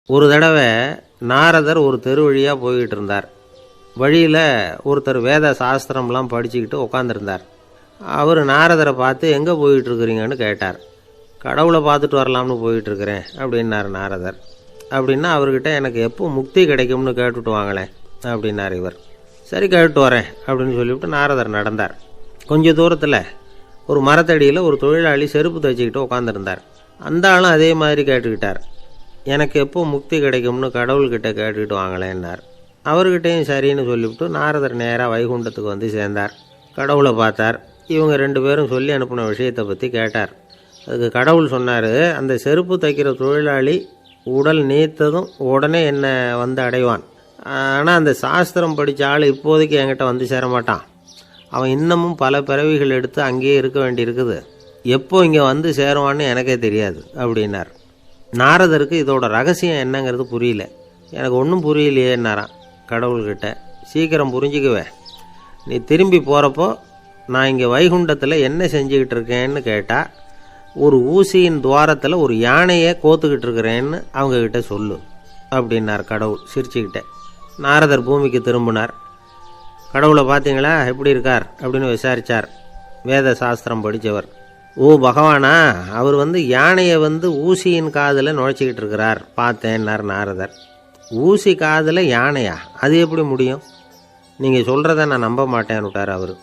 ஒரு தடவை நாரதர் ஒரு தெரு வழியாக போய்கிட்டு இருந்தார். வழியில் ஒருத்தர் வேத சாஸ்திரம்லாம் படிச்சுக்கிட்டு உட்காந்துருந்தார். அவர் நாரதரை பார்த்து எங்கே போயிட்டுருக்குறீங்கன்னு கேட்டார். கடவுளை பார்த்துட்டு வரலாம்னு போயிட்டுருக்கிறேன் அப்படின்னார் நாரதர். அப்படின்னா அவர்கிட்ட எனக்கு எப்போ முக்தி கிடைக்கும்னு கேட்டுட்டு வாங்களேன் அப்படின்னார் இவர். சரி கேட்டு வரேன் அப்படின்னு சொல்லிவிட்டு நாரதர் நடந்தார். கொஞ்சம் தூரத்தில் ஒரு மரத்தடியில் ஒரு தொழிலாளி செருப்பு தைச்சிக்கிட்டு உட்காந்துருந்தார். அந்த ஆளும் அதே மாதிரி கேட்டுக்கிட்டார். எனக்கு எப்போ முக்தி கிடைக்கும்னு கடவுள்கிட்ட கேட்டுக்கிட்டு வாங்களேன்னார். அவர்கிட்டையும் சரின்னு சொல்லிவிட்டு நாரதர் நேராக வைகுண்டத்துக்கு வந்து சேர்ந்தார். கடவுளை பார்த்தார். இவங்க 2 பேரும் சொல்லி அனுப்பின விஷயத்தை பற்றி கேட்டார். அதுக்கு கடவுள் சொன்னார், அந்த செருப்பு தைக்கிற தொழிலாளி உடல் நீத்ததும் உடனே என்னை வந்து அடைவான். ஆனால் அந்த சாஸ்திரம் படித்த ஆள் இப்போதைக்கு என்கிட்ட வந்து சேரமாட்டான். அவன் இன்னமும் பல பிறவிகள் எடுத்து அங்கேயே இருக்க வேண்டியிருக்குது. எப்போ இங்கே வந்து சேருவான்னு எனக்கே தெரியாது அப்படின்னார். நாரதருக்கு இதோட ரகசியம் என்னங்கிறது புரியல. எனக்கு ஒன்றும் புரியலையேன்னாரான் கடவுள்கிட்ட. சீக்கிரம் புரிஞ்சுக்குவேன், நீ திரும்பி போகிறப்போ நான் இங்கே வைகுண்டத்தில் என்ன செஞ்சுக்கிட்டு இருக்கேன்னு கேட்டால், ஒரு ஊசியின் துவாரத்தில் ஒரு யானையை கோத்துக்கிட்டு இருக்கிறேன்னு அவங்கக்கிட்ட சொல்லு அப்படின்னார் கடவுள் சிரிச்சுக்கிட்டே. நாரதர் பூமிக்கு திரும்பினார். கடவுளை பார்த்தீங்களா எப்படி இருக்கார் அப்படின்னு விசாரித்தார். வேத சாஸ்திரம் படித்தவர். ஓ பகவானா, அவர் யானையை ஊசியின் காதில் நுழைச்சிக்கிட்டு இருக்கிறார் பார்த்தேன்னார் நாரதர். ஊசி காதில் யானையா? அது எப்படி முடியும்? நீங்கள் சொல்கிறத நான் நம்ப மாட்டேன்னு விட்டார் அவர்.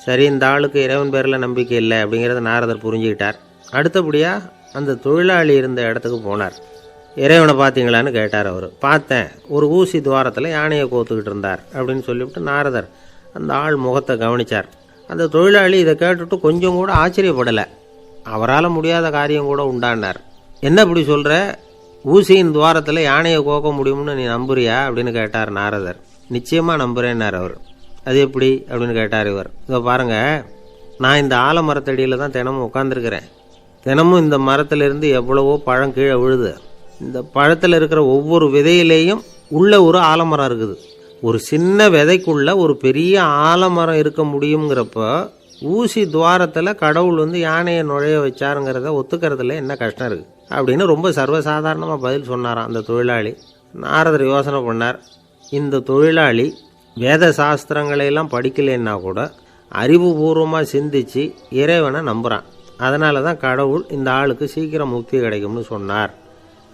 சரி, இந்த ஆளுக்கு இறைவன் பேரில் நம்பிக்கை இல்லை அப்படிங்கிறத நாரதர் புரிஞ்சுக்கிட்டார். அடுத்தபடியாக அந்த தொழிலாளி இருந்த இடத்துக்கு போனார். இறைவனை பார்த்தீங்களான்னு கேட்டார் அவர். பார்த்தேன், ஒரு ஊசி துவாரத்தில் யானையை கோத்துக்கிட்டு இருந்தார் அப்படின்னு சொல்லிவிட்டு நாரதர் அந்த ஆள் முகத்தை கவனித்தார். அந்த தொழிலாளி இதை கேட்டுட்டு கொஞ்சம் கூட ஆச்சரியப்படலை. அவரால் முடியாத காரியம் கூட உண்டானார். என்ன இப்படி சொல்கிற? ஊசியின் துவாரத்தில் யானையை கோக்க முடியும்னு நீ நம்புறியா அப்படின்னு கேட்டார் நாரதர். நிச்சயமாக நம்புகிறேன்னார் அவர். அது எப்படி அப்படின்னு கேட்டார் இவர். இதை பாருங்கள், நான் இந்த ஆலமரத்தடியில் தான் தினமும் உட்காந்துருக்கிறேன். தினமும் இந்த மரத்திலிருந்து எவ்வளவோ பழம் கீழே விழுது. இந்த பழத்தில் இருக்கிற ஒவ்வொரு விதையிலேயும் உள்ள ஒரு ஆலமரம் இருக்குது. ஒரு சின்ன விதைக்குள்ள ஒரு பெரிய ஆலமரம் இருக்க முடியுங்கிறப்ப ஊசி துவாரத்தில் கடவுள் யானையை நுழைய வச்சாருங்கிறத ஒத்துக்கிறதுல என்ன கஷ்டம் இருக்குது அப்படின்னு ரொம்ப சர்வசாதாரணமாக பதில் சொன்னாராம் அந்த தொழிலாளி. நாரதர் யோசனை பண்ணார். இந்த தொழிலாளி வேத சாஸ்திரங்களையெல்லாம் படிக்கலைன்னா கூட அறிவுபூர்வமாக சிந்தித்து இறைவனை நம்புகிறான். அதனால தான் கடவுள் இந்த ஆளுக்கு சீக்கிரம் முக்தி கிடைக்கும்னு சொன்னார்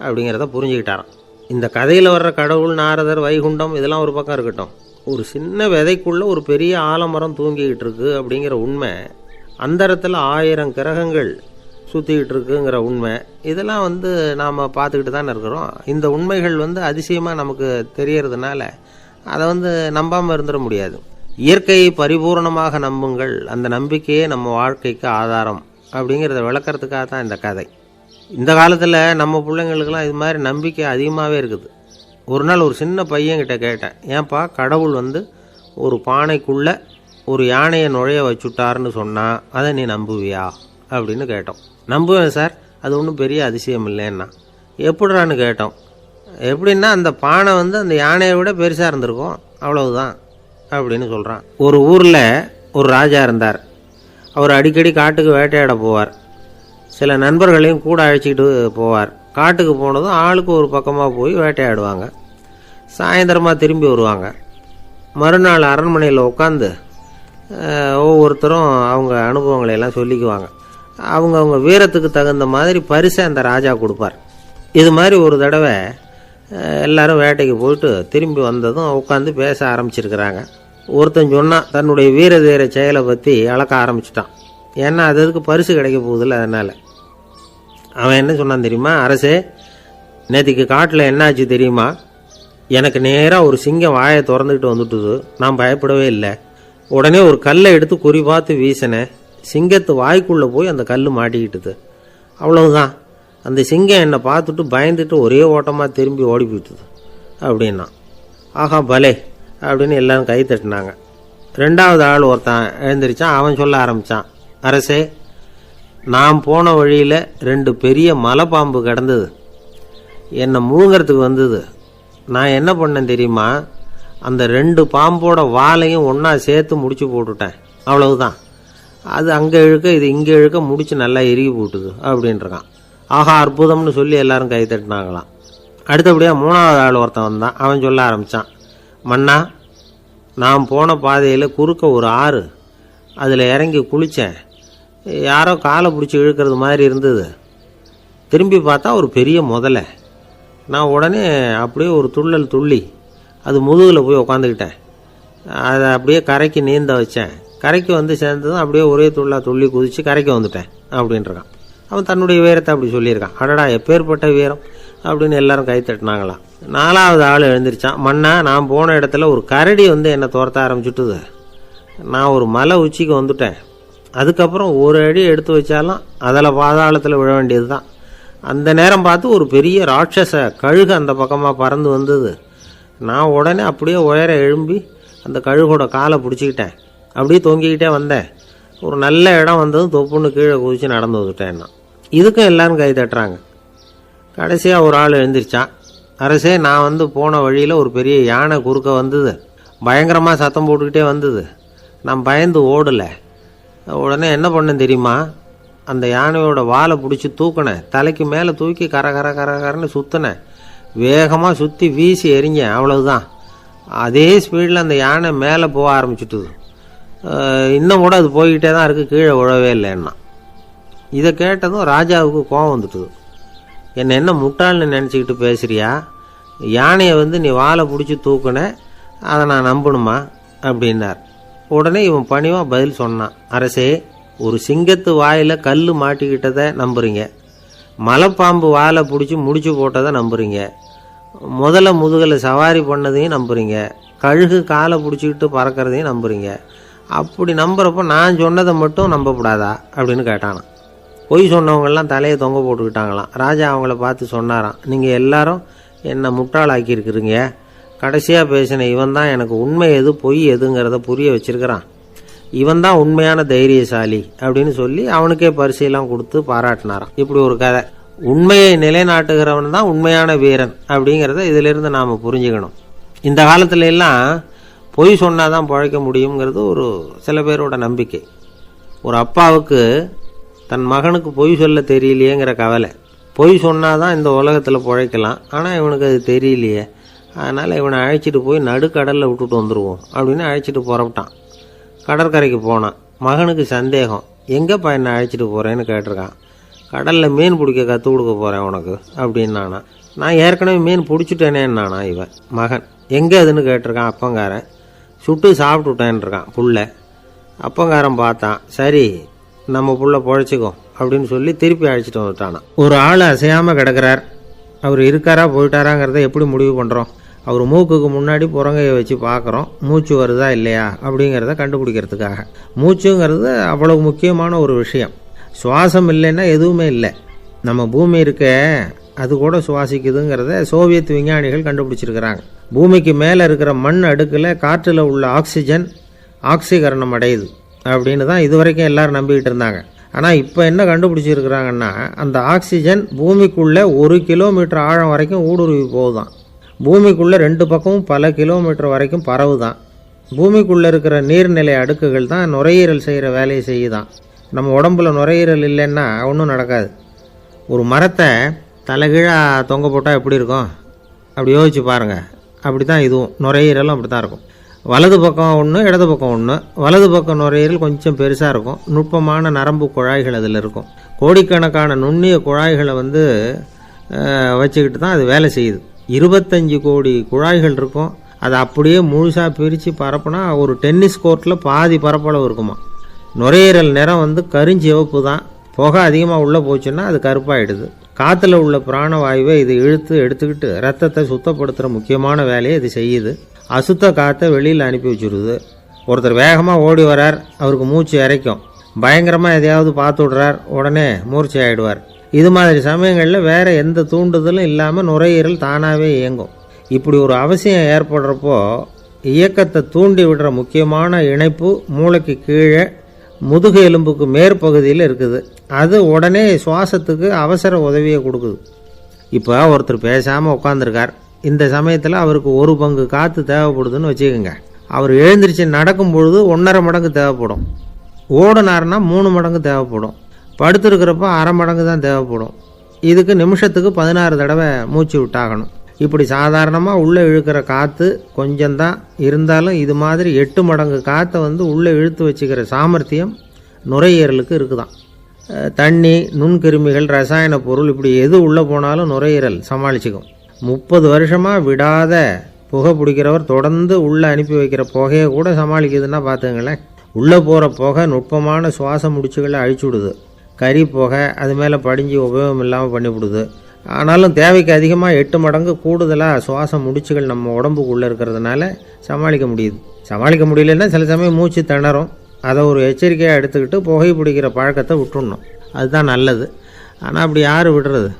அப்படிங்கிறத புரிஞ்சுக்கிட்டாராம். இந்த கதையில் வர்ற கடவுள், நாரதர், வைகுண்டம் இதெல்லாம் ஒரு பக்கம் இருக்கட்டும், ஒரு சின்ன விதைக்குள்ளே ஒரு பெரிய ஆலமரம் தூங்கிக்கிட்டு இருக்கு அப்படிங்கிற உண்மை, அந்தரத்தில் 1000 கிரகங்கள் சுற்றிக்கிட்டு இருக்குங்கிற உண்மை, இதெல்லாம் நாம் பார்த்துக்கிட்டு தானே இருக்கிறோம். இந்த உண்மைகள் அதிசயமாக நமக்கு தெரியறதுனால அதை நம்பாமல் இருந்துட முடியாது. இயற்கையை பரிபூர்ணமாக நம்புங்கள், அந்த நம்பிக்கையே நம்ம வாழ்க்கைக்கு ஆதாரம் அப்படிங்கிறத விளக்கிறதுக்காக தான் இந்த கதை. இந்த காலத்தில் நம்ம பிள்ளைங்களுக்கெல்லாம் இது மாதிரி நம்பிக்கை அதிகமாகவே இருக்குது. ஒரு நாள் ஒரு சின்ன பையன்கிட்ட கேட்டேன், ஏன்பா கடவுள் ஒரு பானைக்குள்ளே ஒரு யானையை நுழைய வச்சுட்டாருன்னு சொன்னால் அதை நீ நம்புவியா அப்படின்னு கேட்டோம். நம்புவேன் சார், அது ஒன்றும் பெரிய அதிசயம் இல்லைன்னா. எப்படிறான்னு கேட்டோம். எப்படின்னா அந்த பானை அந்த யானையை விட பெருசாக இருந்திருக்கும், அவ்வளவுதான் அப்படின்னு சொல்கிறான். ஒரு ஊரில் ஒரு ராஜா இருந்தார். அவர் அடிக்கடி காட்டுக்கு வேட்டையாட போவார். சில நண்பர்களையும் கூட அழைச்சிக்கிட்டு போவார். காட்டுக்கு போனதும் ஆளுக்கு ஒரு பக்கமாக போய் வேட்டையாடுவாங்க. சாயந்தரமாக திரும்பி வருவாங்க. மறுநாள் அரண்மனையில் உட்காந்து ஒவ்வொருத்தரும் அவங்க அனுபவங்களை எல்லாம் சொல்லிக்குவாங்க. அவங்க வீரத்துக்கு தகுந்த மாதிரி பரிசை அந்த ராஜா கொடுப்பார். இது மாதிரி ஒரு தடவை எல்லாரும் வேட்டைக்கு போயிட்டு திரும்பி வந்ததும் உட்காந்து பேச ஆரம்பிச்சிருக்கிறாங்க. ஒருத்தன் சொன்னான், தன்னுடைய வீர தீர செயலை பற்றி அளக்க ஆரம்பிச்சிட்டான். ஏன்னா அதுக்கு பரிசு கிடைக்க போகுதில்ல, அதனால். அவன் என்ன சொன்னான் தெரியுமா? அரசே, நேற்றுக்கு காட்டில் என்னாச்சு தெரியுமா? எனக்கு நேராக ஒரு சிங்கம் வாயை திறந்துக்கிட்டு வந்துட்டுது. நான் பயப்படவே இல்லை. உடனே ஒரு கல்லை எடுத்து குறி பார்த்து வீசினேன். சிங்கத்து வாய்க்குள்ளே போய் அந்த கல் மாட்டிக்கிட்டுது. அவ்வளவுதான். அந்த சிங்கம் என்னை பார்த்துட்டு பயந்துட்டு ஒரே ஓட்டமாக திரும்பி ஓடி போயிட்டுது அப்படின்னா. ஆஹா பலே அப்படின்னு எல்லாரும் கை தட்டினாங்க. 2வது ஆள் ஒருத்தன் எழுந்திரிச்சான். அவன் சொல்ல ஆரம்பித்தான், அரசே, நான் போன வழியில் 2 பெரிய மலைப்பாம்பு கிடந்தது. என்னை முழுங்கிறதுக்கு வந்தது. நான் என்ன பண்ணேன் தெரியுமா? அந்த 2 பாம்போட வாலையும் ஒன்றா சேர்த்து முடிச்சு போட்டுட்டேன். அவ்வளவுதான். அது அங்கே இழுக்க இது இங்கே இழுக்க முடிச்சு நல்லா இறுகி போட்டுது அப்படின்றான். ஆஹா அற்புதம்னு சொல்லி எல்லாரும் கை தட்டினாங்களாம். அடுத்தபடியாக 3வது ஆள் ஒருத்தன் வந்தான். அவன் சொல்ல ஆரம்பித்தான், மன்னா, நான் போன பாதையில் குறுக்க ஒரு ஆறு, அதில் இறங்கி குளித்தேன். யாரோ காலை பிடிச்சி இழுக்கிறது மாதிரி இருந்தது. திரும்பி பார்த்தா ஒரு பெரிய முதலை. நான் உடனே அப்படியே ஒரு துள்ளல் துள்ளி அது முதுகில் போய் உக்காந்துக்கிட்டேன். அதை அப்படியே கரைக்கு நீந்த வச்சேன். கரைக்கு வந்து சேர்ந்ததும் அப்படியே ஒரே துள்ளி குதித்து கரைக்கு வந்துட்டேன் அப்படின்றான். அவன் தன்னுடைய வீரத்தை அப்படி சொல்லியிருக்கான். அடடா, எப்பேற்பட்ட வீரம் அப்படின்னு எல்லாரும் கை தட்டினாங்களாம். 4வது ஆள் எழுந்திரிச்சான், மன்னா, நான் போன இடத்துல ஒரு கரடி வந்து என்னை துரத்த ஆரம்பிச்சுட்டுது. நான் ஒரு மலை உச்சிக்கு வந்துட்டேன். அதுக்கப்புறம் ஒரு அடி எடுத்து வச்சாலும் அதில் பாதாளத்தில் விழ வேண்டியது தான். அந்த நேரம் பார்த்து ஒரு பெரிய ராட்சச கழுகு அந்த பக்கமாக பறந்து வந்தது. நான் உடனே அப்படியே உயர எழும்பி அந்த கழுகோட காலை பிடிச்சிக்கிட்டேன். அப்படியே தொங்கிக்கிட்டே வந்தேன். ஒரு நல்ல இடம் வந்ததும் தொப்புன்னு கீழே குதிச்சு நடந்து வந்துட்டேன்னா. இதுக்கும் எல்லாரும் கை தட்டுறாங்க. கடைசியாக ஒரு ஆள் எழுந்திரிச்சான், அரசே, நான் வந்து போன வழியில் ஒரு பெரிய யானை குறுக்க வந்தது. பயங்கரமாக சத்தம் போட்டுக்கிட்டே வந்தது. நான் பயந்து ஓடலை. உடனே என்ன பண்ணேன் தெரியுமா? அந்த யானையோட வாலை பிடிச்சி தூக்கினேன். தலைக்கு மேலே தூக்கி கரன்னு சுற்றினேன். வேகமாக சுற்றி வீசி எறிஞ்சேன். அவ்வளவுதான். அதே ஸ்பீடில் அந்த யானை மேலே போக ஆரம்பிச்சுட்டுது. இன்னும் கூட அது போய்கிட்டே தான் இருக்குது, கீழே விழவே இல்லைன்னா. இதை கேட்டதும் ராஜாவுக்கு கோபம் வந்துட்டுது. என்ன முட்டாள்னு நினச்சிக்கிட்டு பேசுறியா? யானையை வந்து நீ வாலை பிடிச்சி தூக்குன, அதை நான் நம்பணுமா அப்படின்னார். உடனே இவன் பணிவாக பதில் சொன்னான், அரசே, ஒரு சிங்கத்து வாயில் கல் மாட்டிக்கிட்டதை நம்புறீங்க, மலைப்பாம்பு வாலை பிடிச்சி முடிச்சு போட்டதை நம்புறீங்க, முதல்ல முதுகில் சவாரி பண்ணதையும் நம்புறீங்க, கழுகு காலை பிடிச்சிக்கிட்டு பறக்கிறதையும் நம்புறீங்க. அப்படி நம்புறப்போ நான் சொன்னதை மட்டும் நம்பக்கூடாதா அப்படின்னு கேட்டானான். பொய் சொன்னவங்கெல்லாம் தலையை தொங்க போட்டுக்கிட்டாங்களாம். ராஜா அவங்கள பார்த்து சொன்னாராம், நீங்கள் எல்லாரும் என்னை முட்டாளாக்கியிருக்கிறீங்க. கடைசியாக பேசின இவன் தான் எனக்கு உண்மை எது பொய் எதுங்கிறத புரிய வச்சிருக்கிறான். இவன் தான் உண்மையான தைரியசாலி அப்படின்னு சொல்லி அவனுக்கே பரிசையெல்லாம் கொடுத்து பாராட்டினாராம். இப்படி ஒரு கதை. உண்மையை நிலைநாட்டுகிறவன் தான் உண்மையான வீரன் அப்படிங்கிறத இதிலிருந்து நாம் புரிஞ்சுக்கணும். இந்த காலத்துல எல்லாம் பொய் சொன்னாதான் பிழைக்க முடியுங்கிறது ஒரு சில பேரோட நம்பிக்கை. ஒரு அப்பாவுக்கு தன் மகனுக்கு பொய் சொல்ல தெரியலையேங்கிற கவலை. பொய் சொன்னாதான் இந்த உலகத்தில் பிழைக்கலாம், ஆனால் இவனுக்கு அது தெரியலையே, அதனால் இவனை அழைச்சிட்டு போய் நடுக்கடலில் விட்டுட்டு வந்துடுவோம் அப்படின்னு அழைச்சிட்டு புறப்பட்டான். கடற்கரைக்கு போனான். மகனுக்கு சந்தேகம், எங்கேப்பா என்னை அழைச்சிட்டு போகிறேன்னு கேட்டிருக்கான். கடலில் மீன் பிடிக்க கற்றுக் கொடுக்க போகிறேன் உனக்கு அப்படின்னானா. நான் ஏற்கனவே மீன் பிடிச்சிட்டேனேன்னானா இவன் மகன். எங்கே அதுன்னு கேட்டிருக்கான் அப்பங்காரன். சுட்டு சாப்பிட்டுட்டேன்ருக்கான் புள்ள. அப்பங்காரன் பார்த்தான், சரி நம்ம புள்ள பொழைச்சிக்கோ அப்படின்னு சொல்லி திருப்பி அழைச்சிட்டு வந்துட்டானா. ஒரு ஆள் அசையாமல் கிடக்கிறார். அவர் இருக்காரா போயிட்டாராங்கிறத எப்படி முடிவு பண்ணுறோம்? அவர் மூக்குக்கு முன்னாடி புறங்கையை வச்சு பார்க்குறோம், மூச்சு வருதா இல்லையா அப்படிங்கிறத கண்டுபிடிக்கிறதுக்காக. மூச்சுங்கிறது அவ்வளவு முக்கியமான ஒரு விஷயம். சுவாசம் இல்லைன்னா எதுவுமே இல்லை. நம்ம பூமி இருக்க அது கூட சுவாசிக்குதுங்கிறத சோவியத் விஞ்ஞானிகள் கண்டுபிடிச்சிருக்கிறாங்க. பூமிக்கு மேலே இருக்கிற மண் அடுக்கில் காற்றில் உள்ள ஆக்சிஜன் ஆக்சிகரணம் அடையுது அப்படின்னு தான் இதுவரைக்கும் எல்லாரும் நம்பிக்கிட்டு இருந்தாங்க. ஆனால் இப்போ என்ன கண்டுபிடிச்சிருக்கிறாங்கன்னா, அந்த ஆக்சிஜன் பூமிக்குள்ளே 1 கிலோமீட்டர் ஆழம் வரைக்கும் ஊடுருவி போகுதான். பூமிக்குள்ளே 2 பக்கமும் பல கிலோமீட்டர் வரைக்கும் பரவுதான். பூமிக்குள்ளே இருக்கிற நீர்நிலை அடுக்குகள் தான் நுரையீரல் செய்கிற வேலையை செய்யுதான். நம்ம உடம்புல நுரையீரல் இல்லைன்னா ஒன்றும் நடக்காது. ஒரு மரத்தை தலைகீழாக தொங்க போட்டால் எப்படி இருக்கும்? அப்படி யோசிச்சு பாருங்கள். அப்படி தான் இதுவும், நுரையீரலும் அப்படி தான் இருக்கும். வலது பக்கம் ஒன்று, இடது பக்கம் ஒன்று. வலது பக்கம் நுரையீரல் கொஞ்சம் பெருசாக இருக்கும். நுட்பமான நரம்பு குழாய்கள் அதில் இருக்கும். கோடிக்கணக்கான நுண்ணிய குழாய்களை வச்சுக்கிட்டு தான் அது வேலை செய்யுது. 25 கோடி குழாய்கள் இருக்கும். அதை அப்படியே முழுசாக பிரித்து பரப்புனா ஒரு டென்னிஸ் கோர்ட்டில் பாதி பரப்பளவு இருக்குமா. நுரையீரல் நிறம் கருஞ்சிவப்பு தான். புகை அதிகமாக உள்ளே போச்சுன்னா அது கருப்பாயிடுது. காற்றுல உள்ள பிராணவாயுவை இது இழுத்து எடுத்துக்கிட்டு ரத்தத்தை சுத்தப்படுத்துகிற முக்கியமான வேலையை இது செய்யுது. அசுத்த காற்றை வெளியில் அனுப்பி வச்சுருது. ஒருத்தர் வேகமாக ஓடி வரார், அவருக்கு மூச்சு இறைக்கும். பயங்கரமாக எதையாவது பார்த்து விடுறார், உடனே மூர்ச்சி ஆகிடுவார். இது மாதிரி சமயங்களில் வேறு எந்த தூண்டுதலும் இல்லாமல் நுரையீரல் தானாகவே இயங்கும். இப்படி ஒரு அவசியம் ஏற்படுறப்போ இயக்கத்தை தூண்டி விடுற முக்கியமான இணைப்பு மூளைக்கு கீழே முதுகு எலும்புக்கு மேற்பகுதியில் இருக்குது. அது உடனே சுவாசத்துக்கு அவசர உதவியை கொடுக்குது. இப்போ ஒருத்தர் பேசாமல் உட்காந்துருக்கார். இந்த சமயத்தில் அவருக்கு 1 பங்கு காற்று தேவைப்படுதுன்னு வச்சுக்கோங்க. அவர் எழுந்திரிச்சு நடக்கும் பொழுது 1.5 மடங்கு தேவைப்படும். ஓடினார்னா 3 மடங்கு தேவைப்படும். படுத்துருக்கிறப்ப 1/2 மடங்கு தான் தேவைப்படும். இதுக்கு நிமிஷத்துக்கு 16 தடவை மூச்சு விட்டாகணும். இப்படி சாதாரணமாக உள்ளே இழுக்கிற காற்று கொஞ்சம்தான் இருந்தாலும் இது மாதிரி 8 மடங்கு காற்றை உள்ளே இழுத்து வச்சுக்கிற சாமர்த்தியம் நுரையீரலுக்கு இருக்குதான். தண்ணி, நுண்கிருமிகள், ரசாயன பொருள் இப்படி எது உள்ளே போனாலும் நுரையீரல் சமாளிச்சுக்கும். 30 வருஷமாக விடாத புகை பிடிக்கிறவர் தொடர்ந்து உள்ளே அனுப்பி வைக்கிற புகையை கூட சமாளிக்குதுன்னா பார்த்துங்களேன். உள்ளே போகிற புகை நுட்பமான சுவாச முடிச்சுகளை அழிச்சு விடுது. கறி புகை அது மேலே படிஞ்சு உபயோகம் இல்லாமல் பண்ணிவிடுது. ஆனாலும் தேவைக்கு அதிகமாக 8 மடங்கு கூடுதலாக சுவாச முடிச்சுகள் நம்ம உடம்புக்குள்ளே இருக்கிறதுனால சமாளிக்க முடியுது. சமாளிக்க முடியலன்னா சில சமயம் மூச்சு திணறும். அதை ஒரு எச்சரிக்கையாக எடுத்துக்கிட்டு புகை பிடிக்கிற பழக்கத்தை விட்டுடணும். அதுதான் நல்லது. ஆனால் அப்படி யார் விடுறது?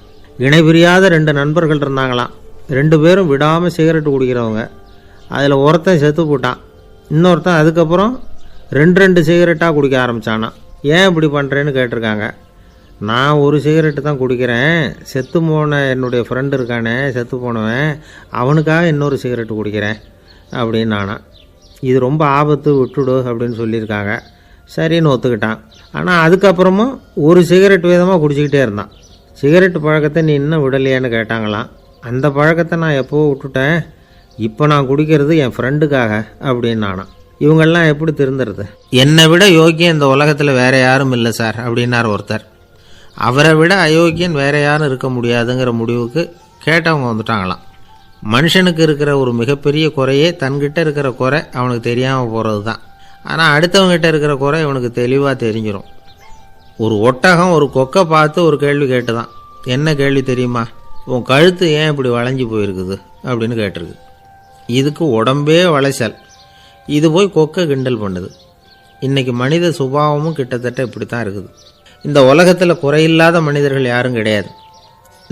இணை பிரியாத 2 நண்பர்கள் இருந்தாங்களாம். 2 பேரும் விடாமல் சிகரெட்டு குடிக்கிறவங்க. அதில் ஒருத்தன் செத்து போட்டான். இன்னொருத்தன் அதுக்கப்புறம் 2 சிகரெட்டாக குடிக்க ஆரம்பித்தானான். ஏன் இப்படி பண்ணுறேன்னு கேட்டிருக்காங்க. நான் ஒரு சிகரெட்டு தான் குடிக்கிறேன், செத்து போன என்னுடைய ஃப்ரெண்டு இருக்கானே செத்து போனவன், அவனுக்காக இன்னொரு சிகரெட்டு குடிக்கிறேன் அப்படின்னு நானான். இது ரொம்ப ஆபத்து, விட்டுடு அப்படின்னு சொல்லியிருக்காங்க. சரின்னு ஒத்துக்கிட்டான். ஆனால் அதுக்கப்புறமும் ஒரு சிகரெட் வீதமாக குடிச்சிக்கிட்டே இருந்தான். சிகரெட்டு பழக்கத்தை நீ இன்னும் விடலையான்னு கேட்டாங்களாம். அந்த பழக்கத்தை நான் எப்போவோ விட்டுட்டேன், இப்போ நான் குடிக்கிறது என் ஃப்ரெண்டுக்காக அப்படின்னு நானான். இவங்கெல்லாம் எப்படி திருந்துறது? என்னை விட யோக்கியம் இந்த உலகத்தில் வேற யாரும் இல்லை சார் அப்படின்னார் ஒருத்தர். அவரை விட அயோக்கியன் வேற யாரும் இருக்க முடியாதுங்கிற முடிவுக்கு கேட்டவங்க வந்துட்டாங்களாம். மனுஷனுக்கு இருக்கிற ஒரு மிகப்பெரிய குறையே தன்கிட்ட இருக்கிற குறை அவனுக்கு தெரியாமல் போகிறது தான். ஆனால் அடுத்தவங்ககிட்ட இருக்கிற குறை இவனுக்கு தெளிவாக தெரிஞ்சிடும். ஒரு ஒட்டகம் ஒரு கொக்கை பார்த்து ஒரு கேள்வி கேட்டுதான். என்ன கேள்வி தெரியுமா? உன் கழுத்து ஏன் இப்படி வளைஞ்சி போயிருக்குது அப்படின்னு கேட்டிருக்கு. இதுக்கு உடம்பே வளைச்சல். இது போய் கொக்கை கிண்டல் பண்ணுது. இன்றைக்கி மனித சுபாவமும் கிட்டத்தட்ட இப்படி தான் இருக்குது. இந்த உலகத்தில் குறையில்லாத மனிதர்கள் யாரும் கிடையாது,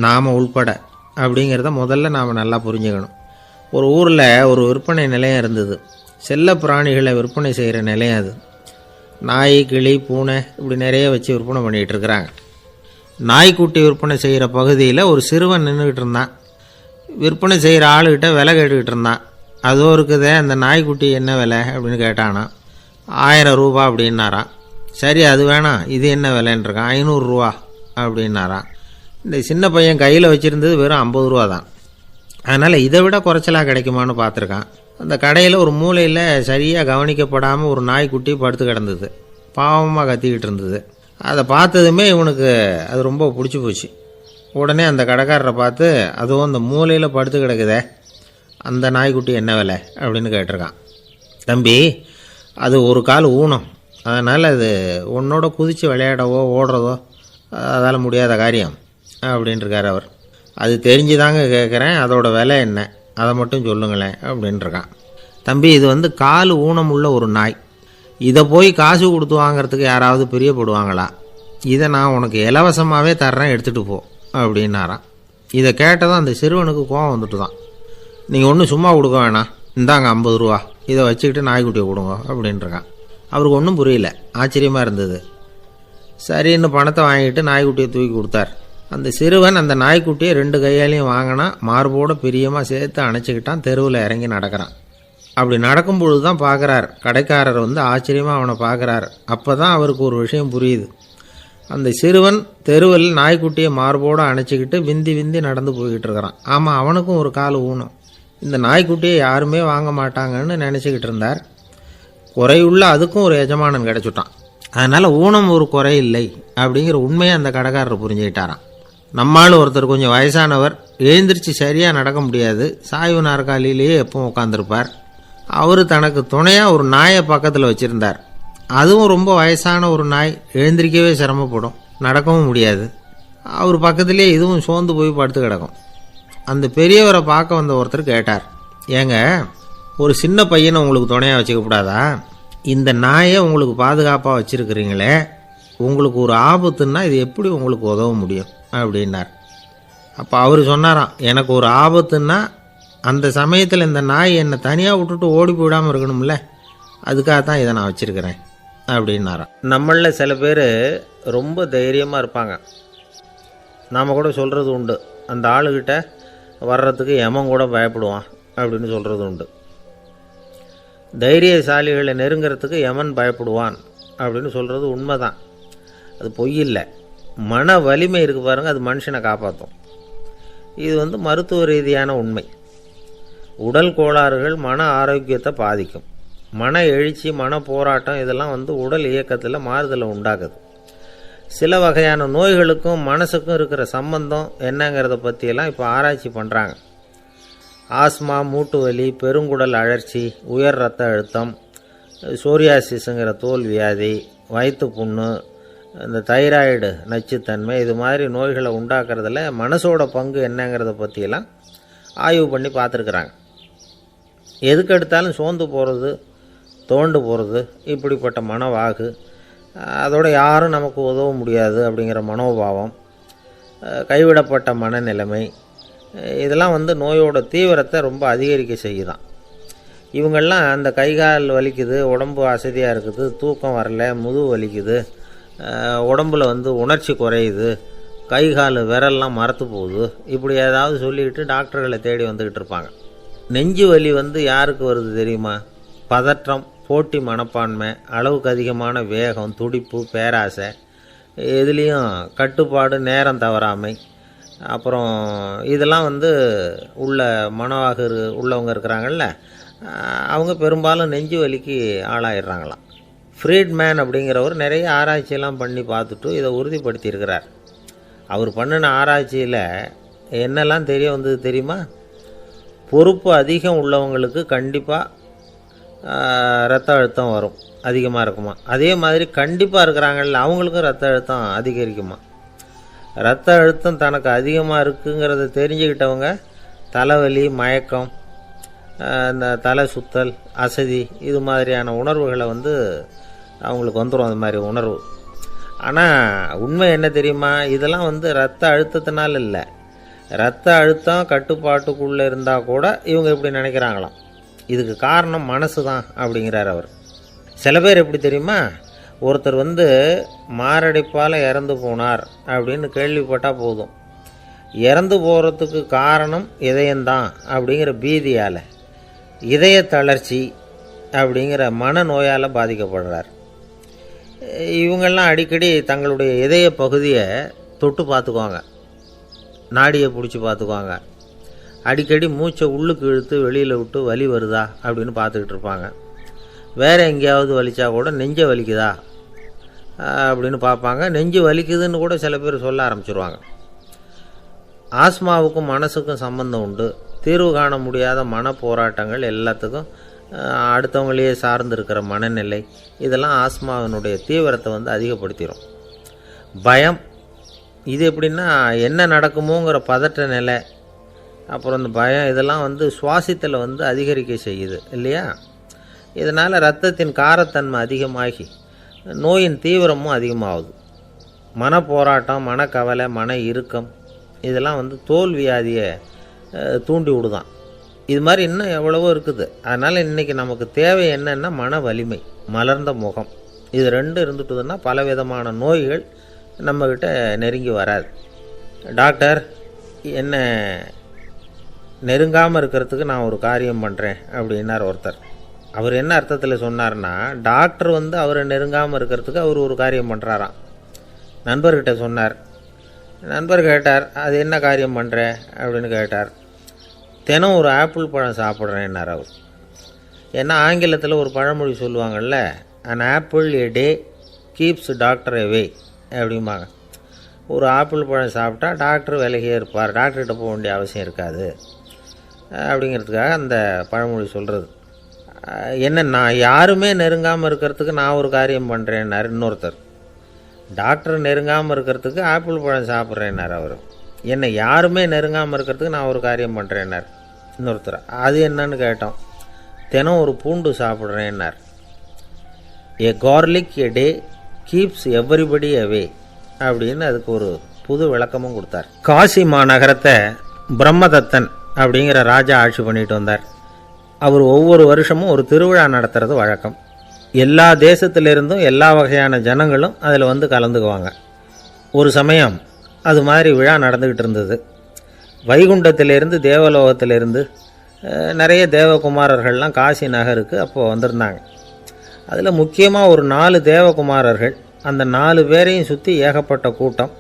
நாம் உள்பட. அப்படிங்கிறத முதல்ல நாம் நல்லா புரிஞ்சுக்கணும். ஒரு ஊரில் ஒரு விற்பனை நிலையம் இருந்தது. செல்ல பிராணிகளை விற்பனை செய்கிற நிலையம் அது. நாய், கிளி, பூனை இப்படி நிறைய வச்சு விற்பனை பண்ணிகிட்டு இருக்கிறாங்க. நாய்க்குட்டி விற்பனை செய்கிற பகுதியில் ஒரு சிறுவன் நின்றுக்கிட்டு இருந்தான். விற்பனை செய்கிற ஆளுகிட்ட விலை கேட்டுக்கிட்டு இருந்தான். அதோ இருக்குதே அந்த நாய்க்குட்டி என்ன விலை அப்படின்னு கேட்டானா. 1000 ரூபா அப்படின்னாரான். சரி அது வேணாம், இது என்ன விலைன்றிருக்கான். 500 ரூபா அப்படின்னாரான். இந்த சின்ன பையன் கையில் வச்சுருந்தது வெறும் 50 ரூபா தான். அதனால் இதை விட குறைச்சலாக கிடைக்குமான்னு பார்த்துருக்கான். அந்த கடையில் ஒரு மூலையில் சரியாக கவனிக்கப்படாமல் ஒரு நாய்க்குட்டி படுத்து கிடந்தது. பாவமாக கத்திக்கிட்டு இருந்தது. அதை பார்த்ததுமே இவனுக்கு அது ரொம்ப பிடிச்சி போச்சு. உடனே அந்த கடைக்காரரை பார்த்து, அதுவும் அந்த மூலையில் படுத்து கிடக்குதே அந்த நாய்க்குட்டி என்ன விலை அப்படின்னு கேட்டிருக்கான். தம்பி, அது ஒரு கால் ஊனம், அதனால் அது உன்னோட குதித்து விளையாடவோ ஓடுறதோ அதால் முடியாத காரியம் அப்படின்ட்டுருக்கார் அவர். அது தெரிஞ்சுதாங்க கேட்குறேன், அதோட விலை என்ன அதை மட்டும் சொல்லுங்களேன் அப்படின்ட்டுருக்கான். தம்பி, இது கால் ஊனம் உள்ள ஒரு நாய். இதை போய் காசு கொடுத்து வாங்கிறதுக்கு யாராவது பிரியப்படுவாங்களா? இதை நான் உனக்கு இலவசமாகவே தர்றேன், எடுத்துகிட்டு போ அப்படின்னாரான். இதை கேட்டதும் அந்த சிறுவனுக்கு கோவம் வந்துட்டு தான். நீங்கள் ஒன்றும் சும்மா கொடுக்க வேணாம், இந்தாங்க 50 ரூபா, இதை வச்சுக்கிட்டு நாய்க்குட்டியை கொடுங்க அப்படின்ட்டுருக்கான். அவருக்கு ஒன்றும் புரியல, ஆச்சரியமாக இருந்தது. சரின்னு பணத்தை வாங்கிட்டு நாய்க்குட்டியை தூக்கி கொடுத்தார். அந்த சிறுவன் அந்த நாய்க்குட்டியை 2 கையாலையும் வாங்கினா, மார்போட பிரியமாக சேர்த்து அணைச்சிக்கிட்டான். தெருவில் இறங்கி நடக்கிறான். அப்படி நடக்கும்பொழுது தான் பார்க்குறார், கடைக்காரர் ஆச்சரியமாக அவனை பார்க்குறார். அப்போ தான் அவருக்கு ஒரு விஷயம் புரியுது. அந்த சிறுவன் தெருவில் நாய்க்குட்டியை மார்போடு அணைச்சிக்கிட்டு விந்தி விந்தி நடந்து போய்கிட்டு இருக்கிறான். ஆமாம், அவனுக்கும் ஒரு கால் ஊனம். இந்த நாய்க்குட்டியை யாருமே வாங்க மாட்டாங்கன்னு நினச்சிக்கிட்டு இருந்தார். குறையுள்ள அதுக்கும் ஒரு எஜமானன் கிடச்சிட்டான். அதனால் ஊனம் ஒரு குறை இல்லை அப்படிங்கிற உண்மையை அந்த கடைக்காரர் புரிஞ்சுக்கிட்டாரான். நம்மால் ஒருத்தர் கொஞ்சம் வயசானவர், எழுந்திரிச்சு சரியாக நடக்க முடியாது, சாய்வு நாற்காலியிலேயே எப்பவும் உட்காந்துருப்பார். அவர் தனக்கு துணையாக ஒரு நாயை பக்கத்தில் வச்சுருந்தார். அதுவும் ரொம்ப வயசான ஒரு நாய், எழுந்திரிக்கவே சிரமப்படும், நடக்கவும் முடியாது. அவர் பக்கத்துலேயே இதுவும் சோர்ந்து போய் படுத்து கிடக்கும். அந்த பெரியவரை பார்க்க வந்த ஒருத்தர் கேட்டார், ஏங்க, ஒரு சின்ன பையனை உங்களுக்கு துணையாக வச்சுக்கப்படாதா? இந்த நாயை உங்களுக்கு பாதுகாப்பாக வச்சுருக்கிறீங்களே, உங்களுக்கு ஒரு ஆபத்துன்னா இது எப்படி உங்களுக்கு உதவ முடியும் அப்படின்னார். அப்போ அவர் சொன்னாராம், எனக்கு ஒரு ஆபத்துன்னா அந்த சமயத்தில் இந்த நாய் என்னை தனியாக விட்டுட்டு ஓடி போயிடாமல் இருக்கணும்ல, அதுக்காக தான் இதை நான் வச்சுருக்கிறேன் அப்படின்னாராம். நம்மளில் சில பேர் ரொம்ப தைரியமாக இருப்பாங்க. நாம் கூட சொல்கிறது உண்டு, அந்த ஆளுகிட்ட வர்றதுக்கு எமன் கூட பயப்படுவான் அப்படின்னு சொல்கிறது உண்டு. தைரியசாலிகளை நெருங்கிறதுக்கு யமன் பயப்படுவான் அப்படின்னு சொல்கிறது உண்மை தான், அது பொய் இல்லை. மன வலிமை இருக்குது பாருங்கள், அது மனுஷனை காப்பாற்றும். இது மருத்துவ ரீதியான உண்மை. உடல் கோளாறுகள் மன ஆரோக்கியத்தை பாதிக்கும். மன எழுச்சி, மன போராட்டம் இதெல்லாம் உடல் இயக்கத்தில் மாறுதலை உண்டாக்குது. சில வகையான நோய்களுக்கும் மனசுக்கும் இருக்கிற சம்பந்தம் என்னங்கிறத பற்றியெல்லாம் இப்போ ஆராய்ச்சி பண்ணுறாங்க. ஆஸ்மா, மூட்டு வலி, பெருங்குடல் அழற்சி, உயர் இரத்த அழுத்தம், சோரியாசிஸுங்கிற தோல் வியாதி, வயிற்று புண்ணு, இந்த தைராய்டு நச்சுத்தன்மை, இது மாதிரி நோய்களை உண்டாக்குறதுல மனசோட பங்கு என்னங்கிறத பற்றியெல்லாம் ஆய்வு பண்ணி பார்த்துருக்குறாங்க. எதுக்கு எடுத்தாலும் சோர்ந்து போகிறது, தோண்டு போகிறது, இப்படிப்பட்ட மனவாகு, அதோட யாரும் நமக்கு உதவ முடியாது அப்படிங்கிற மனோபாவம், கைவிடப்பட்ட மனநிலைமை, இதெல்லாம் நோயோட தீவிரத்தை ரொம்ப அதிகரிக்க செய்யுதான். இவங்கெல்லாம் அந்த கைகால் வலிக்குது, உடம்பு அசதியாக இருக்குது, தூக்கம் வரல, முதுகு வலிக்குது, உடம்புல உணர்ச்சி குறையுது, கை கால் விரல்லாம் மரத்து போகுது, இப்படி ஏதாவது சொல்லிக்கிட்டு டாக்டர்களை தேடி வந்துக்கிட்டு இருப்பாங்க. நெஞ்சு வலி யாருக்கு வருது தெரியுமா? பதற்றம், போட்டி மனப்பான்மை, அளவுக்கு அதிகமான வேகம், துடிப்பு, பேராசை, இதுலேயும் கட்டுப்பாடு, நேரம் தவறாமை, அப்புறம் இதெல்லாம் உள்ள மனவாக உள்ளவங்க இருக்கிறாங்கல்ல, அவங்க பெரும்பாலும் நெஞ்சு வலிக்கு ஆளாயிடுறாங்களாம். ஃப்ரீட்மேன் அப்படிங்கிறவர் நிறைய ஆராய்ச்சியெல்லாம் பண்ணி பார்த்துட்டு இதை உறுதிப்படுத்தியிருக்கிறார். அவர் பண்ணின ஆராய்ச்சியில் என்னெல்லாம் தெரிய வந்தது தெரியுமா? பொறுப்பு அதிகம் உள்ளவங்களுக்கு கண்டிப்பாக இரத்த அழுத்தம் வரும், அதிகமாக இருக்குமா. அதே மாதிரி கண்டிப்பாக இருக்கிறாங்கல்ல, அவங்களுக்கும் இரத்த அழுத்தம் அதிகரிக்குமா. இரத்த அழுத்தம் தனக்கு அதிகமாக இருக்குங்கிறத தெரிஞ்சுக்கிட்டவங்க தலைவலி, மயக்கம், இந்த தலை சுத்தல், அசதி, இது மாதிரியான உணர்வுகளை அவங்களுக்கு வந்துடும், அது மாதிரி உணர்வு. ஆனால் உண்மை என்ன தெரியுமா? இதெல்லாம் இரத்த அழுத்தத்தினால இல்லை, இரத்த அழுத்தம் கட்டுப்பாட்டுக்குள்ளே இருந்தால் கூட இவங்க இப்படி நினைக்கிறாங்களாம். இதுக்கு காரணம் மனசு தான் அப்படிங்கிறார் அவர். சில பேர் எப்படி தெரியுமா? ஒருத்தர் மாரடைப்பால் இறந்து போனார் அப்படின்னு கேள்விப்பட்டால் போதும், இறந்து போகிறதுக்கு காரணம் இதயம்தான் அப்படிங்கிற பீதியால், இதய தளர்ச்சி அப்படிங்கிற மனநோயால் பாதிக்கப்படுறார். இவங்கெல்லாம் அடிக்கடி தங்களுடைய இதய பகுதியை தொட்டு பார்த்துக்குவாங்க, நாடியை பிடிச்சி பார்த்துக்குவாங்க, அடிக்கடி மூச்சை உள்ளுக்கு இழுத்து வெளியில் விட்டு வலி வருதா அப்படின்னு பார்த்துக்கிட்டு இருப்பாங்க. வேறு எங்கேயாவது வலிச்சா கூட நெஞ்சை வலிக்குதா அப்படின்னு பார்ப்பாங்க. நெஞ்சு வலிக்குதுன்னு கூட சில பேர் சொல்ல ஆரம்பிச்சிருவாங்க. ஆஸ்மாவுக்கும் மனசுக்கும் சம்பந்தம் உண்டு. தீர்வு காண முடியாத மன போராட்டங்கள் எல்லாத்துக்கும் அடுத்தவங்களையே சார்ந்து இருக்கிற மனநிலை, இதெல்லாம் ஆஸ்மாவினுடைய தீவிரத்தை அதிகப்படுத்திடும். பயம், இது எப்படின்னா என்ன நடக்குமோங்கிற பதற்ற நிலை, அப்புறம் இந்த பயம், இதெல்லாம் சுவாசித்தலை அதிகரிக்க செய்யுது இல்லையா. இதனால் இரத்தத்தின் காரத்தன்மை அதிகமாகி நோயின் தீவிரமும் அதிகமாகுது. மன போராட்டம், மனக்கவலை, மன இறுக்கம், இதெல்லாம் தோல் வியாதியை தூண்டி விடுதான். இது மாதிரி இன்னும் எவ்வளவோ இருக்குது. அதனால் இன்றைக்கி நமக்கு தேவை என்னென்னா மன வலிமை, மலர்ந்த முகம், இது ரெண்டும் இருந்துட்டுதுன்னா பலவிதமான நோய்கள் நம்மக்கிட்ட நெருங்கி வராது. டாக்டர், என்ன நெருங்காமல் இருக்கிறதுக்கு நான் ஒரு காரியம் பண்ணுறேன் அப்படின்னார் ஒருத்தர். அவர் என்ன அர்த்தத்தில் சொன்னார்னா, டாக்டர் அவரை நெருங்காமல் இருக்கிறதுக்கு அவர் ஒரு காரியம் பண்ணுறாராம். நண்பர்கிட்ட சொன்னார். நண்பர் கேட்டார், அது என்ன காரியம் பண்ணுற அப்படின்னு கேட்டார். தினம் ஒரு ஆப்பிள் பழம் சாப்பிட்றேன்னார் அவர். ஏன்னா ஆங்கிலத்தில் ஒரு பழமொழி சொல்லுவாங்கள்ல, an apple a day keeps doctor away அப்படிம்பாங்க. ஒரு ஆப்பிள் பழம் சாப்பிட்டா டாக்டர் விலகியே இருப்பார், டாக்டர்கிட்ட போக வேண்டிய அவசியம் இருக்காது அப்படிங்கிறதுக்காக அந்த பழமொழி சொல்கிறது. என்ன, நான் யாருமே நெருங்காமல் இருக்கிறதுக்கு நான் ஒரு காரியம் பண்ணுறேன்னார் இன்னொருத்தர். டாக்டர் நெருங்காமல் இருக்கிறதுக்கு ஆப்பிள் பழம் சாப்பிட்றேன்னார் அவர். என்னை யாருமே நெருங்காமல் இருக்கிறதுக்கு நான் ஒரு காரியம் பண்ணுறேன்னார் இன்னொருத்தர். அது என்னன்னு கேட்டோம். தினம் ஒரு பூண்டு சாப்பிட்றேன்னார். ஏ கார்லிக் எ டே கீப்ஸ் எவ்ரிபடி அவே அப்படின்னு அதுக்கு ஒரு புது விளக்கமும் கொடுத்தார். காசி மாநகரத்தை பிரம்மதத்தன் அப்படிங்கிற ராஜா ஆட்சி பண்ணிட்டு வந்தார். அவர் ஒவ்வொரு வருஷமும் ஒரு திருவிழா நடத்துறது வழக்கம். எல்லா தேசத்திலிருந்தும் எல்லா வகையான ஜனங்களும் அதில் கலந்துக்குவாங்க. ஒரு சமயம் அது மாதிரி விழா நடந்துக்கிட்டு இருந்தது. வைகுண்டத்திலிருந்து, தேவலோகத்திலிருந்து நிறைய தேவகுமாரர்கள்லாம் காசி நகருக்கு அப்போது வந்திருந்தாங்க. அதில் முக்கியமாக ஒரு 4 தேவகுமாரர்கள், அந்த 4 பேரையும் சுற்றி ஏகப்பட்ட கூட்டம்.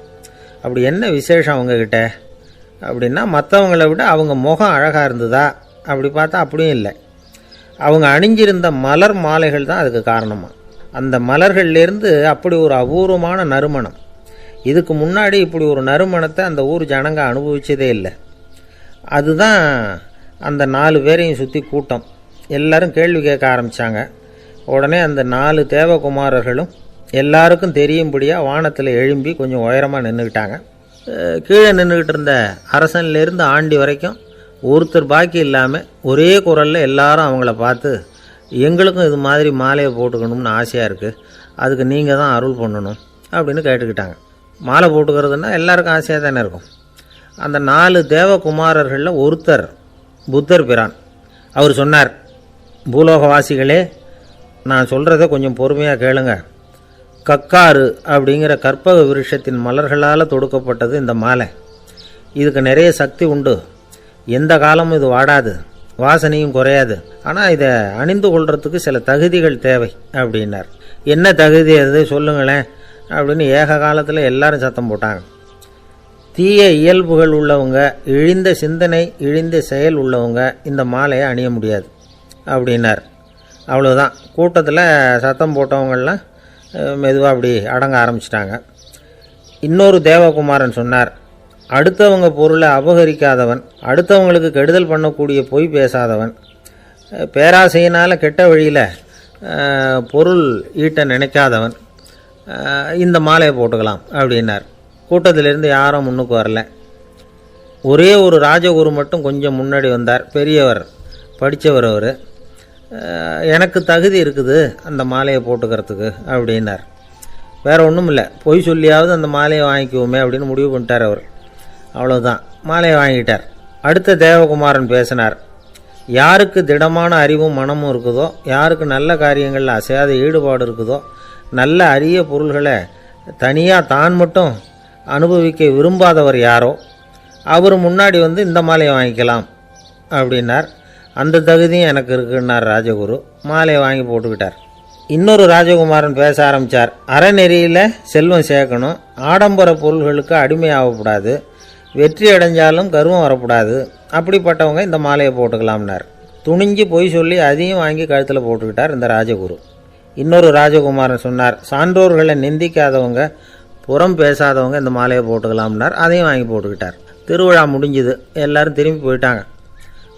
அப்படி என்ன விசேஷம் அவங்கக்கிட்ட அப்படின்னா மற்றவங்கள விட அவங்க முகம் அழகாக இருந்ததா அப்படி பார்த்தா அப்படியும் இல்லை. அவங்க அணிஞ்சிருந்த மலர் மாலைகள் தான் அதுக்கு காரணமாக. அந்த மலர்கள்லேருந்து அப்படி ஒரு அபூர்வமான நறுமணம். இதுக்கு முன்னாடி இப்படி ஒரு நறுமணத்தை அந்த ஊர் ஜனங்க அனுபவிச்சதே இல்லை. அதுதான் அந்த 4 பேரையும் சுற்றி கூட்டம். எல்லாரும் கேள்வி கேட்க ஆரம்பித்தாங்க. உடனே அந்த 4 தேவகுமாரர்களும் எல்லாருக்கும் தெரியும்படியாக வானத்தில் எழும்பி கொஞ்சம் உயரமாக நின்றுக்கிட்டாங்க. கீழே நின்றுக்கிட்டு இருந்த அரசன்லேருந்து ஆண்டி வரைக்கும் ஒருத்தர் பாக்கி இல்லாமல் ஒரே குரலில் எல்லாரும் அவங்கள பார்த்து, எங்களுக்கும் இது மாதிரி மாலையை போட்டுக்கணும்னு ஆசையாக இருக்குது, அதுக்கு நீங்கள் தான் அருள் பண்ணணும் அப்படின்னு கேட்டுக்கிட்டாங்க. மாலை போட்டுக்கிறதுனா எல்லாருக்கும் ஆசையாக தானே இருக்கும். அந்த 4 தேவகுமாரர்களில் ஒருத்தர் புத்தர் பிரான். அவர் சொன்னார், பூலோகவாசிகளே, நான் சொல்கிறத கொஞ்சம் பொறுமையாக கேளுங்க. கக்காரு அப்படிங்கிற கற்பக விருஷத்தின் மலர்களால் தொடுக்கப்பட்டது இந்த மாலை. இதுக்கு நிறைய சக்தி உண்டு. எந்த காலமும் இது வாடாது, வாசனையும் குறையாது. ஆனால் இதை அணிந்து கொள்றதுக்கு சில தகுதிகள் தேவை அப்படின்னார். என்ன தகுதி அது சொல்லுங்களேன் அப்படின்னு ஏக காலத்தில் எல்லாரும் சத்தம் போட்டாங்க. தீய இயல்புகள் உள்ளவங்க, இழிந்த சிந்தனை, இழிந்த செயல் உள்ளவங்க இந்த மாலையை அணிய முடியாது அப்படின்னார். அவ்வளோதான். கூட்டத்தில் சத்தம் போட்டவங்கள்லாம் மெதுவாக அப்படி அடங்க ஆரம்பிச்சிட்டாங்க. இன்னொரு தேவகுமாரன் சொன்னார், அடுத்தவங்க பொருளை அபகரிக்காதவன், அடுத்தவங்களுக்கு கெடுதல் பண்ணக்கூடிய பொய் பேசாதவன், பேராசையினால் கெட்ட வழியில் பொருள் ஈட்ட நினைக்காதவன் இந்த மாலையை போட்டுக்கலாம் அப்படின்னார். கூட்டத்திலிருந்து யாரும் முன்னுக்கு வரல. ஒரே ஒரு ராஜகுரு மட்டும் கொஞ்சம் முன்னாடி வந்தார். பெரியவர், படித்தவர். அவர், எனக்கு தகுதி இருக்குது அந்த மாலையை போட்டுக்கிறதுக்கு அப்படின்னார். வேறு ஒன்றும் இல்லை, பொய் சொல்லியாவது அந்த மாலையை வாங்கிக்குவோமே அப்படின்னு முடிவு பண்ணிட்டார் அவர். அவ்வளோதான், மாலையை வாங்கிட்டார். அடுத்த தேவகுமாரன் பேசினார். யாருக்கு திடமான அறிவும் மனமும் இருக்குதோ, யாருக்கு நல்ல காரியங்களில் அசையாத ஈடுபாடு இருக்குதோ, நல்ல அரிய பொருள்களை தனியாக தான் மட்டும் அனுபவிக்க விரும்பாதவர் யாரோ அவர் முன்னாடி வந்து இந்த மாலையை வாங்கிக்கலாம் அப்படின்னார். அந்த தகுதியும் எனக்கு இருக்குன்னார் ராஜகுரு. மாலையை வாங்கி போட்டுக்கிட்டார். இன்னொரு ராஜகுமாரன் பேச ஆரம்பித்தார். அறநெறியில் செல்வம் சேர்க்கணும், ஆடம்பர பொருள்களுக்கு அடிமையாகக்கூடாது, வெற்றி அடைஞ்சாலும் கர்வம் வரக்கூடாது, அப்படிப்பட்டவங்க இந்த மாலையை போட்டுக்கலாம்னார். துணிஞ்சு பொய் சொல்லி அதையும் வாங்கி கழுத்தில் போட்டுக்கிட்டார் இந்த ராஜகுரு. இன்னொரு ராஜகுமாரன் சொன்னார், சான்றோர்களை நிந்திக்காதவங்க, புறம் பேசாதவங்க இந்த மாலையை போட்டுக்கலாம்னார். அதையும் வாங்கி போட்டுக்கிட்டார். திருவிழா முடிஞ்சுது, எல்லாரும் திரும்பி போயிட்டாங்க.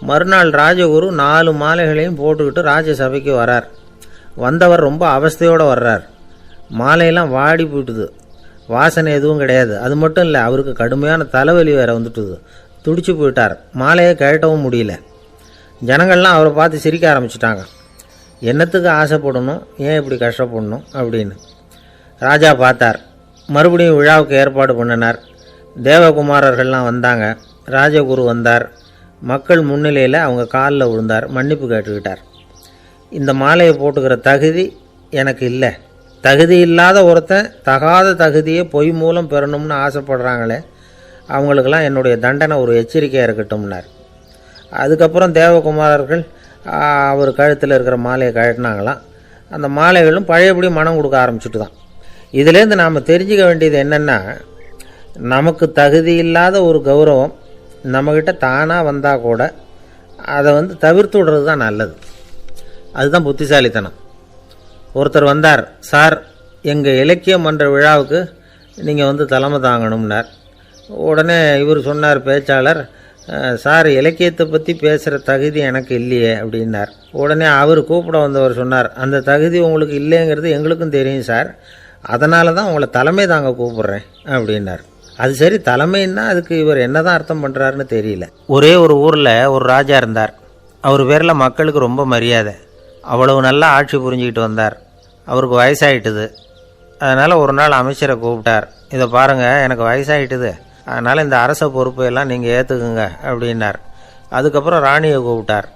மறுநாள் ராஜகுரு 4 மாலைகளையும் போட்டுக்கிட்டு ராஜசபைக்கு வரார். வந்தவர் ரொம்ப அவஸ்தையோடு வர்றார். மாலையெல்லாம் வாடி போயிட்டுது, வாசனை எதுவும் கிடையாது. அது மட்டும் இல்லை, அவருக்கு கடுமையான தலைவலி வேறு வந்துட்டுது. துடிச்சு போயிட்டார். மாலையை கழட்டவும் முடியல. ஜனங்கள்லாம் அவரை பார்த்து சிரிக்க ஆரம்பிச்சிட்டாங்க. என்னத்துக்கு ஆசைப்படணும், ஏன் இப்படி கஷ்டப்படணும் அப்படின்னு. ராஜா பார்த்தார். மறுபடியும் விழாவுக்கு ஏற்பாடு பண்ணினார். தேவகுமாரர்கள்லாம் வந்தாங்க. ராஜகுரு வந்தார். மக்கள் முன்னிலையில் அவங்க காலில் விழுந்தார், மன்னிப்பு கேட்டுக்கிட்டார். இந்த மாலையை போட்டுக்கிற தகுதி எனக்கு இல்லை. தகுதி இல்லாத ஒருத்தன் தகாத தகுதியை பொய் மூலம் பெறணும்னு ஆசைப்படுறாங்களே, அவங்களுக்கெல்லாம் என்னுடைய தண்டனை ஒரு எச்சரிக்கையாக இருக்கட்டும்னார். அதுக்கப்புறம் தேவகுமாரர்கள் அவர் கழுத்தில் இருக்கிற மாலையை கழட்டினாங்களாம். அந்த மாலைகளும் பழையபடி மனம் கொடுக்க ஆரம்பிச்சுட்டு தான். இதுலேருந்து நாம் தெரிஞ்சுக்க வேண்டியது என்னென்னா, நமக்கு தகுதி இல்லாத ஒரு கௌரவம் நம்மக்கிட்ட தானாக வந்தால் கூட அதை தவிர்த்து விடுறது தான் நல்லது. அதுதான் புத்திசாலித்தனம். ஒருத்தர் வந்தார். சார், எங்கள் இலக்கிய மன்ற விழாவுக்கு நீங்கள் தலைமை தாங்கணும்னார். உடனே இவர் சொன்னார், பேச்சாளர், சார், இலக்கியத்தை பற்றி பேசுகிற தகுதி எனக்கு இல்லையே அப்படின்னார். உடனே அவர் கூப்பிட வந்தவர் சொன்னார், அந்த தகுதி உங்களுக்கு இல்லைங்கிறது எங்களுக்கும் தெரியும் சார், அதனால தான் உங்களை தலைமை தாங்க கூப்பிட்றேன் அப்படின்னார். அது சரி, தலைமைன்னா அதுக்கு இவர் என்னதான் அர்த்தம் பண்ணுறாருன்னு தெரியல. ஒரே ஒரு ஊரில் ஒரு ராஜா இருந்தார். அவர் பேரில் மக்களுக்கு ரொம்ப மரியாதை. அவ்வளவு நல்லா ஆட்சி புரிஞ்சுக்கிட்டு வந்தார். அவருக்கு வயசாகிட்டுது. அதனால் ஒரு நாள் அமைச்சரை கூப்பிட்டார். இதை பாருங்கள், எனக்கு வயசாகிட்டுது, அதனால் இந்த அரச பொறுப்பையெல்லாம் நீங்கள் ஏற்றுக்குங்க அப்படின்னார். அதுக்கப்புறம் ராணியை கூப்பிட்டார்.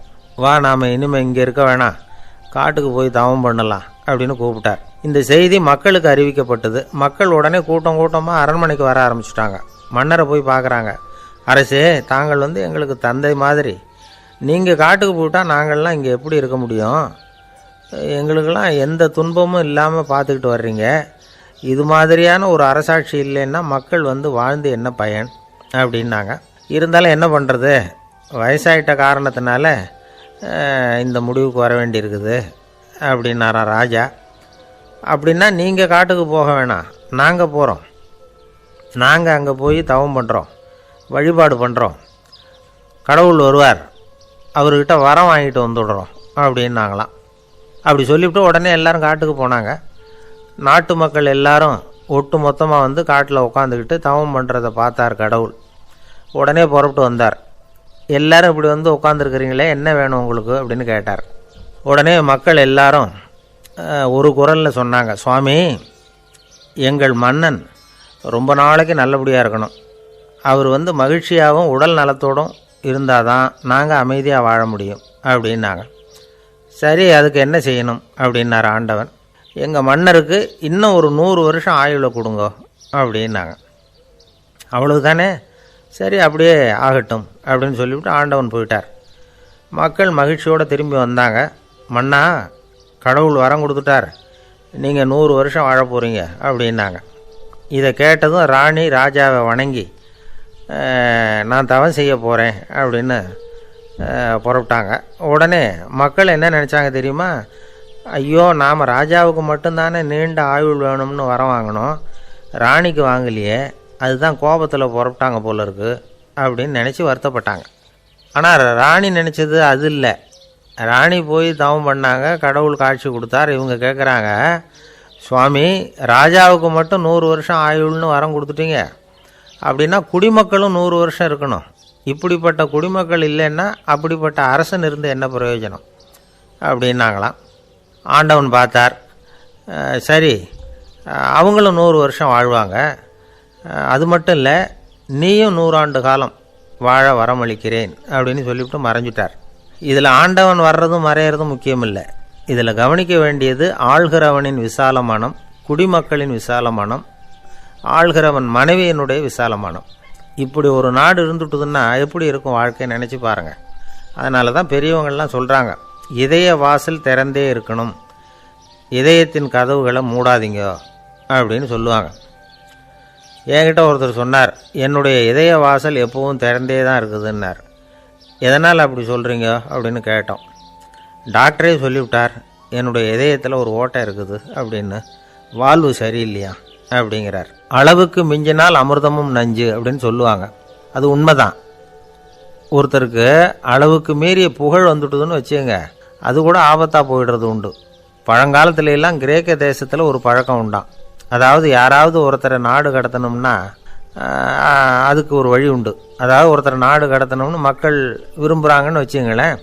வா, நாம் இனிமேல் இங்கே இருக்க வேணாம், காட்டுக்கு போய் தவம் பண்ணலாம் அப்படின்னு கூப்பிட்டார். இந்த செய்தி மக்களுக்கு அறிவிக்கப்பட்டது. மக்கள் உடனே கூட்டம் கூட்டமாக அரண்மனைக்கு வர ஆரம்பிச்சிட்டாங்க. மன்னரை போய் பார்க்குறாங்க. அரசே, தாங்கள் எங்களுக்கு தந்தை மாதிரி, நீங்கள் காட்டுக்கு போயிட்டால் நாங்கள்லாம் இங்கே எப்படி இருக்க முடியும்? எங்களுக்கெல்லாம் எந்த துன்பமும் இல்லாமல் பார்த்துக்கிட்டு வர்றீங்க. இது மாதிரியான ஒரு அரசாட்சி இல்லைன்னா மக்கள் வாழ்ந்து என்ன பயன் அப்படின்னாங்க. இருந்தாலும் என்ன பண்ணுறது, வயசாயிட்ட காரணத்தினால இந்த முடிவுக்கு வர வேண்டியிருக்குது அப்படின்னாராம் ராஜா. அப்படின்னா நீங்கள் காட்டுக்கு போக வேணாம், நாங்கள் போகிறோம். நாங்கள் அங்கே போய் தவம் பண்ணுறோம், வழிபாடு பண்ணுறோம். கடவுள் வருவார், அவர்கிட்ட வரம் வாங்கிட்டு வந்துடுறோம் அப்படின்னாங்களாம். அப்படி சொல்லிவிட்டு உடனே எல்லோரும் காட்டுக்கு போனாங்க. நாட்டு மக்கள் எல்லாரும் ஒட்டு மொத்தமாக வந்து காட்டில் உட்காந்துக்கிட்டு தவம் பண்ணுறதை பார்த்தார் கடவுள். உடனே புறப்பட்டு வந்தார். எல்லோரும் இப்படி வந்து உட்காந்துருக்குறீங்களே, என்ன வேணும் உங்களுக்கு அப்படின்னு கேட்டார். உடனே மக்கள் எல்லாரும் ஒரு குரலில் சொன்னாங்க, சுவாமி, எங்கள் மன்னன் ரொம்ப நாளைக்கு நல்லபடியாக இருக்கணும். அவர் வந்து மகிழ்ச்சியாகவும் உடல் நலத்தோடும் இருந்தால் தான் நாங்கள் அமைதியாக வாழ முடியும் அப்படின்னாங்க. சரி, அதுக்கு என்ன செய்யணும் அப்படின்னார் ஆண்டவன். எங்கள் மன்னருக்கு இன்னும் ஒரு 100 வருஷம் ஆயுளை கொடுங்க அப்படின்னாங்க. அவ்வளவு தானே, சரி அப்படியே ஆகட்டும் அப்படின்னு சொல்லிவிட்டு ஆண்டவன் போயிட்டார். மக்கள் மகிழ்ச்சியோடு திரும்பி வந்தாங்க. மன்னா, கடவுள் வரம் கொடுத்துட்டார், நீங்கள் 100 வருஷம் வாழ போகிறீங்க அப்படின்னாங்க. இதை கேட்டதும் ராணி ராஜாவை வணங்கி நான் தவம் செய்ய போகிறேன் அப்படின்னு புறப்பட்டாங்க. உடனே மக்கள் என்ன நினச்சாங்க தெரியுமா, ஐயோ, நாம் ராஜாவுக்கு மட்டும்தானே நீண்ட ஆயுள் வேணும்னு வரம் வாங்கினோம், ராணிக்கு வாங்கலையே, அதுதான் கோபத்தில் புறப்பட்டாங்க போல இருக்கு அப்படின்னு நினச்சி வருத்தப்பட்டாங்க. ஆனால் ராணி நினச்சது அது இல்லை. ராணி போய் தவம் பண்ணாங்க, கடவுள் காட்சி கொடுத்தார். இவங்க கேட்குறாங்க, சுவாமி, ராஜாவுக்கு மட்டும் 100 வருஷம் ஆயுள்னு வரம் கொடுத்துட்டீங்க, அப்படின்னா குடிமக்களும் 100 வருஷம் இருக்கணும். இப்படிப்பட்ட குடிமக்கள் இல்லைன்னா அப்படிப்பட்ட அரசன் இருந்து என்ன பிரயோஜனம் அப்படின்னாங்களாம். ஆண்டவன் பார்த்தார், சரி அவங்களும் 100 வருஷம் வாழ்வாங்க, அது மட்டும் இல்லை, நீயும் 100 ஆண்டு காலம் வாழ வரமளிக்கிறேன் அப்படின்னு சொல்லிவிட்டு மறைஞ்சிட்டார். இதில் ஆண்டவன் வர்றதும் மறையிறதும் முக்கியம் இல்லை. இதில் கவனிக்க வேண்டியது ஆள்கிறவனின் விசாலமானம், குடிமக்களின் விசாலமானம், ஆள்கிறவன் மனைவியினுடைய விசாலமானம். இப்படி ஒரு நாடு இருந்துட்டுதுன்னா எப்படி இருக்கும் வாழ்க்கை நினச்சி பாருங்கள். அதனால தான் பெரியவங்கள்லாம் சொல்கிறாங்க, இதய வாசல் திறந்தே இருக்கணும், இதயத்தின் கதவுகளை மூடாதீங்க அப்படின்னு சொல்லுவாங்க. என்கிட்ட ஒருத்தர் சொன்னார், என்னுடைய இதய வாசல் எப்பவும் திறந்தே தான் இருக்குதுன்னார். எதனால் அப்படி சொல்கிறீங்க அப்படின்னு கேட்டோம். டாக்டரே சொல்லிவிட்டார், என்னுடைய இதயத்தில் ஒரு ஓட்டை இருக்குது அப்படின்னு, வால்வு சரியில்லையா அப்படிங்கிறார். அளவுக்கு மிஞ்சினால் அமிர்தமும் நஞ்சு அப்படின்னு சொல்லுவாங்க. அது உண்மைதான். ஒருத்தருக்கு அளவுக்கு மீறிய புகழ் வந்துட்டுதுன்னு வச்சுங்க, அது கூட ஆபத்தாக போயிடுறது உண்டு. பழங்காலத்துல எல்லாம் கிரேக்க தேசத்தில் ஒரு பழக்கம் உண்டாம். அதாவது யாராவது ஒருத்தரை நாடு கடத்தணும்னா அதுக்கு ஒரு வழி உண்டு. அதாவது ஒருத்தரை நாடு கடத்தணும்னு மக்கள் விரும்புகிறாங்கன்னு வச்சுங்களேன்,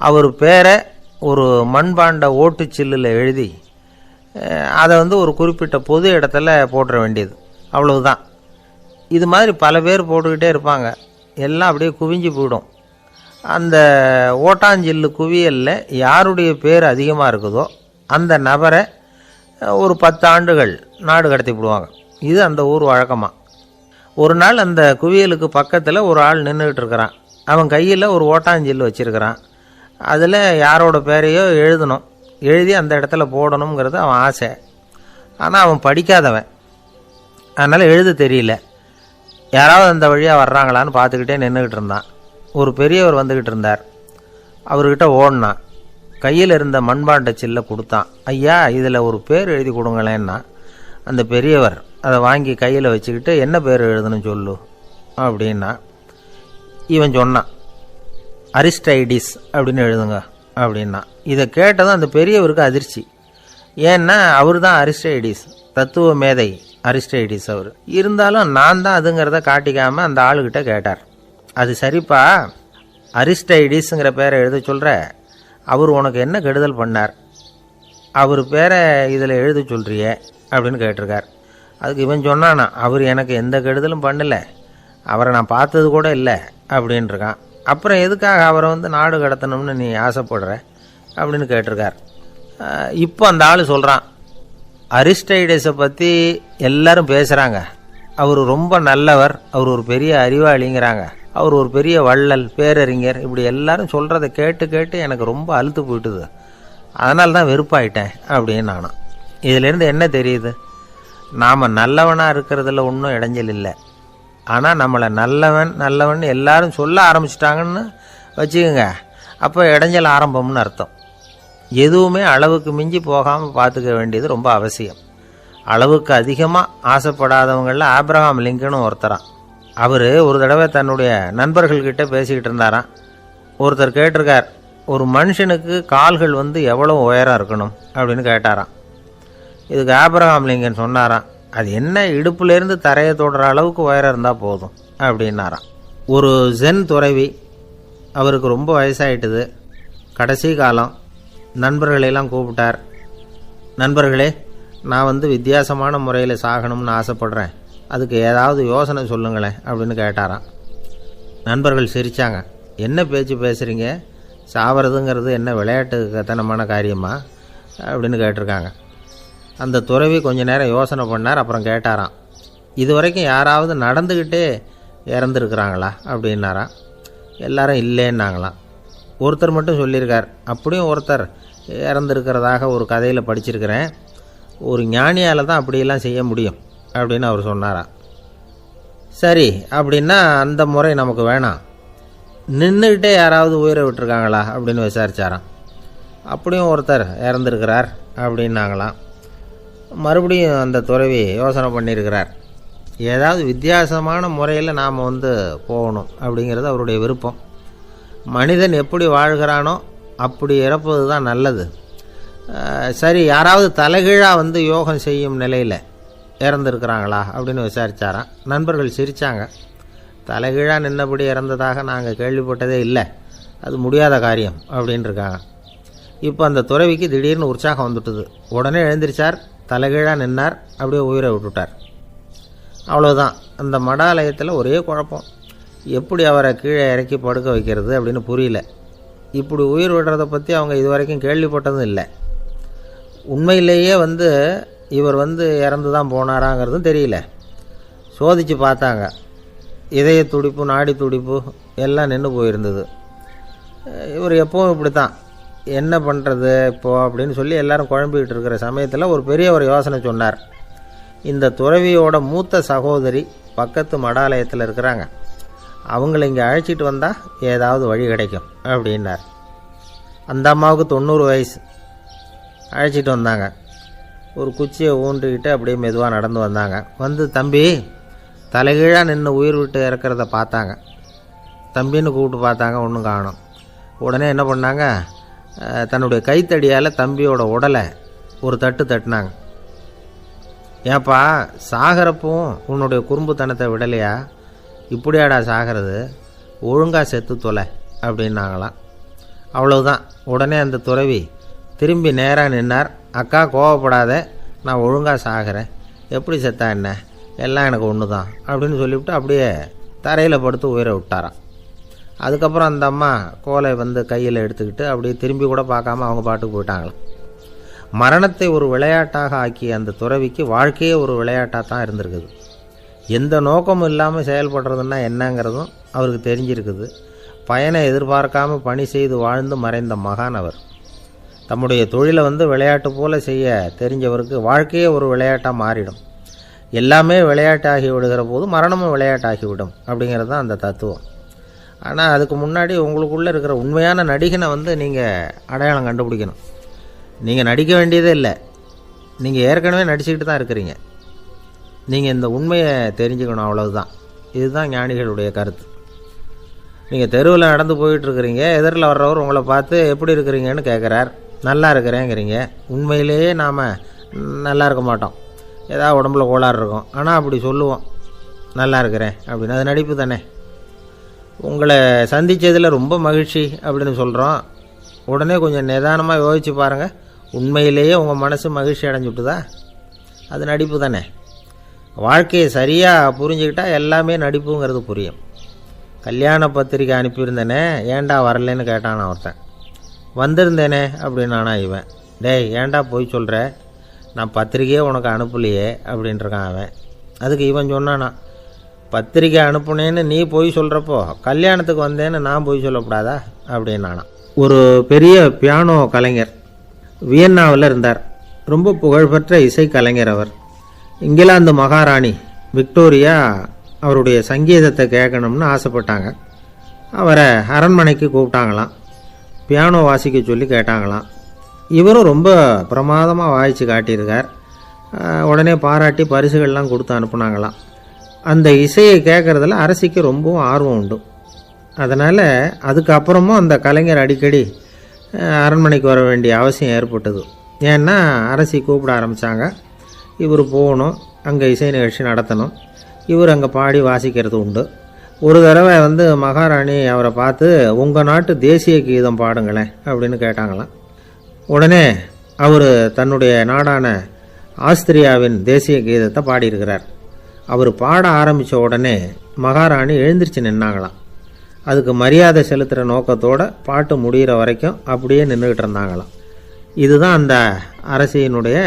அவர் பேரை ஒரு மண்பாண்ட ஓட்டுச்சில்லில் எழுதி அதை வந்து ஒரு குறிப்பிட்ட பொது இடத்துல போட்டுற வேண்டியது, அவ்வளவுதான். இது மாதிரி பல பேர் போட்டுக்கிட்டே இருப்பாங்க, எல்லாம் அப்படியே குவிஞ்சு போயிடும். அந்த ஓட்டாஞ்சில்லு குவியலில் யாருடைய பேர் அதிகமாக இருக்குதோ அந்த நபரை ஒரு 10 ஆண்டுகள் நாடு கடத்தி விடுவாங்க. இது அந்த ஊர் வழக்கமாக. ஒரு நாள் அந்த குவியலுக்கு பக்கத்தில் ஒரு ஆள் நின்றுக்கிட்டு இருக்கிறான். அவன் கையில் ஒரு ஓட்டாஞ்சில்லு வச்சுருக்கிறான். அதில் யாரோட பேரையோ எழுதணும், எழுதி அந்த இடத்துல போடணுங்கிறது அவன் ஆசை. ஆனால் அவன் படிக்காதவன், அதனால் எழுத தெரியல. யாராவது அந்த வழியாக வர்றாங்களான்னு பார்த்துக்கிட்டே நின்றுக்கிட்டு இருந்தான். ஒரு பெரியவர் வந்துக்கிட்டு இருந்தார். அவர்கிட்ட ஓடினான், கையில் இருந்த மண்பாண்ட சில்லை கொடுத்தான். ஐயா, இதில் ஒரு பேர் எழுதி கொடுங்களேன்னா. அந்த பெரியவர் அதை வாங்கி கையில் வச்சுக்கிட்டு, என்ன பேர் எழுதணும் சொல்லு அப்படின்னா. இவன் சொன்னான், அரிஸ்டைடிஸ் அப்படின்னு எழுதுங்க அப்படின்னா. இதை கேட்டதும் அந்த பெரியவருக்கு அதிர்ச்சி. ஏன்னா அவர் தான் அரிஸ்டைடிஸ், தத்துவ மேதை அரிஸ்டைடிஸ் அவர். இருந்தாலும் நான் தான் அதுங்கிறத காட்டிக்காமல் அந்த ஆளுகிட்ட கேட்டார், அது சரிப்பா, அரிஸ்டைடிஸுங்கிற பேரை எழுத சொல்கிற, அவர் உனக்கு என்ன கெடுதல் பண்ணார், அவர் பேரை இதில் எழுத சொல்கிறியே அப்படின்னு கேட்டிருக்கார். அதுக்கு இவன் சொன்னானா, அவர் எனக்கு எந்த கெடுதலும் பண்ணலை, அவரை நான் பார்த்தது கூட இல்லை அப்படின்ட்டுருக்கான். அப்புறம் எதுக்காக அவரை வந்து நாடு கடத்தணும்னு நீ ஆசைப்படுற அப்படின்னு கேட்டிருக்கார். இப்போ அந்த ஆள் சொல்கிறான், அரிஸ்டைடஸை பற்றி எல்லாரும் பேசுகிறாங்க, அவர் ரொம்ப நல்லவர், அவர் ஒரு பெரிய அறிவாளிங்கிறாங்க, அவர் ஒரு பெரிய வள்ளல், பேரறிஞர், இப்படி எல்லாரும் சொல்கிறத கேட்டு கேட்டு எனக்கு ரொம்ப அலுத்து போயிட்டுது, அதனால தான் வெறுப்பாயிட்டேன் அப்படின்னு நானும். இதிலேருந்து என்ன தெரியுது, நாம் நல்லவனாக இருக்கிறதுல ஒன்றும் இடைஞ்சல் இல்லை, ஆனால் நம்மளை நல்லவன் நல்லவன் எல்லாரும் சொல்ல ஆரம்பிச்சிட்டாங்கன்னு வச்சுக்கோங்க, அப்போ இடைஞ்சல் ஆரம்பம்னு அர்த்தம். எதுவுமே அளவுக்கு மிஞ்சி போகாமல் பார்த்துக்க வேண்டியது ரொம்ப அவசியம். அளவுக்கு அதிகமாக ஆசைப்படாதவங்களில் ஆப்ரஹாம் லிங்கனும் ஒருத்தரான். அவர் ஒரு தடவை தன்னுடைய நண்பர்கள்கிட்ட பேசிக்கிட்டு இருந்தாராம். ஒருத்தர் கேட்டிருக்கார், ஒரு மனுஷனுக்கு கால்கள் எவ்வளோ உயரம் இருக்கணும் அப்படின்னு கேட்டாராம். இதுக்கு ஆப்ரஹாம் லிங்கன் சொன்னாராம், அது என்ன இடுப்புலேருந்து தரையை தொடுற அளவுக்கு உயரம் இருந்தால் போதும் அப்படின்னாராம். ஒரு ஜென் துறவி, அவருக்கு ரொம்ப வயசாயிட்டுது, கடைசி காலம். நண்பர்களெல்லாம் கூப்பிட்டார். நண்பர்களே, நான் வித்தியாசமான முறையில் சாகணும்னு ஆசைப்படுறேன், அதுக்கு ஏதாவது யோசனை சொல்லுங்களேன் அப்படின்னு கேட்டாராம். நண்பர்கள் சிரித்தாங்க. என்ன பேச்சு பேசுகிறீங்க, சாவறதுங்கிறது என்ன விளையாட்டுத்தனமான காரியமா அப்படின்னு கேட்டிருக்காங்க. அந்த துறவி கொஞ்ச நேரம் யோசனை பண்ணார். அப்புறம் கேட்டாராம், இது வரைக்கும் யாராவது நடந்துக்கிட்டே இறந்துருக்குறாங்களா அப்படின்னாராம். எல்லாரும் இல்லைன்னாங்களாம். ஒருத்தர் மட்டும் சொல்லியிருக்கார், அப்படியும் ஒருத்தர் இறந்துருக்கிறதாக ஒரு கதையில் படிச்சிருக்கிறேன், ஒரு ஞானியால் தான் அப்படியெல்லாம் செய்ய முடியும் அப்படின்னு அவர் சொன்னாராம். சரி, அப்படின்னா அந்த முறை நமக்கு வேணாம், நின்றுக்கிட்டே யாராவது உயிரை விட்டுருக்காங்களா அப்படின்னு விசாரிச்சாராம். அப்படியும் ஒருத்தர் இறந்துருக்கிறார் அப்படின்னாங்களாம். மறுபடியும் அந்த துறவி யோசனை பண்ணியிருக்கிறார், ஏதாவது வித்தியாசமான முறையில் நாம் போகணும் அப்படிங்கிறது அவருடைய விருப்பம். மனிதன் எப்படி வாழ்கிறானோ அப்படி இறப்பது தான் நல்லது. சரி, யாராவது தலைகீழாக யோகம் செய்யும் நிலையில் இறந்துருக்கிறாங்களா அப்படின்னு விசாரித்தாராம். நண்பர்கள் சிரித்தாங்க. தலைகீழாக நின்னபடி இறந்ததாக நாங்கள் கேள்விப்பட்டதே இல்லை, அது முடியாத காரியம் அப்படின்ட்டுருக்காங்க. இப்போ அந்த துறவிக்கு திடீர்னு உற்சாகம் வந்துட்டுது. உடனே எழுந்திரிச்சார், தலைகீழாக நின்னார், அப்படியே உயிரை விட்டுட்டார். அவ்வளோதான். அந்த மடாலயத்தில் ஒரே குழப்பம், எப்படி அவரை கீழே இறக்கி படுக்க வைக்கிறது அப்படின்னு புரியல. இப்படி உயிர் விடுறதை பற்றி அவங்க இது வரைக்கும் கேள்விப்பட்டதும் இல்லை. உண்மையிலேயே இவர் இறந்து தான் போனாராங்கிறதும் தெரியல. சோதித்து பார்த்தாங்க, இதய துடிப்பு நாடி துடிப்பு எல்லாம் நின்று போயிருந்தது. இவர் எப்பவும் இப்படி தான், என்ன பண்ணுறது இப்போது அப்படின்னு சொல்லி எல்லாரும் குழம்பிக்கிட்டு இருக்கிற சமயத்தில் ஒரு பெரிய ஒரு யோசனை சொன்னார். இந்த துறவியோட மூத்த சகோதரி பக்கத்து மடாலயத்தில் இருக்கிறாங்க, அவங்கள இங்கே அழைச்சிட்டு வந்தால் ஏதாவது வழி கிடைக்கும் அப்படின்னார். அந்த அம்மாவுக்கு 90 வயசு. அழைச்சிட்டு வந்தாங்க. ஒரு குச்சியை ஊன்றிக்கிட்டு அப்படியே மெதுவாக நடந்து வந்தாங்க. தம்பி, தலைகீழாக நின்று உயிர் விட்டு இறக்கிறத பார்த்தாங்க. தம்பின்னு கூப்பிட்டு பார்த்தாங்க, ஒன்றும் காணோம். உடனே என்ன பண்ணாங்க, தன்னுடைய கைத்தடியால் தம்பியோட உடலை ஒரு தட்டு தட்டினாங்க. ஏப்பா, சாகிறப்பவும் உன்னுடைய குறும்புத்தனத்தை விடலையா, இப்படியாடா சாகிறது, ஒழுங்காக செத்து தொலை அப்படின்னாங்களாம். அவ்வளவுதான். உடனே அந்த துறவி திரும்பி நேராக நின்னார். அக்கா, கோவப்படாத, நான் ஒழுங்காக சாகிறேன், எப்படி செத்தா என்ன, எல்லாம் எனக்கு ஒன்று தான் அப்படின்னு சொல்லிவிட்டு அப்படியே தரையில் படுத்து உயிரை விட்டாராம். அதுக்கப்புறம் அந்த அம்மா கோலை கையில் எடுத்துக்கிட்டு அப்படியே திரும்பி கூட பார்க்காம அவங்க பாட்டுக்கு போயிட்டாங்களாம். மரணத்தை ஒரு விளையாட்டாக ஆக்கிய அந்த துறவிக்கு வாழ்க்கையே ஒரு விளையாட்டாக தான் இருந்திருக்குது. எந்த நோக்கமும் இல்லாமல் செயல்படுறதுன்னா என்னங்கிறதும் அவருக்கு தெரிஞ்சிருக்குது. பயனை எதிர்பார்க்காம பணி செய்து வாழ்ந்து மறைந்த மகான் அவர். தம்முடைய தொழிலை விளையாட்டு போல செய்ய தெரிஞ்சவருக்கு வாழ்க்கையே ஒரு விளையாட்டாக மாறிடும். எல்லாமே விளையாட்டாகி விடுகிற போது மரணமும் விளையாட்டாகிவிடும் அப்படிங்கிறது தான் அந்த தத்துவம். ஆனால் அதுக்கு முன்னாடி உங்களுக்குள்ளே இருக்கிற உண்மையான நடிகனை நீங்கள் அடையாளம் கண்டுபிடிக்கணும். நீங்கள் நடிக்க வேண்டியதே இல்லை, நீங்கள் ஏற்கனவே நடிச்சுக்கிட்டு தான் இருக்கிறீங்க. நீங்கள் இந்த உண்மையை தெரிஞ்சுக்கணும், அவ்வளவுதான். இதுதான் ஞானிகளுடைய கருத்து. நீங்கள் தெருவில் நடந்து போயிட்டுருக்கிறீங்க, எதிரில் வர்றவர் உங்களை பார்த்து எப்படி இருக்கிறீங்கன்னு கேட்குறார். நல்லா இருக்கிறேங்கிறீங்க. உண்மையிலேயே நாம் நல்லா இருக்க மாட்டோம், ஏதாவது உடம்புல கோளாறு இருக்கும். ஆனால் அப்படி சொல்லுவோம், நல்லா இருக்கிறேன் அப்படின்னு. அது நடிப்பு தானே. உங்களை சந்தித்ததில் ரொம்ப மகிழ்ச்சி அப்படின்னு சொல்கிறோம். உடனே கொஞ்சம் நிதானமாக யோசித்து பாருங்கள், உண்மையிலேயே உங்கள் மனசு மகிழ்ச்சி அடைஞ்சுட்டுதா? அது நடிப்பு தானே. வாழ்க்கையை சரியாக புரிஞ்சுக்கிட்டால் எல்லாமே நடிப்புங்கிறது புரியும். கல்யாண பத்திரிக்கை அனுப்பியிருந்தேனே, ஏன்டா வரலன்னு கேட்டான் ஒருத்தன். வந்திருந்தேனே அப்படின்னானா இவன். டேய், ஏன்டா போய் சொல்கிற, நான் பத்திரிக்கையே உனக்கு அனுப்பலையே அப்படின்ட்டுருக்கான் அவன். அதுக்கு இவன் சொன்னானா, பத்திரிக்கை அனுப்புனேன்னு நீ போய் சொல்கிறப்போ கல்யாணத்துக்கு வந்தேன்னு நான் போய் சொல்லக்கூடாதா அப்படின்னானா. ஒரு பெரிய பியானோ கலைஞர் வியன்னாவில் இருந்தார். ரொம்ப புகழ்பெற்ற இசை கலைஞர் அவர். இங்கிலாந்து மகாராணி விக்டோரியா அவருடைய சங்கீதத்தை கேட்கணும்னு ஆசைப்பட்டாங்க. அவரை அரண்மனைக்கு கூப்பிட்டாங்களாம். பியானோ வாசிக்க சொல்லி கேட்டாங்களாம். இவரும் ரொம்ப பிரமாதமாக வாய்ச்சி காட்டியிருக்கார். உடனே பாராட்டி பரிசுகள்லாம் கொடுத்து அனுப்புனாங்களாம். அந்த இசையை கேட்குறதுல அரசிக்கு ரொம்பவும் ஆர்வம் உண்டு. அதனால் அதுக்கப்புறமும் அந்த கலைஞர் அடிக்கடி அரண்மனைக்கு வர வேண்டிய அவசியம் ஏற்பட்டது. ஏன்னா அரசி கூப்பிட ஆரம்பித்தாங்க. இவர் போகணும், அங்கே இசை நிகழ்ச்சி நடத்தணும். இவர் அங்கே பாடி வாசிக்கிறது உண்டு. ஒரு தடவை மகாராணி அவரை பார்த்து, உங்கள் நாட்டு தேசிய கீதம் பாடுங்களேன் அப்படின்னு கேட்டாங்களாம். உடனே அவர் தன்னுடைய நாடான ஆஸ்திரியாவின் தேசிய கீதத்தை பாடியிருக்கிறார். அவர் பாட ஆரம்பித்த உடனே மகாராணி எழுந்திரிச்சு நின்னாங்களாம். அதுக்கு மரியாதை செலுத்துகிற நோக்கத்தோடு பாட்டு முடிகிற வரைக்கும் அப்படியே நின்றுக்கிட்டு இருந்தாங்களாம். இதுதான் அந்த அரசியினுடைய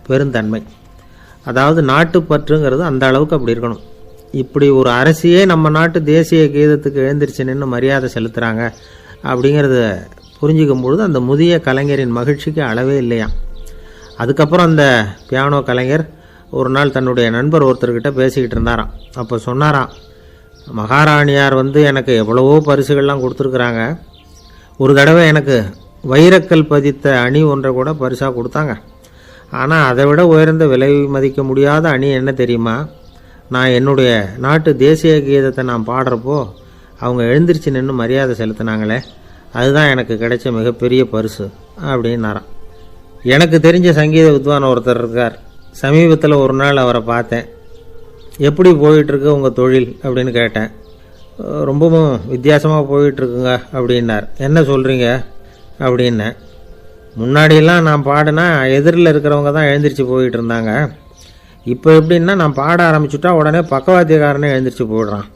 பெருந்தன்மை. அதாவது நாட்டுப்பற்றுங்கிறது அந்த அளவுக்கு அப்படி இருக்கணும். இப்படி ஒரு அரசியே நம்ம நாட்டு தேசிய கீதத்துக்கு எழுந்திரிச்சு நின்று மரியாதை செலுத்துகிறாங்க அப்படிங்கிறத புரிஞ்சிக்கும் பொழுது அந்த முதிய கலைஞரின் மகிழ்ச்சிக்கு அளவே இல்லையாம். அதுக்கப்புறம் அந்த பியானோ கலைஞர் ஒரு நாள் தன்னுடைய நண்பர் ஒருத்தர்கிட்ட பேசிக்கிட்டு இருந்தாராம். அப்போ சொன்னாராம், மகாராணியார் எனக்கு எவ்வளவோ பரிசுகள்லாம் கொடுத்துருக்குறாங்க. ஒரு தடவை எனக்கு வைரக்கல் பதித்த அணி ஒன்றை கூட பரிசாக கொடுத்தாங்க. ஆனால் அதை விட உயர்ந்த விலை மதிக்க முடியாத அணி என்ன தெரியுமா? நான் என்னுடைய நாட்டு தேசிய கீதத்தை நான் பாடுறப்போ அவங்க எழுந்திரிச்சு நின்று மரியாதை செலுத்தினாங்களே, அதுதான் எனக்கு கிடைச்ச மிகப்பெரிய பரிசு அப்படின்னாராம். எனக்கு தெரிஞ்ச சங்கீத வித்வான் ஒருத்தர் இருக்கார். சமீபத்தில் ஒரு நாள் அவரை பார்த்தேன். எப்படி போயிட்டுருக்கு உங்கள் தொழில் அப்படின்னு கேட்டேன். ரொம்பவும் வித்தியாசமாக போயிட்டுருக்குங்க அப்படின்னார். என்ன சொல்கிறீங்க அப்படின்னேன். முன்னாடியெல்லாம் நான் பாடினா எதிரில் இருக்கிறவங்க தான் எழுந்திரிச்சு போயிட்டு இருந்தாங்க. இப்போ எப்படின்னா நான் பாட ஆரம்பிச்சுட்டா உடனே பக்கவாத்தியக்காரனே எழுந்திரிச்சு போயிடுறான்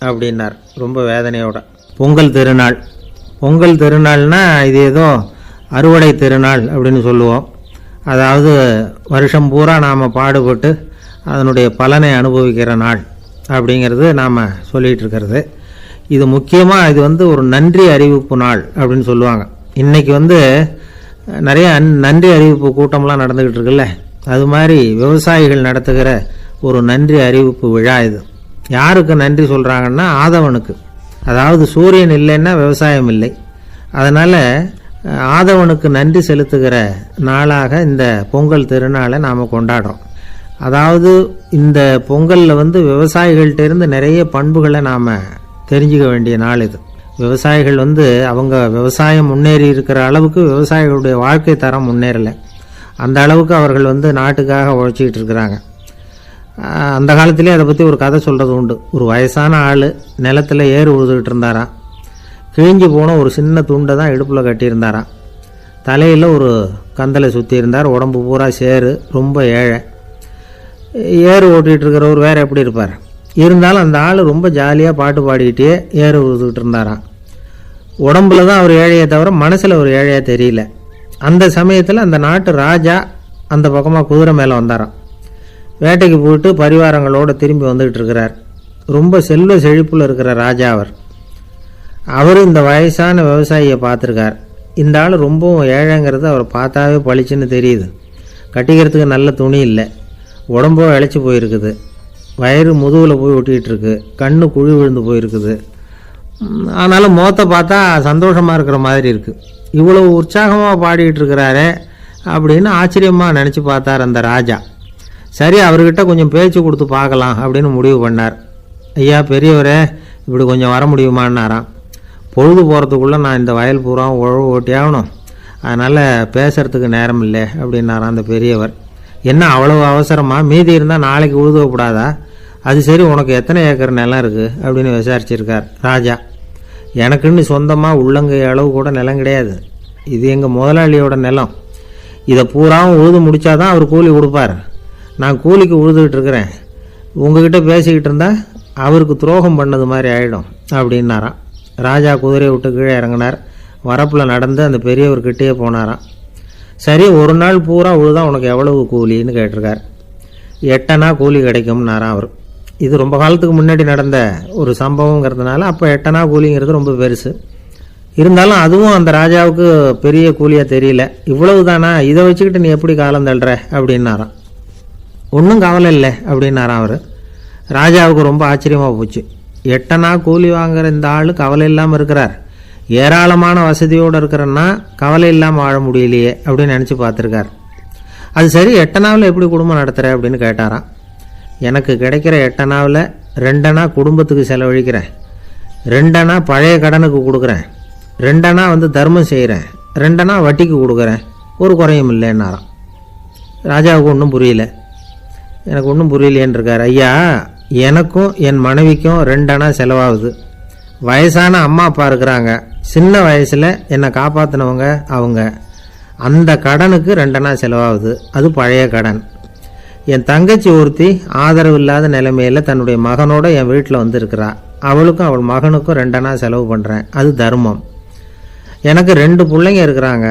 அப்படின்னார் ரொம்ப வேதனையோட. பொங்கல் திருநாள்னா இது ஏதோ அறுவடை திருநாள் அப்படின்னு சொல்லுவோம். அதாவது வருஷம் பூரா நாம் பாடுபட்டு அதனுடைய பலனை அனுபவிக்கிற நாள் அப்படிங்கிறது நாம் சொல்லிகிட்டு இருக்கிறது. இது முக்கியமாக இது ஒரு நன்றி அறிவிப்பு நாள் அப்படின்னு சொல்லுவாங்க. இன்றைக்கி நிறைய நன்றி அறிவிப்பு கூட்டம்லாம் நடந்துக்கிட்டு இருக்குல்ல, அது மாதிரி விவசாயிகள் நடத்துகிற ஒரு நன்றி அறிவிப்பு விழா இது. யாருக்கு நன்றி சொல்கிறாங்கன்னா ஆதவனுக்கு. அதாவது சூரியன் இல்லைன்னா விவசாயம் இல்லை. அதனால் ஆதவனுக்கு நன்றி செலுத்துகிற நாளாக இந்த பொங்கல் திருநாளை நாம் கொண்டாடுறோம். அதாவது இந்த பொங்கலில் விவசாயிகள்கிட்ட இருந்து நிறைய பண்புகளை நாம் தெரிஞ்சுக்க வேண்டிய நாள் இது. விவசாயிகள் அவங்க விவசாயம் முன்னேறி இருக்கிற அளவுக்கு விவசாயிகளுடைய வாழ்க்கை தரம் முன்னேறலை. அந்த அளவுக்கு அவர்கள் நாட்டுக்காக உழைச்சிக்கிட்டு இருக்கிறாங்க. அந்த காலத்திலே அதை பற்றி ஒரு கதை சொல்கிறது உண்டு. ஒரு வயசான ஆள் நிலத்தில் ஏறு உழுதுகிட்டு இருந்தாராம். கிழிஞ்சு போன ஒரு சின்ன துண்டை தான் இடுப்பில் கட்டியிருந்தாராம். தலையில் ஒரு கந்தலை சுற்றி இருந்தார். உடம்பு பூரா சேரு, ரொம்ப ஏழை. ஏறு ஓட்டிகிட்டு இருக்கிறவர் வேறு எப்படி இருப்பார்? இருந்தாலும் அந்த ஆள் ரொம்ப ஜாலியாக பாட்டு பாடிக்கிட்டே ஏறு உழுதுகிட்டு இருந்தாராம். உடம்புல தான் அவர் ஏழையை தவிர மனசில் ஒரு ஏழையாக தெரியல. அந்த சமயத்தில் அந்த நாட்டு ராஜா அந்த பக்கமாக குதிரை மேலே வந்தாராம். வேட்டைக்கு போயிட்டு பரிவாரங்களோடு திரும்பி வந்துக்கிட்டு இருக்கிறார். ரொம்ப செல்வ செழிப்பில் இருக்கிற ராஜா அவர் இந்த வயசான விவசாயியை பார்த்துருக்கார். இந்த ஆள் ரொம்பவும் ஏழைங்கிறது அவர் பார்த்தாவே பளிச்சுன்னு தெரியுது. கட்டிக்கிறதுக்கு நல்ல துணி இல்லை, உடம்போ இழைச்சி போயிருக்குது, வயிறு முதுகில் போய் ஒட்டிக்கிட்டு இருக்கு, கண்ணு குழி விழுந்து போயிருக்குது. ஆனாலும் முகத்தை பார்த்தா சந்தோஷமாக இருக்கிற மாதிரி இருக்குது. இவ்வளோ உற்சாகமாக பாடிக்கிட்டு இருக்கிறாரே அப்படின்னு ஆச்சரியமாக நினச்சி பார்த்தார் அந்த ராஜா. சரி, அவர்கிட்ட கொஞ்சம் பேச்சு கொடுத்து பார்க்கலாம் அப்படின்னு முடிவு பண்ணார். ஐயா பெரியவரே, இப்படி கொஞ்சம் வர முடியுமான்னாராம். பொழுது போகிறதுக்குள்ளே நான் இந்த வயல் பூரா உழவு ஓட்டி ஆகணும், அதனால் பேசுகிறதுக்கு நேரம் இல்லை அப்படின்னாராம் அந்த பெரியவர். என்ன அவ்வளவு அவசரமாக? மீதி இருந்தால் நாளைக்கு உழுதுவக்கூடாதா? அது சரி, உனக்கு எத்தனை ஏக்கர் நிலம் இருக்குது அப்படின்னு விசாரிச்சிருக்கார் ராஜா. எனக்குன்னு சொந்தமாக உள்ளங்கை அளவு கூட நிலம் கிடையாது. இது எங்கள் முதலாளியோட நிலம். இதை பூராவும் உழுது முடித்தாதான் அவர் கூலி கொடுப்பார். நான் கூலிக்கு உழுதுகிட்டு இருக்கிறேன். உங்ககிட்ட பேசிக்கிட்டு இருந்தால் அவருக்கு துரோகம் பண்ணது மாதிரி ஆகிடும் அப்படின்னாராம். ராஜா குதிரையை விட்டு கீழே இறங்கினார். வரப்பில் நடந்து அந்த பெரியவர்கிட்டயே போனாராம். சரி, ஒரு நாள் பூரா உழுதா உனக்கு எவ்வளவு கூலின்னு கேட்டிருக்கார். 8 அணா கூலி கிடைக்கும்னாராம் அவர். இது ரொம்ப காலத்துக்கு முன்னாடி நடந்த ஒரு சம்பவங்கிறதுனால அப்போ 8 அணா கூலிங்கிறது ரொம்ப பெருசு. இருந்தாலும் அதுவும் அந்த ராஜாவுக்கு பெரிய கூலியாக தெரியல. இவ்வளவு தானா, இதை வச்சுக்கிட்டு நீ எப்படி காலம் தள்ளுற அப்படின்னாராம். ஒன்றும் கவலை இல்லை அப்படின்னாராம் அவர். ராஜாவுக்கு ரொம்ப ஆச்சரியமாக போச்சு. 8 அணா கூலி வாங்குற இந்த ஆள் கவலை இல்லாமல் இருக்கிறார், ஏராளமான வசதியோடு இருக்கிறன்னா கவலை இல்லாமல் வாழ முடியலையே அப்படின்னு நினச்சி பார்த்துருக்கார். அது சரி, 8 அணாவில் எப்படி குடும்பம் நடத்துகிற அப்படின்னு கேட்டாராம். எனக்கு கிடைக்கிற 8 அணாவில் 2 அணா குடும்பத்துக்கு செலவழிக்கிறேன், 2 அணா பழைய கடனுக்கு கொடுக்குறேன், 2 அணா தர்மம் செய்கிறேன், 2 அணா வட்டிக்கு கொடுக்குறேன், ஒரு குறையும் இல்லைன்னாராம். ராஜாவுக்கு ஒன்றும் புரியல. எனக்கு ஒன்றும் புரியலேன்னு இருக்கார். ஐயா, எனக்கும் என் மனைவிக்கும் 2 அணா செலவாகுது. வயசான அம்மா அப்பா இருக்கிறாங்க, சின்ன வயசில் என்னை காப்பாற்றினவங்க அவங்க. அந்த கடனுக்கு 2 அணா செலவாகுது, அது பழைய கடன். என் தங்கச்சி ஒருத்தி ஆதரவு இல்லாத நிலைமையில் தன்னுடைய மகனோட என் வீட்டில் இருக்கிறா, அவளுக்கும் அவள் மகனுக்கும் 2 அணா செலவு பண்ணுறேன், அது தர்மம். எனக்கு 2 பிள்ளைங்க இருக்கிறாங்க,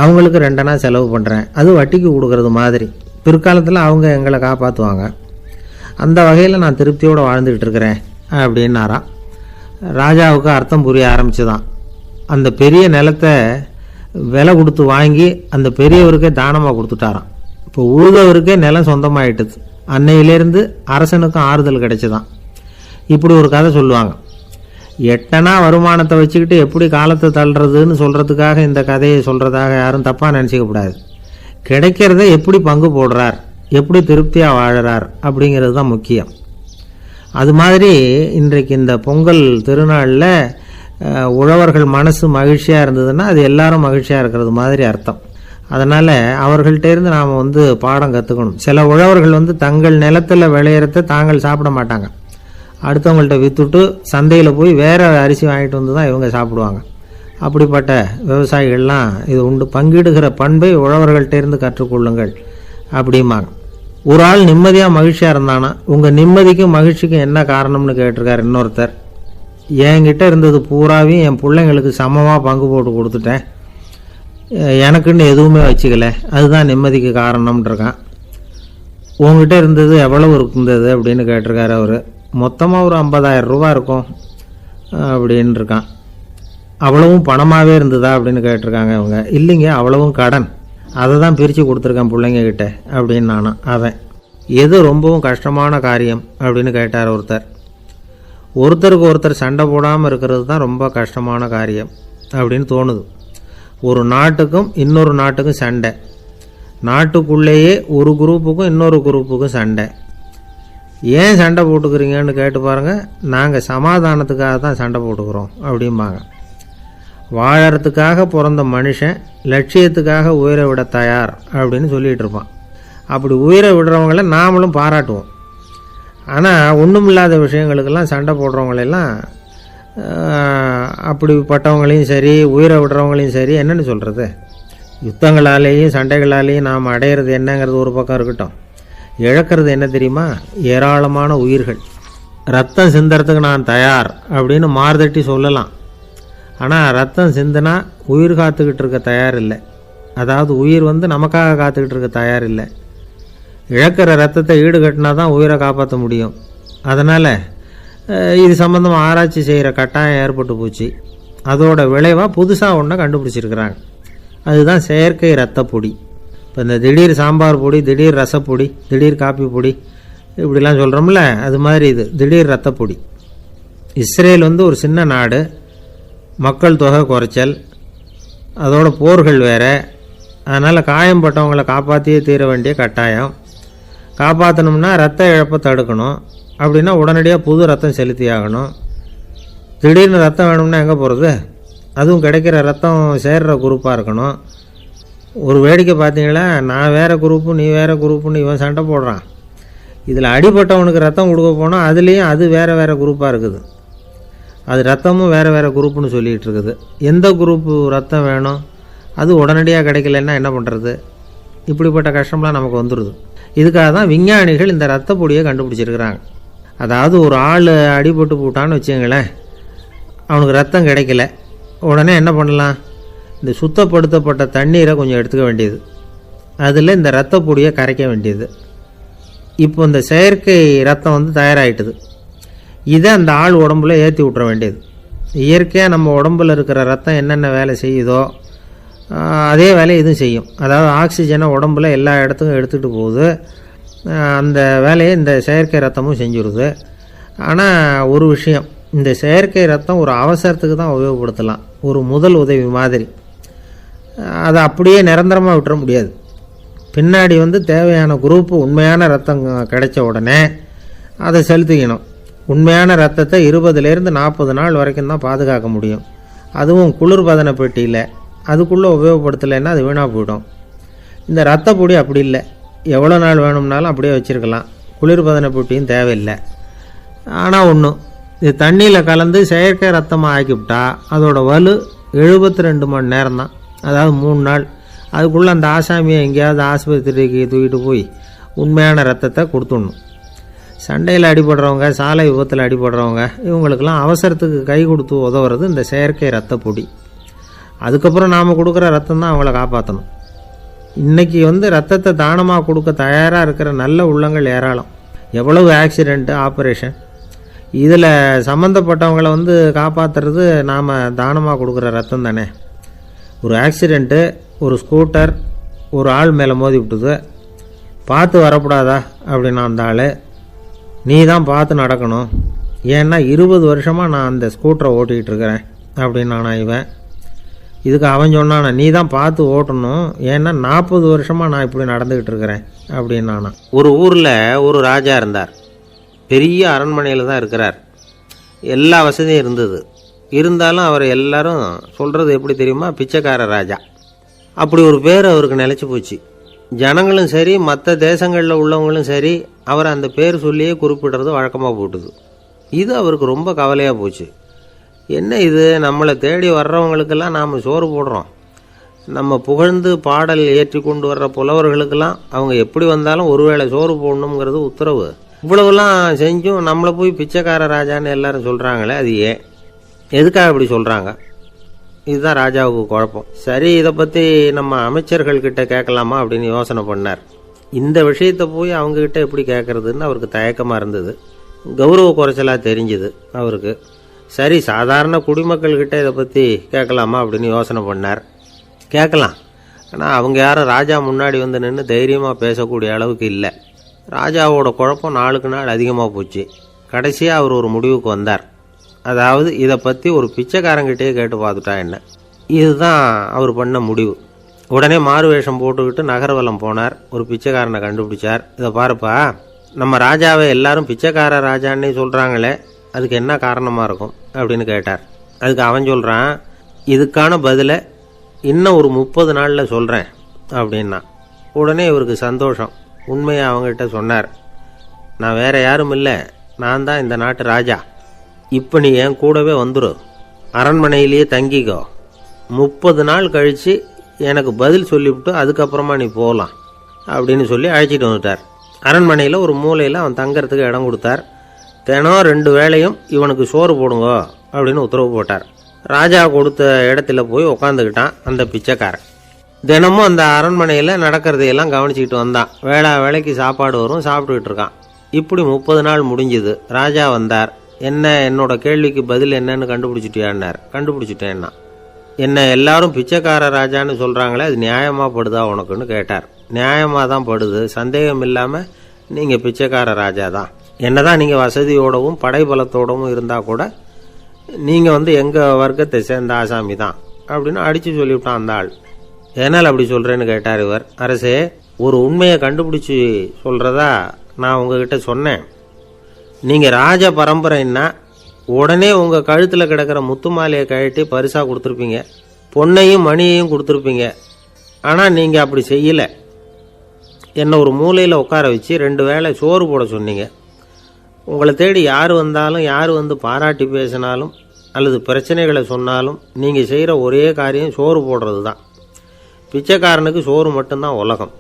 அவங்களுக்கு 2 அணா செலவு பண்ணுறேன், அது வட்டிக்கு கொடுக்கறது மாதிரி. பிற்காலத்தில் அவங்க எங்களை காப்பாற்றுவாங்க. அந்த வகையில் நான் திருப்தியோடு வாழ்ந்துக்கிட்டு இருக்கிறேன் அப்படின்னாராம். ராஜாவுக்கு அர்த்தம் புரிய ஆரம்பிச்சுதான். அந்த பெரிய நிலத்தை விலை கொடுத்து வாங்கி அந்த பெரியவருக்கே தானமாக கொடுத்துட்டாராம். இப்போ உழுதவருக்கே நிலம் சொந்தமாயிட்டுது. அன்னையிலேருந்து அரசனுக்கும் ஆறுதல் கிடைச்சிதான். இப்படி ஒரு கதை சொல்லுவாங்க. 8 அணா வருமானத்தை வச்சுக்கிட்டு எப்படி காலத்தை தள்ளுறதுன்னு சொல்கிறதுக்காக இந்த கதையை சொல்கிறதாக யாரும் தப்பாக நினச்சிக்கக்கூடாது. கிடைக்கிறத எப்படி பங்கு போடுறார், எப்படி திருப்தியாக வாழறார் அப்படிங்கிறது தான் முக்கியம். அது மாதிரி இன்றைக்கு இந்த பொங்கல் திருநாளில் உழவர்கள் மனசு மகிழ்ச்சியாக இருந்ததுன்னா அது எல்லாரும் மகிழ்ச்சியாக இருக்கிறது மாதிரி அர்த்தம். அதனால் அவர்கள்ட்டேருந்து நாம் பாடம் கற்றுக்கணும். சில உழவர்கள் தங்கள் நிலத்தில் விளையிறத தாங்கள் சாப்பிட மாட்டாங்க, அடுத்தவங்கள்ட்ட விற்றுட்டு சந்தையில் போய் வேறு அரிசி வாங்கிட்டு தான் இவங்க சாப்பிடுவாங்க. அப்படிப்பட்ட விவசாயிகள்லாம் இது உண்டு. பங்கிடுகிற பண்பை உழவர்கள்ட்டேருந்து கற்றுக்கொள்ளுங்கள் அப்படிம்பாங்க. ஒரு ஆள் நிம்மதியாக மகிழ்ச்சியாக இருந்தானா, உங்கள் நிம்மதிக்கும் மகிழ்ச்சிக்கும் என்ன காரணம்னு கேட்டிருக்கார் இன்னொருத்தர். என்கிட்ட இருந்தது பூராவையும் என் பிள்ளைங்களுக்கு சமமாக பங்கு போட்டு கொடுத்துட்டேன், எனக்குன்னு எதுவுமே வச்சுக்கல, அதுதான் நிம்மதிக்கு காரணம்ன்றிருக்கான். உங்ககிட்ட இருந்தது எவ்வளவு இருந்தது அப்படின்னு கேட்டிருக்காரு அவர். மொத்தமாக ஒரு 50,000 ரூபா இருக்கும் அப்படின்னு இருக்கான். அவ்வளவும் பணமாகவே இருந்ததா அப்படின்னு கேட்டிருக்காங்க அவங்க. இல்லைங்க, அவ்வளவும் கடன், அதை தான் பிரித்து கொடுத்துருக்கேன் பிள்ளைங்க கிட்ட அப்படின்னு நானும். அவன் எது ரொம்பவும் கஷ்டமான காரியம் அப்படின்னு கேட்டார் ஒருத்தர். ஒருத்தருக்கு ஒருத்தர் சண்டை போடாமல் இருக்கிறது தான் ரொம்ப கஷ்டமான காரியம் அப்படின்னு தோணுது. ஒரு நாட்டுக்கும் இன்னொரு நாட்டுக்கும் சண்டை, நாட்டுக்குள்ளேயே ஒரு குரூப்புக்கும் இன்னொரு குரூப்புக்கும் சண்டை. ஏன் சண்டை போட்டுக்கிறீங்கன்னு கேட்டு பாருங்கள். நாங்கள் சமாதானத்துக்காக தான் சண்டை போட்டுக்கிறோம் அப்படிம்பாங்க. வாழறதுக்காக பிறந்த மனுஷன் லட்சியத்துக்காக உயிரை விட தயார் அப்படின்னு சொல்லிகிட்டு இருப்பான். அப்படி உயிரை விடுறவங்கள நாமளும் பாராட்டுவோம். ஆனால் ஒன்றுமில்லாத விஷயங்களுக்கெல்லாம் சண்டை போடுறவங்களெல்லாம், அப்படிப்பட்டவங்களையும் சரி உயிரை விடுறவங்களையும் சரி என்னென்னு சொல்கிறது, யுத்தங்களாலேயும் சண்டைகளாலேயும் நாம் அடையிறது என்னங்கிறது ஒரு பக்கம் இருக்கட்டும், இழக்கிறது என்ன தெரியுமா, ஏராளமான உயிர்கள். ரத்தம் சிந்தறதுக்கு நான் தயார் அப்படின்னு மார்தட்டி சொல்லலாம். ஆனால் ரத்தம் சிந்தினா உயிர் காத்துக்கிட்டு இருக்க தயார் இல்லை. அதாவது உயிர் நமக்காக காத்துக்கிட்டு இருக்க தயார் இல்லை. இழக்கிற ரத்தத்தை ஈடுகட்டினா தான் உயிரை காப்பாற்ற முடியும். அதனால் இது சம்பந்தமாக ஆராய்ச்சி செய்கிற கட்டாயம் ஏற்பட்டு போச்சு. அதோட விளைவாக புதுசாக ஒன்றை கண்டுபிடிச்சிருக்கிறாங்க. அதுதான் செயற்கை ரத்த பொடி. இப்போ இந்த திடீர் சாம்பார் பொடி, திடீர் ரசப்பொடி, திடீர் காப்பி பொடி இப்படிலாம் சொல்கிறோம்ல, அது மாதிரி இது திடீர் ரத்த பொடி. இஸ்ரேல் ஒரு சின்ன நாடு, மக்கள் தொகை குறைச்சல், அதோட போர்கள் வேறு. அதனால் காயம்பட்டவங்களை காப்பாற்றியே தீர வேண்டிய கட்டாயம். காப்பாற்றணும்னா ரத்த இழப்பை தடுக்கணும். அப்படின்னா உடனடியாக புது ரத்தம் செலுத்தி ஆகணும். திடீர்னு ரத்தம் வேணும்னா எங்கே போகிறது? அதுவும் கிடைக்கிற ரத்தம் சேர்கிற குரூப்பாக இருக்கணும். ஒரு வேடிக்கை பார்த்தீங்களா, நான் வேறு குரூப்பு நீ வேறு குரூப்புன்னு இவன் சண்டை போடுறான். இதில் அடிபட்டவனுக்கு ரத்தம் கொடுக்க போனால் அதுலேயும் அது வேறு வேறு குரூப்பாக இருக்குது. அது ரத்தமும் வேறு வேறு குரூப்புன்னு சொல்லிகிட்டு இருக்குது. எந்த குரூப்பு ரத்தம் வேணும், அது உடனடியாக கிடைக்கலன்னா என்ன பண்ணுறது? இப்படிப்பட்ட கஷ்டம்லாம் நமக்கு வந்துடுது. இதுக்காக தான் விஞ்ஞானிகள் இந்த ரத்த பொடியை கண்டுபிடிச்சிருக்கிறாங்க. அதாவது ஒரு ஆள் அடிபட்டு போட்டான்னு வச்சுங்களேன், அவனுக்கு ரத்தம் கிடைக்கல, உடனே என்ன பண்ணலாம், இந்த சுத்தப்படுத்தப்பட்ட தண்ணீரை கொஞ்சம் எடுத்துக்க வேண்டியது, அதில் இந்த ரத்த பொடியை கரைக்க வேண்டியது. இப்போ இந்த செயற்கை ரத்தம் தயாராகிட்டுது. இதை அந்த ஆள் உடம்புல ஏற்றி விட்டுற வேண்டியது. இயற்கையாக நம்ம உடம்புல இருக்கிற ரத்தம் என்னென்ன வேலை செய்யுதோ அதே வேலையை இதுவும் செய்யும். அதாவது ஆக்சிஜனை உடம்புல எல்லா இடத்துக்கும் எடுத்துகிட்டு போகுது. அந்த வேலையை இந்த செயற்கை ரத்தமும் செஞ்சுருது. ஆனால் ஒரு விஷயம், இந்த செயற்கை ரத்தம் ஒரு அவசரத்துக்கு தான் உபயோகப்படுத்தலாம், ஒரு முதல் உதவி மாதிரி. அதை அப்படியே நிரந்தரமாக விட்டுற முடியாது. பின்னாடி தேவையான குரூப்பு உண்மையான ரத்தம் கிடைச்ச உடனே அதை செலுத்திக்கணும். உண்மையான ரத்தத்தை 20லேருந்து 40 நாள் வரைக்கும் தான் பாதுகாக்க முடியும். அதுவும் குளிர்பதன பெட்டியில். அதுக்குள்ளே உபயோகப்படுத்தலைன்னா அது வீணாக போயிடும். இந்த ரத்த பொடி அப்படி இல்லை, எவ்வளோ நாள் வேணும்னாலும் அப்படியே வச்சுருக்கலாம், குளிர்பதன பெட்டியும் தேவையில்லை. ஆனால் ஒன்று, இது தண்ணியில் கலந்து செயற்கை ரத்தமாக ஆக்கிவிட்டா அதோட வலு 72 மணி நேரம் தான், அதாவது 3 நாள். அதுக்குள்ளே அந்த ஆசாமியை எங்கேயாவது ஆஸ்பத்திரிக்கு தூக்கிட்டு போய் உண்மையான ரத்தத்தை கொடுத்துடணும். சண்டையில் அடிபடுறவங்க, சாலை விபத்தில் அடிபடுறவங்க, இவங்களுக்கெல்லாம் அவசரத்துக்கு கை கொடுத்து உதவுறது இந்த செயற்கை ரத்த பொடி. அதுக்கப்புறம் நாம் கொடுக்குற ரத்தம் தான் அவங்கள காப்பாற்றணும். இன்றைக்கி ரத்தத்தை தானமாக கொடுக்க தயாராக இருக்கிற நல்ல உள்ளங்கள் ஏராளம். எவ்வளவு ஆக்சிடெண்ட்டு, ஆப்ரேஷன், இதில் சம்மந்தப்பட்டவங்களை காப்பாற்றுறது நாம் தானமாக கொடுக்குற ரத்தம் தானே. ஒரு ஆக்சிடெண்ட்டு, ஒரு ஸ்கூட்டர் ஒரு ஆள் மேலே மோதி விட்டுது, பார்த்து வரக்கூடாதா அப்படின்னா அந்த ஆள், நீ தான் பார்த்து நடக்கணும், ஏன்னா 20 வருஷமாக நான் அந்த ஸ்கூட்டரை ஓட்டிகிட்டு இருக்கிறேன் அப்படின்னானா இவன். இதுக்கு அவன் சொன்னானா, நீ தான் பார்த்து ஓட்டணும், ஏன்னா 40 வருஷமாக நான் இப்படி நடந்துக்கிட்டு இருக்கிறேன் அப்படின்னானா. ஒரு ஊரில் ஒரு ராஜா இருந்தார். பெரிய அரண்மனையில் தான் இருக்கிறார். எல்லா வசதியும் இருந்தது. இருந்தாலும் அவர் எல்லாரும் சொல்கிறது எப்படி தெரியுமா, பிச்சைக்கார ராஜா. அப்படி ஒரு பேர் அவருக்கு நிலச்சி போச்சு. ஜனங்களும் சரி, மற்ற தேசங்களில் உள்ளவங்களும் சரி, அவர் அந்த பேர் சொல்லியே குறிப்பிடுறது வழக்கமாக போட்டுது. இது அவருக்கு ரொம்ப கவலையாக போச்சு. என்ன இது, நம்மளை தேடி வர்றவங்களுக்கெல்லாம் நாம் சோறு போடுறோம், நம்ம புகழ்ந்து பாடல் ஏற்றி கொண்டு வர்ற புலவர்களுக்கெல்லாம் அவங்க எப்படி வந்தாலும் ஒருவேளை சோறு போடணுங்கிறது உத்தரவு. இவ்வளவுலாம் செஞ்சும் நம்மளை போய் பிச்சைக்கார ராஜான்னு எல்லாரும் சொல்கிறாங்களே, அது ஏன், எதுக்காக இப்படி சொல்கிறாங்க? இதுதான் ராஜாவுக்கு குழப்பம். சரி, இதை பற்றி நம்ம அமைச்சர்கள்கிட்ட கேட்கலாமா அப்படின்னு யோசனை பண்ணார். இந்த விஷயத்தை போய் அவங்கக்கிட்ட எப்படி கேட்குறதுன்னு அவருக்கு தயக்கமாக இருந்தது. கௌரவ குறைச்சலாக தெரிஞ்சுது அவருக்கு. சரி, சாதாரண குடிமக்கள்கிட்ட இதை பற்றி கேட்கலாமா அப்படின்னு யோசனை பண்ணார். கேட்கலாம், ஆனால் அவங்க யாரும் ராஜா முன்னாடி நின்று தைரியமாக பேசக்கூடிய அளவுக்கு இல்லை. ராஜாவோட குழப்பம் நாளுக்கு நாள் அதிகமாக போச்சு. கடைசியாக அவர் ஒரு முடிவுக்கு வந்தார். அதாவது இதை பற்றி ஒரு பிச்சைக்காரங்கிட்டே கேட்டு பார்த்துட்டா என்ன. இதுதான் அவர் பண்ண முடிவு. உடனே மாறு வேஷம் போட்டுக்கிட்டு நகர்வலம் போனார். ஒரு பிச்சைக்காரனை கண்டுபிடிச்சார். இதை பாருப்பா, நம்ம ராஜாவை எல்லாரும் பிச்சைக்கார ராஜான்னே சொல்கிறாங்களே, அதுக்கு என்ன காரணமாக இருக்கும் அப்படின்னு கேட்டார். அதுக்கு அவன் சொல்கிறான், இதுக்கான பதிலை இன்னும் ஒரு 30 நாளில் சொல்கிறேன் அப்படின்னா. உடனே இவருக்கு சந்தோஷம். உண்மையை அவங்ககிட்ட சொன்னார். நான் வேற யாரும் இல்லை, நான் தான் இந்த நாட்டு ராஜா. இப்போ நீ என் கூடவே வந்துரு, அரண்மனையிலேயே தங்கிக்கோ, 30 நாள் கழித்து எனக்கு பதில் சொல்லிவிட்டு அதுக்கப்புறமா நீ போகலாம் அப்படின்னு சொல்லி அழைச்சிட்டு வந்துட்டார். அரண்மனையில் ஒரு மூலையில் அவன் தங்கறதுக்கு இடம் கொடுத்தார். தினம் 2 வேளையும் இவனுக்கு சோறு போடுங்க அப்படின்னு உத்தரவு போட்டார். ராஜா கொடுத்த இடத்துல போய் உக்காந்துக்கிட்டான் அந்த பிச்சைக்காரன். தினமும் அந்த அரண்மனையில் நடக்கிறதையெல்லாம் கவனிச்சிக்கிட்டு வந்தான். வேளைக்கு சாப்பாடு வரும், சாப்பிட்டுக்கிட்டு இருக்கான். இப்படி 30 நாள் முடிஞ்சுது. ராஜா வந்தார். என்ன, என்னோட கேள்விக்கு பதில் என்னன்னு கண்டுபிடிச்சிட்டியான்னார். கண்டுபிடிச்சிட்டேன்னா. என்ன எல்லாரும் பிச்சைக்கார ராஜான்னு சொல்கிறாங்களே, அது நியாயமாக படுதா உனக்குன்னு கேட்டார். நியாயமாக தான் படுது, சந்தேகம் இல்லாமல் நீங்கள் பிச்சைக்கார ராஜா தான். என்னதான் நீங்கள் வசதியோடவும் படைபலத்தோடவும் இருந்தால் கூட நீங்கள் எங்கள் வர்க்கத்தை சேர்ந்த ஆசாமி தான் அப்படின்னு அடித்து சொல்லிவிட்டான் அந்த ஆள். ஏனால் அப்படி சொல்கிறேன்னு கேட்டார் இவர். அரசே, ஒரு உண்மையை கண்டுபிடிச்சி சொல்கிறதா நான் உங்ககிட்ட சொன்னேன். நீங்கள் ராஜ பரம்பரைன்னா உடனே உங்கள் கழுத்தில் கிடக்கிற முத்து மாலையை கழட்டி பரிசாக கொடுத்துருப்பீங்க, பொன்னையும் மணியையும் கொடுத்துருப்பீங்க. ஆனால் நீங்கள் அப்படி செய்யலை. என்னை ஒரு மூலையில் உட்கார வச்சு 2 வேளை சோறு போட சொன்னீங்க. உங்களை தேடி யார் வந்தாலும், யார் பாராட்டி பேசினாலும் அல்லது பிரச்சனைகளை சொன்னாலும் நீங்கள் செய்கிற ஒரே காரியம் சோறு போடுறது தான். பிச்சைக்காரனுக்கு சோறு மட்டும்தான் உலகம்.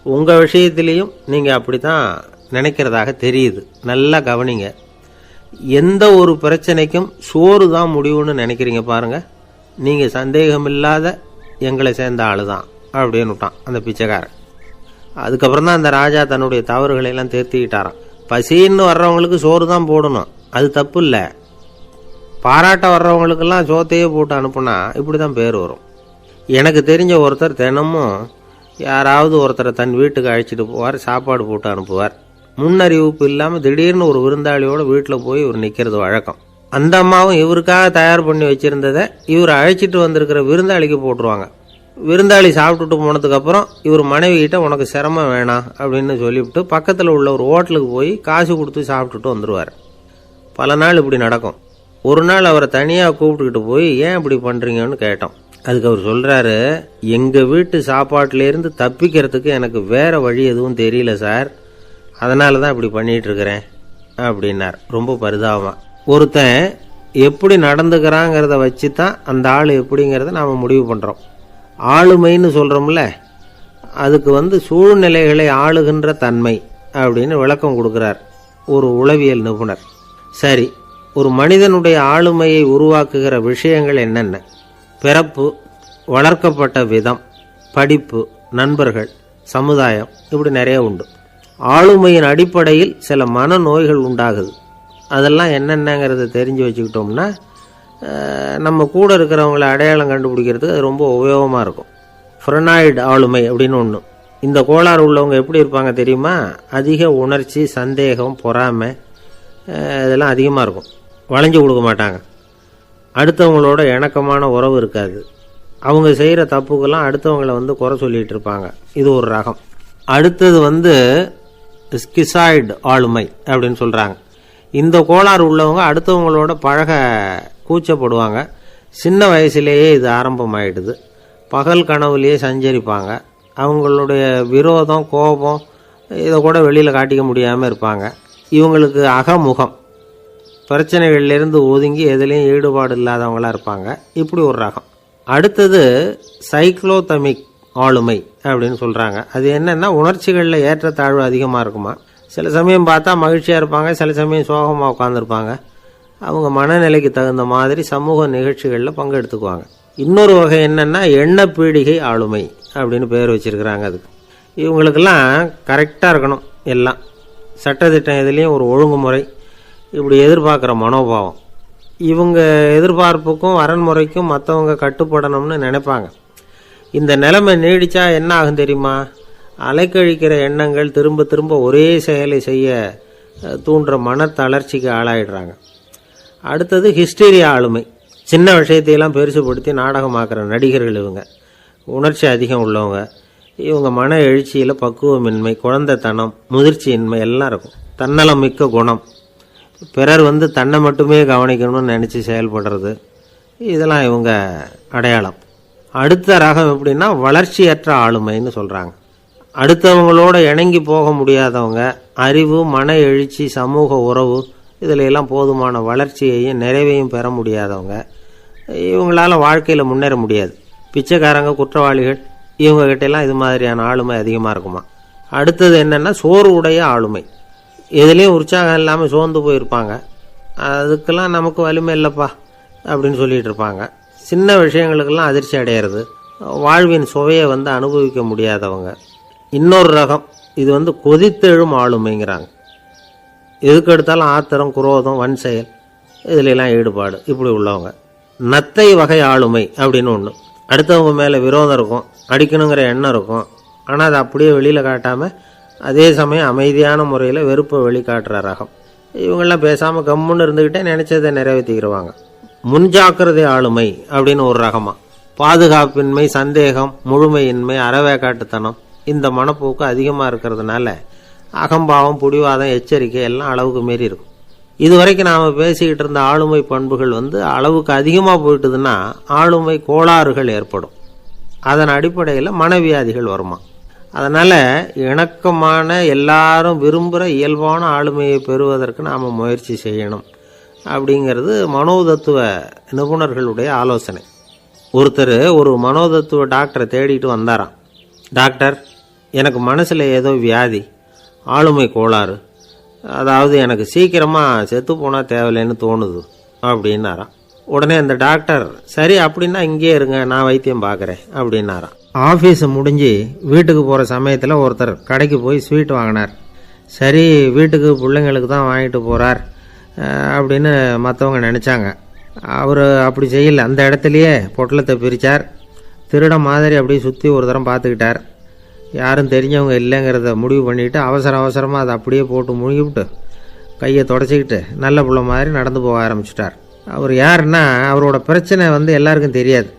உங்கள் விஷயத்திலையும் நீங்கள் அப்படி தான் நினைக்கிறதாக தெரியுது. நல்லா கவனிங்க. எந்த ஒரு பிரச்சனைக்கும் சோறு தான் முடிவுன்னு நினைக்கிறீங்க பாருங்கள். நீங்கள் சந்தேகமில்லாத எங்களை சேர்ந்த ஆள் தான் அப்படின்னு விட்டான் அந்த பிச்சைக்காரன். அதுக்கப்புறம் தான் அந்த ராஜா தன்னுடைய தவறுகளை எல்லாம் தேர்த்திக்கிட்டாராம். பசின்னு வர்றவங்களுக்கு சோறு தான் போடணும், அது தப்பு இல்லை. பாராட்ட வர்றவங்களுக்கெல்லாம் சோத்தையே போட்டு அனுப்புனா இப்படி தான் பேர் வரும். எனக்கு தெரிஞ்ச ஒருத்தர் தினமும் யாராவது ஒருத்தரை தன் வீட்டுக்கு அழைச்சிட்டு போவார், சாப்பாடு போட்டு அனுப்புவார். முன்னறிவிப்பு இல்லாமல் திடீர்னு ஒரு விருந்தாளியோட வீட்டில் போய் இவர் நிற்கிறது வழக்கம். அந்த அம்மாவும் இவருக்காக தயார் பண்ணி வச்சுருந்ததை இவர் அழைச்சிட்டு வந்திருக்கிற விருந்தாளிக்கு போட்டுருவாங்க. விருந்தாளி சாப்பிட்டுட்டு போனதுக்கப்புறம் இவர் மனைவி கிட்ட உனக்கு சிரமம் வேணாம் அப்படின்னு சொல்லிவிட்டு பக்கத்தில் உள்ள ஒரு ஹோட்டலுக்கு போய் காசு கொடுத்து சாப்பிட்டுட்டு வந்துடுவார். பல நாள் இப்படி நடக்கும். ஒரு நாள் அவரை தனியாக கூப்பிட்டுக்கிட்டு போய் ஏன் இப்படி பண்ணுறீங்கன்னு கேட்டோம். அதுக்கு அவர் சொல்கிறாரு, எங்கள் வீட்டு சாப்பாட்டிலேருந்து தப்பிக்கிறதுக்கு எனக்கு வேறு வழி எதுவும் தெரியல சார், அதனால தான் இப்படி பண்ணிகிட்ருக்கிறேன் அப்படின்னார் ரொம்ப பரிதாபமாக. ஒருத்தன் எப்படி நடந்துக்கிறாங்கிறத வச்சு தான் அந்த ஆள் எப்படிங்கிறத நாம் முடிவு பண்ணுறோம். ஆளுமைன்னு சொல்கிறோம்ல, அதுக்கு சூழ்நிலைகளை ஆளுகின்ற தன்மை அப்படின்னு விளக்கம் கொடுக்குறார் ஒரு உளவியல் நிபுணர். சரி, ஒரு மனிதனுடைய ஆளுமையை உருவாக்குகிற விஷயங்கள் என்னென்ன? பிறப்பு, வளர்க்கப்பட்ட விதம், படிப்பு, நண்பர்கள், சமுதாயம், இப்படி நிறைய உண்டு. ஆளுமையின் அடிப்படையில் சில மனநோய்கள் உண்டாகுது. அதெல்லாம் என்னென்னங்கிறத தெரிஞ்சு வச்சுக்கிட்டோம்னா நம்ம கூட இருக்கிறவங்கள அடையாளம் கண்டுபிடிக்கிறதுக்கு அது ரொம்ப உபயோகமாக இருக்கும். ஃப்ரெனாய்டு ஆளுமை அப்படின்னு ஒன்று. இந்த கோளாறு உள்ளவங்க எப்படி இருப்பாங்க தெரியுமா? அதிக உணர்ச்சி, சந்தேகம், பொறாமை இதெல்லாம் அதிகமாக இருக்கும். வளைஞ்சு கொடுக்க மாட்டாங்க. அடுத்தவங்களோட இணக்கமான உறவு இருக்காது. அவங்க செய்கிற தப்புக்கெல்லாம் அடுத்தவங்களை குறை சொல்லிகிட்டு இருப்பாங்க. இது ஒரு ரகம். அடுத்தது ஸ்கிசாய்டு ஆளுமை அப்படின்னு சொல்கிறாங்க. இந்த கோளாறு உள்ளவங்க அடுத்தவங்களோட பழக கூச்சப்படுவாங்க. சின்ன வயசுலேயே இது ஆரம்பமாயிடுது. பகல் கனவுலேயே சஞ்சரிப்பாங்க. அவங்களுடைய விரோதம், கோபம் இதை கூட வெளியில் காட்டிக்க முடியாமல் இருப்பாங்க. இவங்களுக்கு அகமுகம், பிரச்சனைகள்லேருந்து ஒதுங்கி எதுலேயும் ஈடுபாடு இல்லாதவங்களாக இருப்பாங்க. இப்படி ஒரு ரகம். அடுத்தது சைக்ளோதமிக் ஆளுமை அப்படின்னு சொல்கிறாங்க. அது என்னென்னா, உணர்ச்சிகளில் ஏற்றத்தாழ்வு அதிகமாக இருக்குமா. சில சமயம் பார்த்தா மகிழ்ச்சியாக இருப்பாங்க, சில சமயம் சோகமாக உட்காந்துருப்பாங்க. அவங்க மனநிலைக்கு தகுந்த மாதிரி சமூக நிகழ்ச்சிகளில் பங்கெடுத்துக்குவாங்க. இன்னொரு வகை என்னென்னா எண்ணப்பீடிகை ஆளுமை அப்படின்னு பேர் வச்சுருக்கிறாங்க. அதுக்கு இவங்களுக்கெல்லாம் கரெக்டாக இருக்கணும். எல்லாம் சட்டத்திட்டம் எதுலேயும் ஒரு ஒழுங்குமுறை, இப்படி எதிர்பார்க்குற மனோபாவம். இவங்க எதிர்பார்ப்புக்கும் வரன்முறைக்கும் மற்றவங்க கட்டுப்படணும்னு நினைப்பாங்க. இந்த நிலைமை நீடித்தா என்ன ஆகும் தெரியுமா? அலைக்கழிக்கிற எண்ணங்கள் திரும்ப திரும்ப ஒரே செயலை செய்ய தூண்டுற மனத்தளர்ச்சிக்கு ஆளாயிடுறாங்க. அடுத்தது ஹிஸ்டீரியா ஆளுமை. சின்ன விஷயத்தையெல்லாம் பெருசுப்படுத்தி நாடகமாக்குற நடிகர்கள் இவங்க. உணர்ச்சி அதிகம் உள்ளவங்க. இவங்க மன எழுச்சியில் பக்குவமின்மை, குழந்தைத்தனம், முதிர்ச்சியின்மை எல்லாம் இருக்கும். தன்னலம் மிக்க குணம். பிறர் தன்னை மட்டுமே கவனிக்கணும்னு நினச்சி செயல்படுறது, இதெல்லாம் இவங்க அடையாளம். அடுத்த ரகம் எப்படின்னா வளர்ச்சியற்ற ஆளுமைன்னு சொல்கிறாங்க. அடுத்தவங்களோட இணங்கி போக முடியாதவங்க. அறிவு, மன எழுச்சி, சமூக உறவு இதில் எல்லாம் போதுமான வளர்ச்சியையும் நிறைவையும் பெற முடியாதவங்க. இவங்களால வாழ்க்கையில் முன்னேற முடியாது. பிச்சைக்காரங்க, குற்றவாளிகள், இவங்ககிட்டெல்லாம் இது மாதிரியான ஆளுமை அதிகமாக இருக்குமா. அடுத்தது என்னென்னா சோர்வு உடைய ஆளுமை. எதுலேயும் உற்சாகம் இல்லாமல் சோர்ந்து போயிருப்பாங்க. அதுக்கெல்லாம் நமக்கு வலிமை இல்லைப்பா அப்படின்னு சொல்லிட்டு இருப்பாங்க. சின்ன விஷயங்களுக்கெல்லாம் அதிர்ச்சி அடையிறது, வாழ்வின் சுவையை அனுபவிக்க முடியாதவங்க. இன்னொரு ரகம் இது கொதித்தெழும் ஆளுமைங்கிறாங்க. எதுக்கு எடுத்தாலும் ஆத்திரம், குரோதம், வன் செயல் இதிலெல்லாம் ஈடுபாடு, இப்படி உள்ளவங்க. நத்தை வகை ஆளுமை அப்படின்னு ஒன்று. அடுத்தவங்க மேலே விரோதம் இருக்கும், அடிக்கணுங்கிற எண்ணம் இருக்கும். ஆனால் அதை அப்படியே வெளியில் காட்டாமல் அதே சமயம் அமைதியான முறையில் வெறுப்பை வெளிக்காட்டுற ரகம். இவங்கெல்லாம் பேசாமல் கம்முன்னு இருந்துக்கிட்டே நினச்சதை நிறைவேற்றிக்கிடுவாங்க. முன்ஜாக்கிரதை ஆளுமை அப்படின்னு ஒரு ரகமாக. பாதுகாப்பின்மை, சந்தேகம், முழுமையின்மை, அறவேக்காட்டுத்தனம் இந்த மனப்போக்கு அதிகமாக இருக்கிறதுனால அகம்பாவம், புடிவாதம், எச்சரிக்கை எல்லாம் அளவுக்கு மீறி இருக்கும். இதுவரைக்கும் நாம் பேசிக்கிட்டு இருந்த ஆளுமை பண்புகள் அளவுக்கு அதிகமாக போயிட்டுதுன்னா ஆளுமை கோளாறுகள் ஏற்படும். அதன் அடிப்படையில் மனவியாதிகள் வருமா. அதனால் இணக்கமான, எல்லாரும் விரும்புகிற இயல்பான ஆளுமையை பெறுவதற்கு நாம் முயற்சி செய்யணும் அப்படிங்கிறது மனோதத்துவ நிபுணர்களுடைய ஆலோசனை. ஒருத்தர் ஒரு மனோதத்துவ டாக்டரை தேடிட்டு வந்தாராம். டாக்டர், எனக்கு மனசில் ஏதோ வியாதி, ஆளுமை கோளாறு, அதாவது எனக்கு சீக்கிரமாக செத்து போனால் தேவையில்லைன்னு தோணுது அப்படின்னாராம். உடனே அந்த டாக்டர், சரி அப்படின்னா இங்கே இருங்க, நான் வைத்தியம் பார்க்குறேன் அப்படின்னாராம். ஆஃபீஸை முடிஞ்சு வீட்டுக்கு போகிற சமயத்தில் ஒருத்தர் கடைக்கு போய் ஸ்வீட் வாங்கினார். சரி, வீட்டுக்கு பிள்ளைங்களுக்கு தான் வாங்கிட்டு போகிறார் அப்படின்னு மற்றவங்க நினச்சாங்க. அவர் அப்படி செய்யலை. அந்த இடத்துலையே பொட்டலத்தை பிரித்தார். திருட மாதிரி அப்படியே சுற்றி ஒரு தரம் பார்த்துக்கிட்டார். யாரும் தெரிஞ்சவங்க இல்லைங்கிறத முடிவு பண்ணிவிட்டு அவசரமாக அதை அப்படியே போட்டு முழுங்கிவிட்டு கையை தொடச்சிக்கிட்டு நல்ல புள்ள மாதிரி நடந்து போக ஆரம்பிச்சிட்டார். அவர் யாருன்னா, அவரோட பிரச்சனை எல்லாருக்கும் தெரியாது,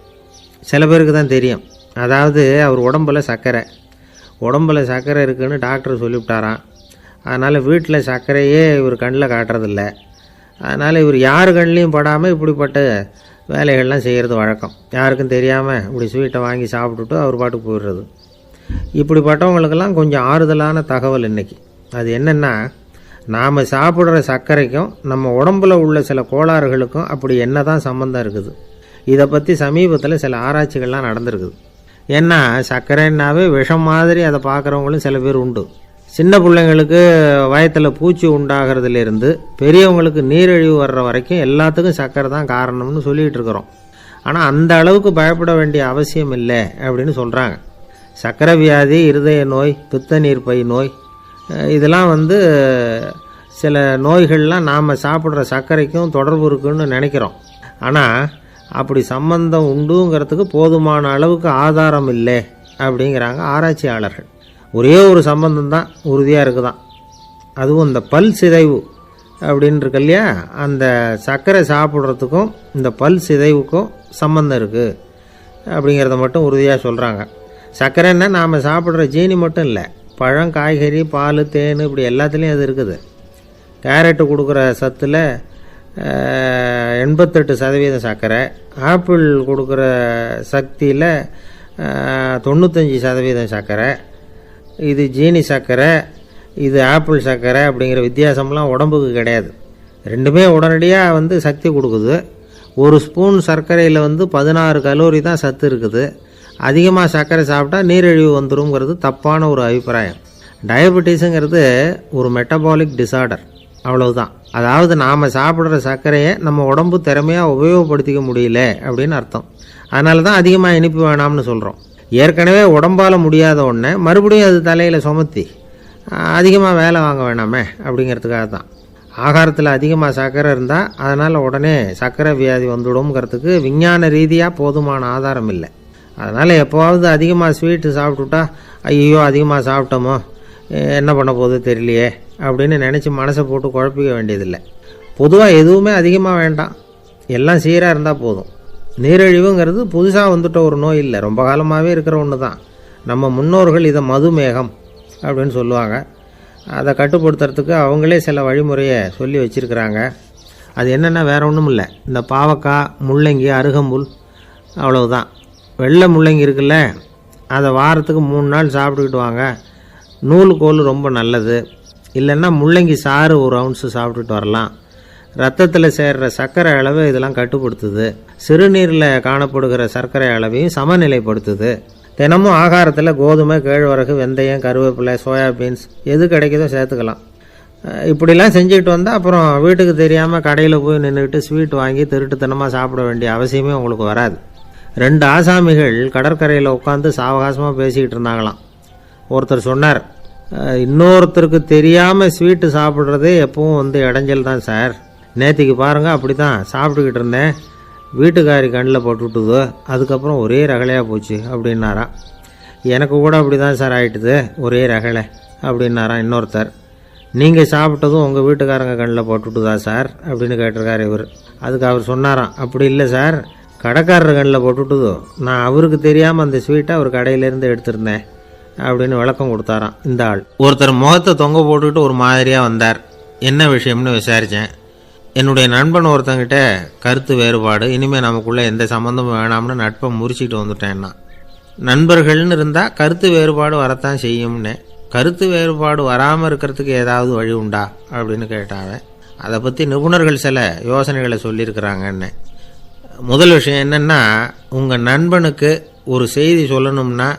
சில பேருக்கு தான் தெரியும். அதாவது அவர் உடம்பில் சர்க்கரை இருக்குதுன்னு டாக்டர் சொல்லிவிட்டாராம். அதனால் வீட்டில் சர்க்கரையே இவர் கண்ணில் காட்டுறதில்ல. அதனால் இவர் யார் கண்ணிலையும் படாமல் இப்படிப்பட்ட வேலைகள்லாம் செய்கிறது வழக்கம். யாருக்கும் தெரியாமல் இப்படி ஸ்வீட்டை வாங்கி சாப்பிட்டுட்டு அவர் பாட்டுக்கு போயிடுறது. இப்படிப்பட்டவங்களுக்கெல்லாம் கொஞ்சம் ஆறுதலான தகவல் இன்றைக்கி. அது என்னென்னா, நாம் சாப்பிட்ற சர்க்கரைக்கும் நம்ம உடம்பில் உள்ள சில கோளாறுகளுக்கும் அப்படி என்ன தான் சம்மந்தம் இருக்குது. இதை பற்றி சமீபத்தில் சில ஆராய்ச்சிகள்லாம் நடந்திருக்குது. ஏன்னா சர்க்கரைன்னாவே விஷம் மாதிரி அதை பார்க்குறவங்களும் சில பேர் உண்டு. சின்ன பிள்ளைங்களுக்கு வயத்தில் பூச்சி உண்டாகிறதுலேருந்து பெரியவங்களுக்கு நீரிழிவு வர்ற வரைக்கும் எல்லாத்துக்கும் சர்க்கரை தான் காரணம்னு சொல்லிகிட்டு இருக்கிறோம். ஆனால் அந்த அளவுக்கு பயப்பட வேண்டிய அவசியம் இல்லை அப்படின்னு சொல்கிறாங்க. சர்க்கரை வியாதி, இருதய நோய், பித்த நீர்ப்பை நோய், இதெல்லாம் சில நோய்கள்லாம் நாம் சாப்பிட்ற சர்க்கரைக்கும் தொடர்பு இருக்குன்னு நினைக்கிறோம். ஆனால் அப்படி சம்பந்தம் உண்டுங்கிறதுக்கு போதுமான அளவுக்கு ஆதாரம் இல்லை அப்படிங்கிறாங்க ஆராய்ச்சியாளர்கள். ஒரே ஒரு சம்பந்தம் தான் உறுதியாக இருக்குதான். அதுவும் இந்த பல் சிதைவு அப்படின்னு இருக்கு இல்லையா, அந்த சர்க்கரை சாப்பிட்றதுக்கும் இந்த பல் சிதைவுக்கும் சம்பந்தம் இருக்குது அப்படிங்கிறத மட்டும் உறுதியாக சொல்கிறாங்க. சர்க்கரைன்னா நாம் சாப்பிட்ற ஜீனி மட்டும் இல்லை, பழம், காய்கறி, பால், தேன், இப்படி எல்லாத்துலேயும் அது இருக்குது. கேரட்டு கொடுக்குற சத்தில் 88% சர்க்கரை, ஆப்பிள் கொடுக்குற சக்தியில் 95% சர்க்கரை. இது ஜீனி சர்க்கரை, இது ஆப்பிள் சர்க்கரை அப்படிங்கிற வித்தியாசம்லாம் உடம்புக்கு கிடையாது. ரெண்டுமே உடனடியாக சக்தி கொடுக்குது. ஒரு ஸ்பூன் சர்க்கரையில் 16 கலோரி தான் சத்து இருக்குது. அதிகமாக சர்க்கரை சாப்பிட்டா நீரிழிவு வந்துருங்கிறது தப்பான ஒரு அபிப்பிராயம். டயபெட்டிஸுங்கிறது ஒரு மெட்டபாலிக் டிசார்டர், அவ்வளவுதான். அதாவது நாம் சாப்பிட்ற சர்க்கரையை நம்ம உடம்பு திறமையாக உபயோகப்படுத்திக்க முடியல அப்படின்னு அர்த்தம். அதனால தான் அதிகமாக இனிப்பு வேணாம்னு சொல்கிறோம். ஏற்கனவே உடம்பால் முடியாத ஒன்றை மறுபடியும் அது தலையில் சுமத்தி அதிகமாக வேலை வாங்க வேணாமே அப்படிங்கிறதுக்காக தான். ஆகாரத்தில் அதிகமாக சர்க்கரை இருந்தால் அதனால் உடனே சர்க்கரை வியாதி வந்துடும்ங்கிறதுக்கு விஞ்ஞான ரீதியாக போதுமான ஆதாரம் இல்லை. அதனால் எப்போவாவது அதிகமாக ஸ்வீட்டு சாப்பிட்டுட்டா ஐயோ அதிகமாக சாப்பிட்டோமோ என்ன பண்ண போகுது தெரியலையே அப்படின்னு நினச்சி மனசை போட்டு குழப்பிக்க வேண்டியதில்லை. பொதுவாக எதுவுமே அதிகமாக வேண்டாம், எல்லாம் சீராக இருந்தால் போதும். நீரிழிவுங்கிறது புதுசாக வந்துட்ட ஒரு நோய் இல்லை, ரொம்ப காலமாகவே இருக்கிற ஒன்று தான். நம்ம முன்னோர்கள் இதை மதுமேகம் அப்படின்னு சொல்லுவாங்க. அதை கட்டுப்படுத்துறதுக்கு அவங்களே சில வழிமுறையை சொல்லி வச்சுருக்கிறாங்க. அது என்னென்னா வேறு ஒன்றும் இல்லை, இந்த பாவக்காய், முள்ளங்கி, அருகம்புல், அவ்வளவுதான். வெள்ளை முள்ளங்கி இருக்குல்ல, அதை வாரத்துக்கு 3 நாள் சாப்பிட்டுக்கிட்டு வாங்க. நூலுக்கோல் ரொம்ப நல்லது. இல்லைன்னா முள்ளங்கி சாறு 1 ounce சாப்பிட்டுட்டு வரலாம். ரத்தத்தில் சேர்கிற சர்க்கரை அளவு இதெல்லாம் கட்டுப்படுத்துது. சிறுநீரில் காணப்படுகிற சர்க்கரை அளவையும் சமநிலைப்படுத்துது. தினமும் ஆகாரத்தில் கோதுமை, கேழ்வரகு, வெந்தயம், கருவேப்பிலை, சோயாபீன்ஸ் எது கிடைக்குதோ சேர்த்துக்கலாம். இப்படிலாம் செஞ்சுக்கிட்டு வந்தால் அப்புறம் வீட்டுக்கு தெரியாமல் கடையில் போய் நின்றுக்கிட்டு ஸ்வீட் வாங்கி திருட்டுத்தனமாக சாப்பிட வேண்டிய அவசியமே உங்களுக்கு வராது. 2 ஆசாமிகள் கடற்கரையில் உட்காந்து சாவகாசமாக பேசிக்கிட்டு இருந்தாங்களாம். ஒருத்தர் சொன்னார், இன்னொருத்தருக்கு தெரியாமல் ஸ்வீட்டு சாப்பிட்றதே எப்பவும் இடைஞ்சல் தான் சார். நேற்றுக்கு பாருங்கள் அப்படி தான் சாப்பிட்டுக்கிட்டு இருந்தேன், வீட்டுக்காரி கண்ணில் போட்டுவிட்டுது, அதுக்கப்புறம் ஒரே ரகலையாக போச்சு அப்படின்னாராம். எனக்கு கூட அப்படி தான் சார் ஆகிட்டுது, ஒரே ரகலை அப்படின்னாராம் இன்னொருத்தர். நீங்கள் சாப்பிட்டதும் உங்கள் வீட்டுக்காரங்க கண்ணில் போட்டுவிட்டுதா சார் அப்படின்னு கேட்டிருக்காரு இவர். அதுக்கு அவர் சொன்னாராம், அப்படி இல்லை சார், கடைக்காரர் கண்ணில் போட்டுவிட்டுதோ, நான் அவருக்கு தெரியாமல் அந்த ஸ்வீட்டை அவர் கடையிலேருந்து எடுத்திருந்தேன் அப்படின்னு விளக்கம் கொடுத்தாராம் இந்த ஆள். ஒருத்தர் முகத்தை தொங்க போட்டுக்கிட்டு ஒரு மாதிரியாக வந்தார். என்ன விஷயம்னு விசாரித்தேன். என்னுடைய நண்பன் ஒருத்தங்கிட்ட கருத்து வேறுபாடு, இனிமேல் நமக்குள்ளே எந்த சம்மந்தமும் வேணாம்னு நட்பை முறிச்சிட்டு வந்துட்டேன்னா. நண்பர்கள்னு இருந்தால் கருத்து வேறுபாடு வரத்தான் செய்யும்னு. கருத்து வேறுபாடு வராமல் இருக்கிறதுக்கு ஏதாவது வழி உண்டா அப்படின்னு கேட்டாங்க. அதை பற்றி நிபுணர்கள் சில யோசனைகளை சொல்லியிருக்கிறாங்கன்னு. முதல் விஷயம் என்னென்னா, உங்கள் நண்பனுக்கு ஒரு செய்தி சொல்லணும்னா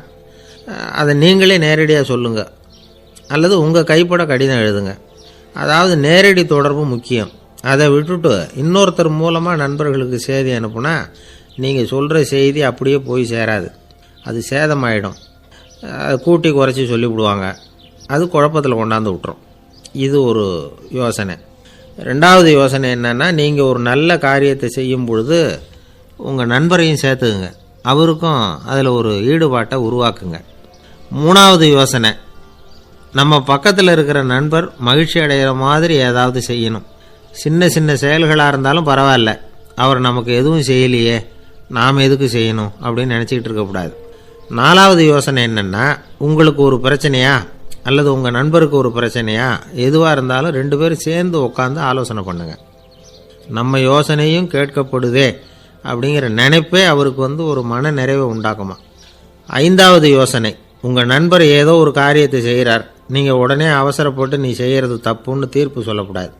அதை நீங்களே நேரடியாக சொல்லுங்கள், அல்லது உங்கள் கைப்பட கடிதம் எழுதுங்க. அதாவது நேரடி தொடர்பு முக்கியம். அதை விட்டுட்டு இன்னொருத்தர் மூலமாக நண்பர்களுக்கு செய்தி அனுப்புனா நீங்கள் சொல்கிற செய்தி அப்படியே போய் சேராது, அது சேதமாயிடும். கூட்டி குறைச்சி சொல்லிவிடுவாங்க, அது குழப்பத்தில் கொண்டாந்து விட்டுரும். இது ஒரு யோசனை. 2வது யோசனை என்னென்னா, நீங்கள் ஒரு நல்ல காரியத்தை செய்யும் பொழுது உங்கள் நண்பரையும் சேர்த்துக்குங்க, அவருக்கும் அதில் ஒரு ஈடுபாட்டை உருவாக்குங்க. மூணாவது யோசனை, நம்ம பக்கத்தில் இருக்கிற நண்பர் மகிழ்ச்சி அடைகிற மாதிரி ஏதாவது செய்யணும். சின்ன சின்ன செயல்களாக இருந்தாலும் பரவாயில்ல, அவர் நமக்கு எதுவும் செய்யலையே, நாம் எதுக்கு செய்யணும் அப்படின்னு நினச்சிக்கிட்டு இருக்கக்கூடாது. நாலாவது யோசனை என்னென்னா, உங்களுக்கு ஒரு பிரச்சனையா அல்லது உங்கள் நண்பருக்கு ஒரு பிரச்சனையா, எதுவாக இருந்தாலும் 2 பேரும் சேர்ந்து உட்காந்து ஆலோசனை பண்ணுங்கள். நம்ம யோசனையும் கேட்கப்படுதே அப்படிங்கிற நினைப்பே அவருக்கு ஒரு மன நிறைவை உண்டாக்குமா. 5வது யோசனை, உங்கள் நண்பர் ஏதோ ஒரு காரியத்தை செய்கிறார், நீங்கள் உடனே அவசரப்பட்டு நீ செய்கிறது தப்புன்னு தீர்ப்பு சொல்லக்கூடாது.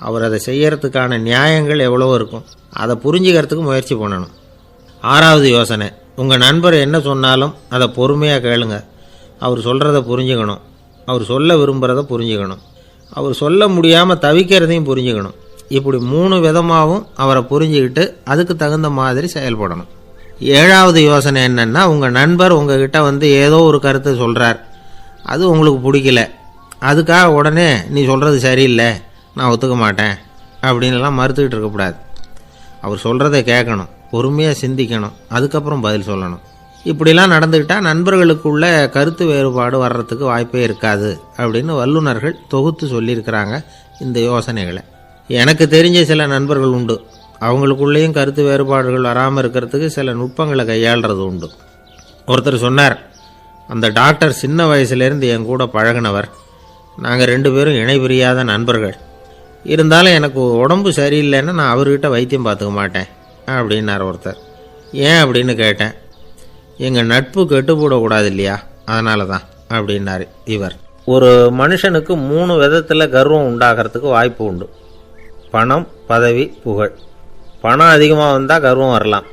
அவர் அதை செய்யறதுக்கான நியாயங்கள் எவ்வளவோ இருக்கும், அதை புரிஞ்சுக்கிறதுக்கு முயற்சி பண்ணணும். 6வது யோசனை, உங்கள் நண்பர் என்ன சொன்னாலும் அதை பொறுமையாக கேளுங்க. அவர் சொல்கிறத புரிஞ்சுக்கணும், அவர் சொல்ல விரும்புகிறத புரிஞ்சுக்கணும், அவர் சொல்ல முடியாமல் தவிக்கிறதையும் புரிஞ்சுக்கணும். இப்படி 3 விதமாகவும் அவரை புரிஞ்சுக்கிட்டு அதுக்கு தகுந்த மாதிரி செயல்படணும். 7வது யோசனை என்னென்னா, உங்கள் நண்பர் உங்ககிட்ட ஏதோ ஒரு கருத்தை சொல்கிறார், அது உங்களுக்கு பிடிக்கல, அதுக்காக உடனே நீ சொல்கிறது சரியில்லை, நான் ஒத்துக்க மாட்டேன் அப்படின்லாம் மறுத்துக்கிட்டு இருக்கக்கூடாது. அவர் சொல்கிறத கேட்கணும், பொறுமையாக சிந்திக்கணும், அதுக்கப்புறம் பதில் சொல்லணும். இப்படிலாம் நடந்துக்கிட்டால் நண்பர்களுக்குள்ள கருத்து வேறுபாடு வர்றதுக்கு வாய்ப்பே இருக்காது அப்படின்னு வல்லுநர்கள் தொகுத்து சொல்லியிருக்கிறாங்க இந்த யோசனைகளை. எனக்கு தெரிஞ்ச சில நண்பர்கள் உண்டு, அவங்களுக்குள்ளேயும் கருத்து வேறுபாடுகள் வராமல் இருக்கிறதுக்கு சில நுட்பங்களை கையாளுறது உண்டு. ஒருத்தர் சொன்னார், அந்த டாக்டர் சின்ன வயசுலேருந்து என் கூட பழகினவர், நாங்கள் 2 பேரும் இணை பிரியாத நண்பர்கள், இருந்தாலும் எனக்கு உடம்பு சரியில்லைன்னா நான் அவர்கிட்ட வைத்தியம் பார்த்துக்க மாட்டேன் அப்படின்னார் ஒருத்தர். ஏன் அப்படின்னு கேட்டேன். எங்கள் நட்பு கெட்டுப்போடக்கூடாது இல்லையா, அதனால தான் அப்படின்னாரு இவர். ஒரு மனுஷனுக்கு 3 விதத்தில் கர்வம் உண்டாகிறதுக்கு வாய்ப்பு உண்டு. பணம், பதவி, புகழ். பணம் அதிகமாக வந்தால் கர்வம் வரலாம்,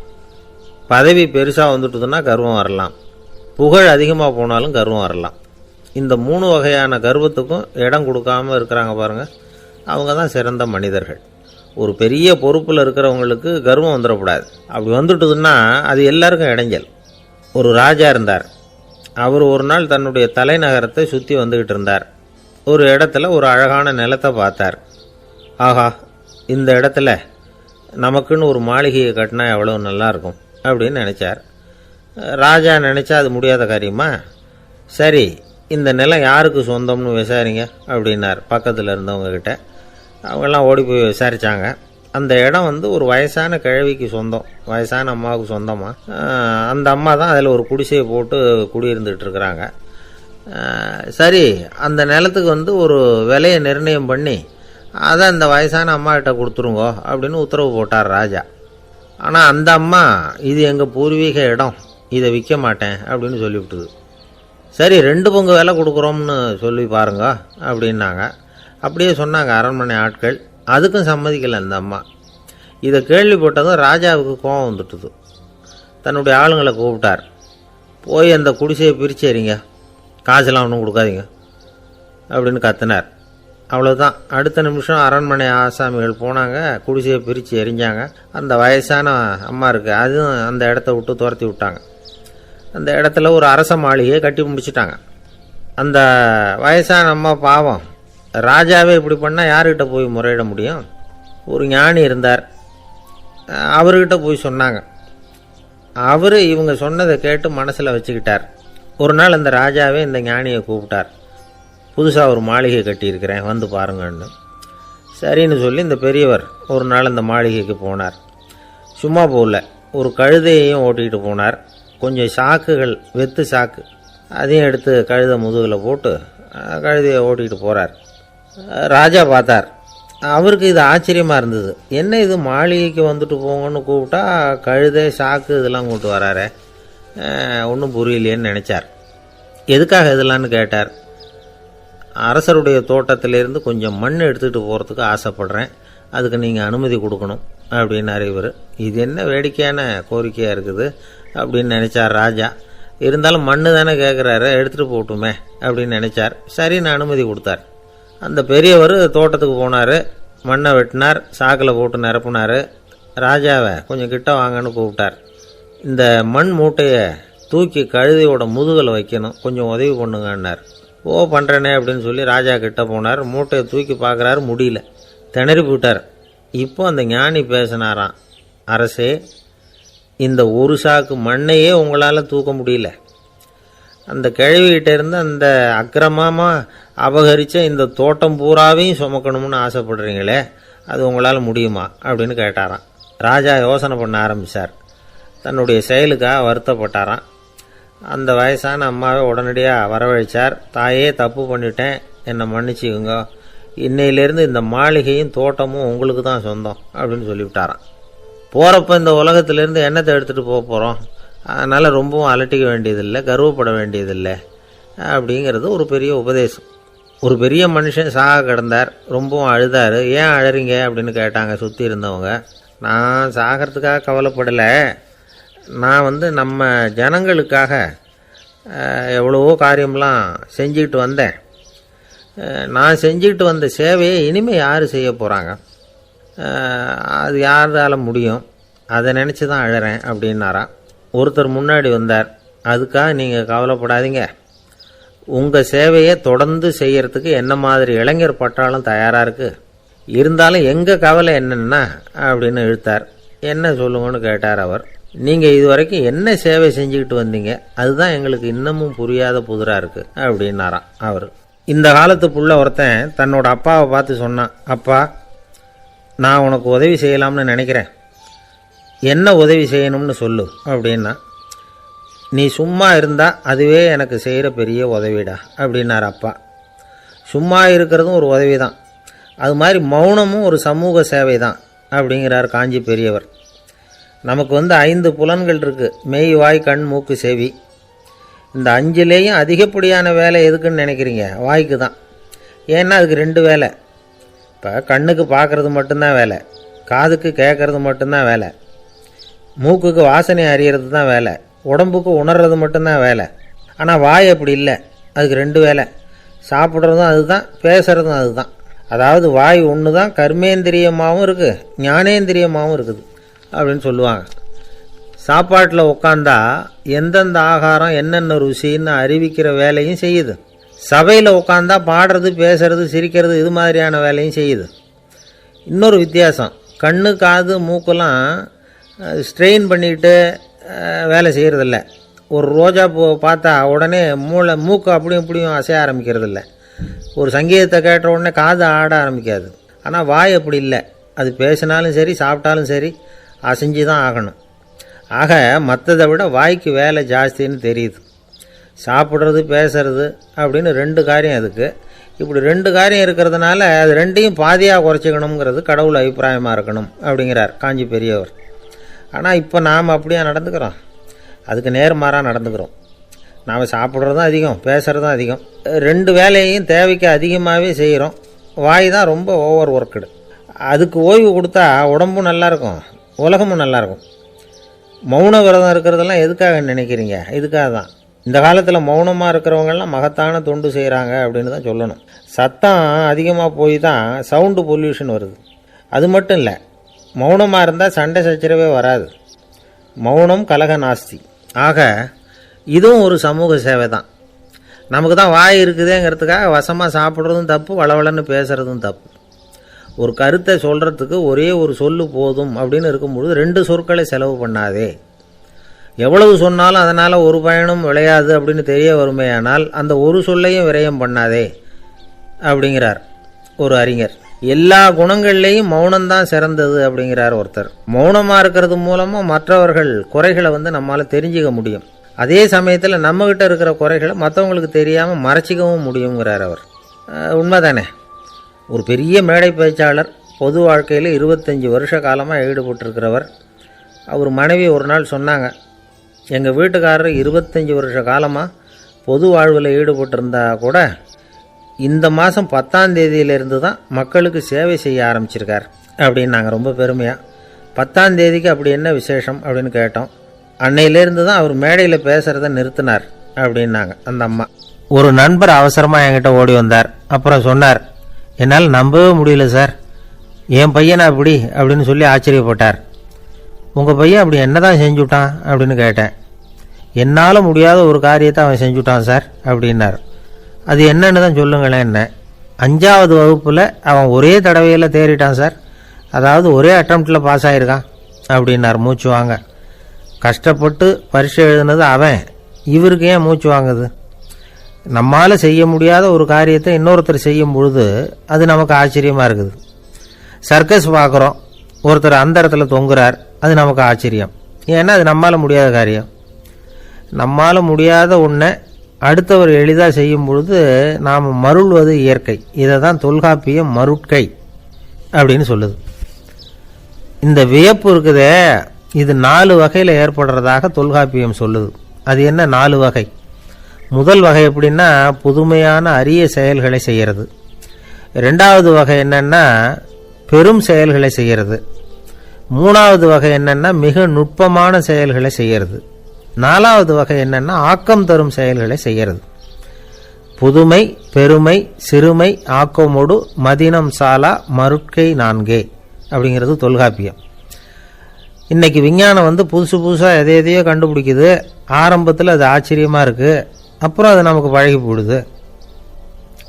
பதவி பெருசாக வந்துட்டுதுன்னா கர்வம் வரலாம், புகழ் அதிகமாக போனாலும் கர்வம் வரலாம். இந்த 3 வகையான கர்வத்துக்கும் இடம் கொடுக்காமல் இருக்கிறாங்க பாருங்கள், அவங்க தான் சிறந்த மனிதர்கள். ஒரு பெரிய பொறுப்பில் இருக்கிறவங்களுக்கு கர்வம் வந்துடக்கூடாது. அப்படி வந்துட்டுதுன்னா அது எல்லாருக்கும் இடைஞ்சல். ஒரு ராஜா இருந்தார். அவர் ஒரு நாள் தன்னுடைய தலைநகரத்தை சுற்றி வந்துக்கிட்டு இருந்தார். ஒரு இடத்துல ஒரு அழகான நிலத்தை பார்த்தார். ஆஹா, இந்த இடத்துல நமக்குன்னு ஒரு மாளிகையை கட்டினா எவ்வளோ நல்லாயிருக்கும் அப்படின்னு நினச்சார். ராஜா நினச்சா அது முடியாத காரியமா? சரி, இந்த நிலம் யாருக்கு சொந்தம்னு விசாரிங்க அப்படின்னார் பக்கத்தில் இருந்தவங்கக்கிட்ட. அவங்கெல்லாம் ஓடி போய் விசாரித்தாங்க. அந்த இடம் ஒரு வயசான கிழவிக்கு சொந்தம், வயசான அம்மாவுக்கு சொந்தமாக. அந்த அம்மா தான் அதில் ஒரு குடிசையை போட்டு குடியிருந்துகிட்டு இருக்கிறாங்க. சரி, அந்த நிலத்துக்கு ஒரு விலையை நிர்ணயம் பண்ணி அதை அந்த வயசான அம்மாக்கிட்ட கொடுத்துருங்கோ அப்படின்னு உத்தரவு போட்டார் ராஜா. ஆனால் அந்த அம்மா, இது எங்கள் பூர்வீக இடம், இதை விற்க மாட்டேன் அப்படின்னு சொல்லிவிட்டுது. சரி, 2 பங்கு விலை கொடுக்குறோம்னு சொல்லி பாருங்க அப்படின்னாங்க. அப்படியே சொன்னாங்க அரண்மனை ஆட்கள். அதுக்கும் சம்மதிக்கலை அந்த அம்மா. இதை கேள்விப்பட்டதும் ராஜாவுக்கு கோபம் வந்துட்டுது. தன்னுடைய ஆளுங்களை கூப்பிட்டார். போய் அந்த குடிசையை பிரித்து எறிங்க, காசெல்லாம் ஒன்றும் கொடுக்காதீங்க அப்படின்னு கத்தினார். அவ்வளோதான். அடுத்த நிமிஷம் அரண்மனை ஆசாமிகள் போனாங்க, குடிசையை பிரித்து எரிஞ்சாங்க. அந்த வயசான அம்மா இருக்கு, அதுவும் அந்த இடத்த விட்டு துரத்தி விட்டாங்க. அந்த இடத்துல ஒரு அரச மாளிகையை கட்டி முடிச்சிட்டாங்க. அந்த வயசான அம்மா பாவம், ராஜாவே இப்படி பண்ணால் யார்கிட்ட போய் முறையிட முடியும்? ஒரு ஞானி இருந்தார், அவர்கிட்ட போய் சொன்னாங்க. அவர் இவங்க சொன்னதை கேட்டு மனசில் வச்சுக்கிட்டார். ஒரு நாள் அந்த ராஜாவே இந்த ஞானியை கூப்பிட்டார். புதுசாக ஒரு மாளிகை கட்டியிருக்கிறேன், வந்து பாருங்கன்னு. சரின்னு சொல்லி இந்த பெரியவர் ஒரு நாள் இந்த மாளிகைக்கு போனார். சும்மா போகல, ஒரு கழுதையையும் ஓட்டிகிட்டு போனார். கொஞ்சம் சாக்குகள், வெத்து சாக்கு, அதையும் எடுத்து கழுதை முதுகில் போட்டு கழுதையை ஓட்டிகிட்டு போகிறார். ராஜா பார்த்தார். அவருக்கு இது ஆச்சரியமாக இருந்தது. என்ன இது, மாளிகைக்கு வந்துட்டு போங்கன்னு கூப்பிட்டா கழுதை சாக்கு இதெல்லாம் கூப்பிட்டு வராரே, ஒன்றும் புரியலையேன்னு நினச்சார். எதுக்காக இதெல்லாம்னு கேட்டார். அரசருடைய தோட்டத்திலேருந்து கொஞ்சம் மண் எடுத்துகிட்டு போகிறதுக்கு ஆசைப்படுறேன், அதுக்கு நீங்கள் அனுமதி கொடுக்கணும் அப்படின்னார் இவர். இது என்ன வேடிக்கையான கோரிக்கையாக இருக்குது அப்படின்னு நினச்சார் ராஜா. இருந்தாலும் மண்ணு தானே கேட்குறாரு, எடுத்துகிட்டு போட்டுமே அப்படின்னு நினச்சார். சரின்னு அனுமதி கொடுத்தார். அந்த பெரியவர் தோட்டத்துக்கு போனார், மண்ணை வெட்டினார், சாக்கில் போட்டு நிரப்புனார். ராஜாவை கொஞ்சம் கிட்ட வாங்கன்னு கூப்பிட்டார். இந்த மண் மூட்டையை தூக்கி கழுதையோட முதுகில் வைக்கணும், கொஞ்சம் உதவி பண்ணுங்கன்னார். ஓ பண்ணுறேனே அப்படின்னு சொல்லி ராஜா கிட்ட போனார். மூட்டையை தூக்கி பார்க்குறாரு, முடியல, திணறி போட்டார். இப்போ அந்த ஞானி பேசினாராம். அரசே, இந்த ஒரு சாக்கு மண்ணையே உங்களால் தூக்க முடியல, அந்த கிழவிகிட்ட இருந்து அந்த அக்கிரமமாக அபகரித்த இந்த தோட்டம் பூராவையும் சுமக்கணும்னு ஆசைப்படுறீங்களே, அது உங்களால் முடியுமா அப்படின்னு கேட்டாராம். ராஜா யோசனை பண்ண ஆரம்பித்தார். தன்னுடைய செயலுக்காக வருத்தப்பட்டாராம். அந்த வயசான அம்மாவை உடனடியாக வரவழைச்சார். தாயே, தப்பு பண்ணிட்டேன், என்னை மன்னிச்சுக்குங்க, இன்னையிலேருந்து இந்த மாளிகையும் தோட்டமும் உங்களுக்கு தான் சொந்தம் அப்படின்னு சொல்லிவிட்டாராம். போகிறப்ப இந்த உலகத்திலேருந்து என்னத்தை எடுத்துகிட்டு போக போகிறோம், அதனால் ரொம்பவும் அலட்டிக்க வேண்டியதில்லை, கர்வப்பட வேண்டியதில்லை அப்படிங்கிறது ஒரு பெரிய உபதேசம். ஒரு பெரிய மனுஷன் சாக கிடந்தார், ரொம்பவும் அழுதார். ஏன் அழறீங்க அப்படின்னு கேட்டாங்க சுற்றி இருந்தவங்க. நான் சாகிறதுக்காக கவலைப்படலை, நான் நம்ம ஜனங்களுக்காக எவ்வளவோ காரியம்லாம் செஞ்சுக்கிட்டு வந்தேன். நான் செஞ்சுக்கிட்டு வந்த சேவையை இனிமேல் யார் செய்ய போகிறாங்க, அது யாரால் முடியும், அதை நினச்சி தான் அழறேன் அப்படின்னாராம். ஒருத்தர் முன்னாடி வந்தார். அதுக்காக நீங்கள் கவலைப்படாதீங்க, உங்கள் சேவையை தொடர்ந்து செய்கிறதுக்கு என்ன மாதிரி இளைஞர் பட்டாலும் தயாராக இருக்குது, இருந்தாலும் எங்கள் கவலை என்னென்னா அப்படின்னு இழுத்தார். என்ன சொல்லுங்கன்னு கேட்டார் அவர். நீங்கள் இது வரைக்கும் என்ன சேவை செஞ்சுக்கிட்டு வந்தீங்க, அதுதான் எங்களுக்கு இன்னமும் புரியாத புதிராக இருக்குது அப்படின்னாராம் அவர். இந்த காலத்து புள்ள ஒருத்தன் தன்னோட அப்பாவை பார்த்து சொன்னான், அப்பா, நான் உனக்கு உதவி செய்யலாம்னு நினைக்கிறேன், என்ன உதவி செய்யணும்னு சொல்லு அப்படின்னா. நீ சும்மா இருந்தால் அதுவே எனக்கு செய்கிற பெரிய உதவிடா அப்படின்னார் அப்பா. சும்மா இருக்கிறதும் ஒரு உதவி தான், அது மாதிரி மௌனமும் ஒரு சமூக சேவை தான் அப்படிங்கிறார் காஞ்சி பெரியவர். நமக்கு 5 புலன்கள் இருக்குது, மெய், வாய், கண், மூக்கு, செவி. இந்த 5லேயும் அதிகப்படியான வேலை எதுக்குன்னு நினைக்கிறீங்க? வாய்க்கு தான். ஏன்னா அதுக்கு 2 வேலை. இப்போ கண்ணுக்கு பார்க்குறது மட்டும்தான் வேலை, காதுக்கு கேட்குறது மட்டும்தான் வேலை, மூக்குக்கு வாசனை அறியறது தான் வேலை, உடம்புக்கு உணர்றது மட்டும்தான் வேலை. ஆனால் வாய் அப்படி இல்லை, அதுக்கு 2 வேலை. சாப்பிட்றதும் அதுதான், பேசுகிறதும் அதுதான். அதாவது வாய் ஒன்று தான் கர்மேந்திரியமாகவும் இருக்குது, ஞானேந்திரியமாகவும் இருக்குது அப்படின்னு சொல்லுவாங்க. சாப்பாட்டில் உட்காந்தா எந்தெந்த ஆகாரம் என்னென்ன ருசின்னு அறிவிக்கிற வேலையும் செய்யுது. சபையில் உட்காந்தா பாடுறது, பேசுறது, சிரிக்கிறது, இது மாதிரியான வேலையும் செய்யுது. இன்னொரு வித்தியாசம், கண்ணு, காது, மூக்கெல்லாம் ஸ்ட்ரெயின் பண்ணிக்கிட்டு வேலை செய்கிறதில்ல. ஒரு ரோஜா பூ பார்த்தா உடனே மூக்கு அப்படியும் இப்படியும் அசைய ஆரம்பிக்கிறதில்ல. ஒரு சங்கீதத்தை கேட்ட உடனே காது ஆட ஆரம்பிக்காது. ஆனால் வாய் அப்படி இல்லை, அது பேசினாலும் சரி சாப்பிட்டாலும் சரி அசைஞ்சு தான் ஆகணும். ஆக மற்றதை விட வாய்க்கு வேலை ஜாஸ்தின்னு தெரியுது. சாப்பிட்றது, பேசுறது அப்படின்னு 2 காரியம் அதுக்கு. இப்படி 2 காரியம் இருக்கிறதுனால அது 2ஐயும் பாதியாக குறைச்சிக்கணுங்கிறது கடவுள் அபிப்பிராயமாக இருக்கணும் அப்படிங்கிறார் காஞ்சி பெரியவர். ஆனால் இப்போ நாம் அப்படியே நடந்துக்கிறோம், அதுக்கு நேர்மாறாக நடந்துக்கிறோம். நாம் சாப்பிட்றதும் அதிகம், பேசுகிறதும் அதிகம், 2 வேலையையும் தேவைக்கு அதிகமாகவே செய்கிறோம். வாய் தான் ரொம்ப ஓவர் ஒர்க்குடு. அதுக்கு ஓய்வு கொடுத்தா உடம்பும் நல்லாயிருக்கும், உலகமும் நல்லாயிருக்கும். மௌன விரதம் இருக்கிறதெல்லாம் எதுக்காக நினைக்கிறீங்க? இதுக்காக தான். இந்த காலத்தில் மௌனமாக இருக்கிறவங்கெல்லாம் மகத்தான தொண்டு செய்கிறாங்க அப்படின்னு தான் சொல்லணும். சத்தம் அதிகமாக போய் தான் சவுண்டு பொல்யூஷன் வருது. அது மட்டும் இல்லை, மௌனமாக இருந்தால் சண்டை சச்சரவே வராது. மௌனம் கலக நாஸ்தி. ஆக இதுவும் ஒரு சமூக சேவை தான். நமக்கு தான் வாய் இருக்குதேங்கிறதுக்காக வசமாக சாப்பிட்றதும் தப்பு, வளவளன்னு பேசுகிறதும் தப்பு. ஒரு கருத்தை சொல்கிறதுக்கு ஒரே ஒரு சொல்லு போதும் அப்படின்னு இருக்கும்பொழுது 2 சொற்களை செலவு பண்ணாதே. எவ்வளவு சொன்னாலும் அதனால் ஒரு பயனும் விளையாது அப்படின்னு தெரிய வருமேயானால் அந்த ஒரு சொல்லையும் விரயம் பண்ணாதே அப்படிங்கிறார் ஒரு அறிஞர். எல்லா குணங்கள்லேயும் மௌனம்தான் சிறந்தது அப்படிங்கிறார் ஒருத்தர். மௌனமாக இருக்கிறது மூலமாக மற்றவர்கள் குறைகளை நம்மளால் தெரிஞ்சிக்க முடியும். அதே சமயத்தில் நம்மகிட்ட இருக்கிற குறைகளை மற்றவங்களுக்கு தெரியாமல் மறைச்சிக்கவும் முடியுங்கிறார் அவர். உண்மைதானே? ஒரு பெரிய மேடை பேச்சாளர், பொது வாழ்க்கையில் 25 வருஷ காலமாக ஈடுபட்டிருக்கிறவர். அவர் மனைவி ஒரு நாள் சொன்னாங்க, எங்கள் வீட்டுக்காரர் 25 வருஷ காலமாக பொது வாழ்வில் ஈடுபட்டிருந்தா கூட இந்த மாதம் 10ஆம் தேதியிலிருந்து தான் மக்களுக்கு சேவை செய்ய ஆரம்பிச்சிருக்கார் அப்படின்னு நாங்கள் ரொம்ப பெருமையாக. 10ஆம் தேதிக்கு அப்படி என்ன விசேஷம் அப்படின்னு கேட்டோம். அன்னையிலேருந்து தான் அவர் மேடையில் பேசுகிறத நிறுத்தினார் அப்படின்னாங்க அந்த அம்மா. ஒரு நண்பர் அவசரமாக என்கிட்ட ஓடி வந்தார். அப்புறம் சொன்னார், என்னால் நம்பவே முடியல சார், என் பையனை அப்படி அப்படின்னு சொல்லி ஆச்சரியப்பட்டார். உங்கள் பையன் அப்படி என்ன தான் செஞ்சுட்டான் அப்படின்னு கேட்டேன். என்னால் முடியாத ஒரு காரியத்தை அவன் செஞ்சுட்டான் சார் அப்படின்னார். அது என்னன்னு தான் சொல்லுங்களேன். என்ன, 5ஆவது வகுப்பில் அவன் ஒரே தடவையில் தேறிட்டான் சார், அதாவது ஒரே அட்டம்ப்டில் பாஸ் ஆகிருக்கான் அப்படின்னார் மூச்சு வாங்க. கஷ்டப்பட்டு பரீட்சை எழுதுனது அவன், இவருக்கு ஏன் மூச்சு வாங்குது? நம்மால் செய்ய முடியாத ஒரு காரியத்தை இன்னொருத்தர் செய்யும் பொழுது அது நமக்கு ஆச்சரியமாக இருக்குது. சர்க்கஸ் பார்க்குறோம், ஒருத்தர் அந்த இடத்துல தொங்குறார், அது நமக்கு ஆச்சரியம். ஏன்னா அது நம்மால் முடியாத காரியம். நம்மால் முடியாத ஒன்றை அடுத்தவர் எளிதாக செய்யும் பொழுது நாம் மருள்வது இயற்கை. இதை தான் தொல்காப்பியம் மருட்கை அப்படின்னு சொல்லுது. இந்த வியப்பு இருக்குதே, இது 4 வகையில் ஏற்படுறதாக தொல்காப்பியம் சொல்லுது. அது என்ன 4 வகை? முதல் வகை எப்படின்னா புதுமையான அரிய செயல்களை செய்கிறது. 2வது வகை என்னன்னா பெரும் செயல்களை செய்கிறது. 3வது வகை என்னன்னா மிக நுட்பமான செயல்களை செய்கிறது. 4வது வகை என்னன்னா ஆக்கம் தரும் செயல்களை செய்கிறது. புதுமை, பெருமை, சிறுமை, ஆக்கமோடு மதினம் சாலா மருட்கை 4 அப்படிங்கிறது தொல்காப்பியம். இன்னைக்கு விஞ்ஞானம் புதுசு புதுசாக எதையோ கண்டுபிடிக்குது. ஆரம்பத்தில் அது ஆச்சரியமாக இருக்குது, அப்புறம் அது நமக்கு பழகி போடுது.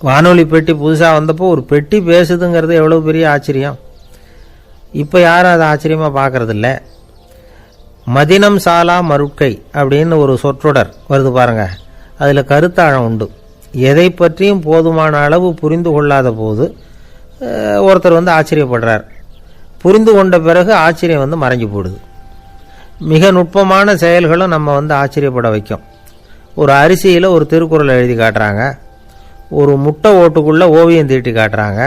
வானொலி பெட்டி புதுசாக வந்தப்போ ஒரு பெட்டி பேசுதுங்கிறது எவ்வளோ பெரிய ஆச்சரியம். இப்போ யாரும் அதை ஆச்சரியமாக பார்க்கறதில்ல. மதினம் சாலா மருட்கை அப்படின்னு ஒரு சொற்றொடர் வருது பாருங்க, அதில் கருத்தாழம் உண்டு. எதை பற்றியும் போதுமான அளவு புரிந்து கொள்ளாத போது ஒருத்தர் ஆச்சரியப்படுறார். புரிந்து கொண்ட பிறகு ஆச்சரியம் மறைஞ்சு போடுது. மிக நுட்பமான செயல்களும் நம்ம ஆச்சரியப்பட வைக்கும். ஒரு அரிசியில் ஒரு திருக்குறள் எழுதி காட்டுறாங்க, ஒரு முட்டை ஓட்டுக்குள்ளே ஓவியம் தீட்டி காட்டுறாங்க.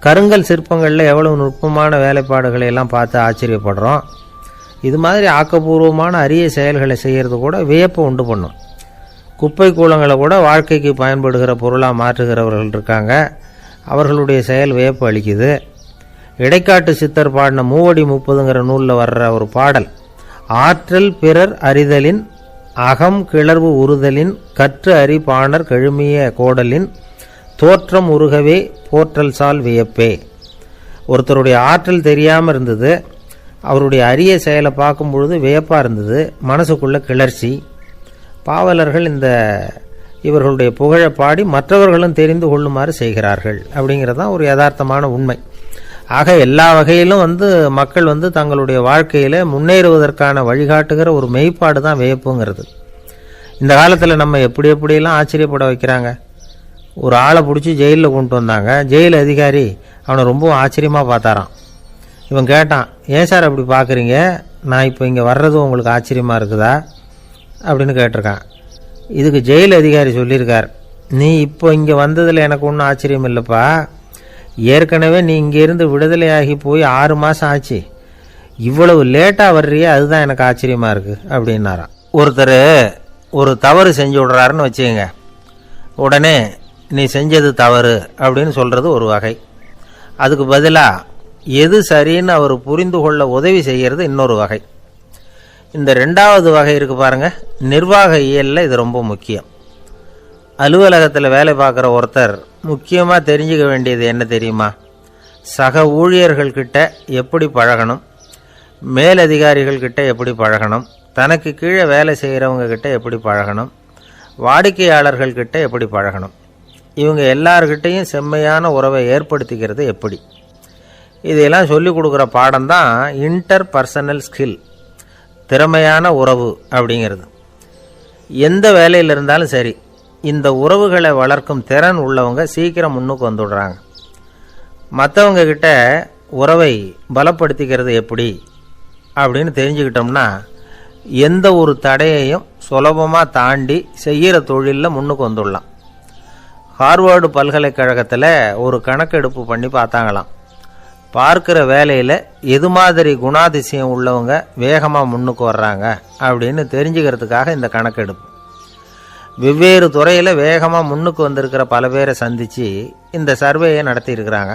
கருங்கல் சிற்பங்களில் எவ்வளவு நுட்பமான வேலைப்பாடுகளை எல்லாம் பார்த்து ஆச்சரியப்படுறோம். இது மாதிரி ஆக்கப்பூர்வமான அரிய செயல்களை செய்கிறது கூட வியப்பை உண்டு பண்ணும். குப்பை கூலங்களை கூட வாழ்க்கைக்கு பயன்படுகிற பொருளாக மாற்றுகிறவர்கள் இருக்காங்க, அவர்களுடைய செயல் வியப்பு அளிக்குது. இடைக்காட்டு சித்தர் பாடின 30 நூலில் வர்ற ஒரு பாடல், ஆற்றல் பிறர் அறிதலின் அகம் கிளர்வு உறுதலின் கற்று அறி பாணர் கழுமிய கோடலின் தோற்றம் உருகவே போற்றல் சால் வியப்பே. ஒருத்தருடைய ஆற்றல் தெரியாமல் இருந்தது, அவருடைய அரிய செயலை பார்க்கும் பொழுது வியப்பாக இருந்தது, மனசுக்குள்ள கிளர்ச்சி. பாவலர்கள் இவர்களுடைய புகழை பாடி மற்றவர்களும் தெரிந்து கொள்ளுமாறு செய்கிறார்கள். அப்படிங்கிறது தான் ஒரு யதார்த்தமான உண்மை. ஆக எல்லா வகையிலும் மக்கள் தங்களுடைய வாழ்க்கையில் முன்னேறுவதற்கான வழிகாட்டுகிற ஒரு மெய்ப்பாடு தான் வியப்புங்கிறது. இந்த காலத்தில் நம்ம எப்படியெல்லாம் ஆச்சரியப்பட வைக்கிறாங்க. ஒரு ஆளை பிடிச்சி ஜெயிலில் கொண்டு வந்தாங்க. ஜெயில் அதிகாரி அவனை ரொம்ப ஆச்சரியமாக பார்த்தாரான். இவன் கேட்டான், ஏன் சார் அப்படி பார்க்குறீங்க, நான் இப்போ இங்கே வர்றது உங்களுக்கு ஆச்சரியமாக இருக்குதா அப்படின்னு கேட்டிருக்கான். இதுக்கு ஜெயில் அதிகாரி சொல்லியிருக்கார், நீ இப்போ இங்கே வந்ததில் எனக்கு ஒன்றும் ஆச்சரியம் இல்லைப்பா, ஏற்கனவே நீ இங்கேருந்து விடுதலையாகி போய் 6 மாதம் ஆச்சு, இவ்வளவு லேட்டாக வர்றியே அதுதான் எனக்கு ஆச்சரியமாக இருக்குது அப்படின்னாராம். ஒருத்தர் ஒரு தவறு செஞ்சு விடுறாருன்னு வச்சுக்கோங்க, உடனே நீ செஞ்சது தவறு அப்படின்னு சொல்கிறது ஒரு வகை. அதுக்கு பதிலாக எது சரின்னு அவர் புரிந்து கொள்ள உதவி செய்கிறது இன்னொரு வகை. இந்த 2வது வகை இருக்கு பாருங்க, நிர்வாக இயலில் இது ரொம்ப முக்கியம். அலுவலகத்தில் வேலை பார்க்குற ஒருத்தர் முக்கியமாக தெரிஞ்சுக்க வேண்டியது என்ன தெரியுமா? சக ஊழியர்கள்கிட்ட எப்படி பழகணும், மேலதிகாரிகள்கிட்ட எப்படி பழகணும், தனக்கு கீழே வேலை செய்கிறவங்க கிட்ட எப்படி பழகணும், வாடிக்கையாளர்கள்கிட்ட எப்படி பழகணும், இவங்க எல்லார்கிட்டையும் செம்மையான உறவை ஏற்படுத்திக்கிறது எப்படி, இதையெல்லாம் சொல்லிக் கொடுக்குற பாடம் தான் இன்டர் பர்சனல் ஸ்கில், திறமையான உறவு அப்படிங்கிறது. எந்த வேலையில் இருந்தாலும் சரி, இந்த உறவுகளை வளர்க்கும் திறன் உள்ளவங்க சீக்கிரம் முன்னுக்கு வந்துடுறாங்க. மற்றவங்க கிட்ட உறவை பலப்படுத்திக்கிறது எப்படி அப்படின்னு தெரிஞ்சுக்கிட்டோம்னா எந்த ஒரு தடையையும் சுலபமாக தாண்டி செய்கிற தொழிலில் முன்னுக்கு வந்துடலாம். ஹார்வர்டு பல்கலைக்கழகத்தில் ஒரு கணக்கெடுப்பு பண்ணி பார்த்தாங்களாம். பார்க்குற வேலையில் எது மாதிரி குணாதிசயம் உள்ளவங்க வேகமாக முன்னுக்கு வர்றாங்க அப்படின்னு தெரிஞ்சுக்கிறதுக்காக இந்த கணக்கெடுப்பு. வெவ்வேறு துறையில் வேகமாக முன்னுக்கு வந்திருக்கிற பல பேரை சந்தித்து இந்த சர்வேயை நடத்தியிருக்கிறாங்க.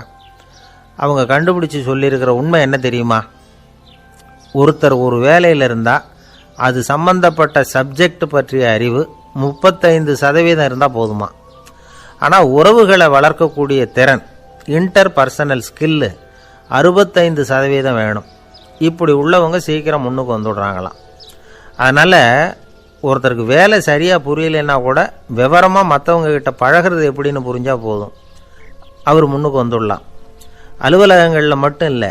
அவங்க கண்டுபிடிச்சி சொல்லியிருக்கிற உண்மை என்ன தெரியுமா? ஒருத்தர் ஒரு வேலையில் இருந்தால் அது சம்பந்தப்பட்ட சப்ஜெக்ட் பற்றிய அறிவு 35% இருந்தால் போதுமா. ஆனால் உறவுகளை வளர்க்கக்கூடிய திறன், இன்டர் பர்சனல் ஸ்கில்லு 65% வேணும். இப்படி உள்ளவங்க சீக்கிரம் முன்னுக்கு வந்துடுறாங்களாம். அதனால் ஒருத்தருக்கு வேலை சரியாக புரியலைன்னா கூட விவரமாக மற்றவங்க கிட்ட பழகிறது எப்படின்னு புரிஞ்சால் போதும், அவர் முன்னுக்கு வந்துடலாம். அலுவலகங்களில் மட்டும் இல்லை,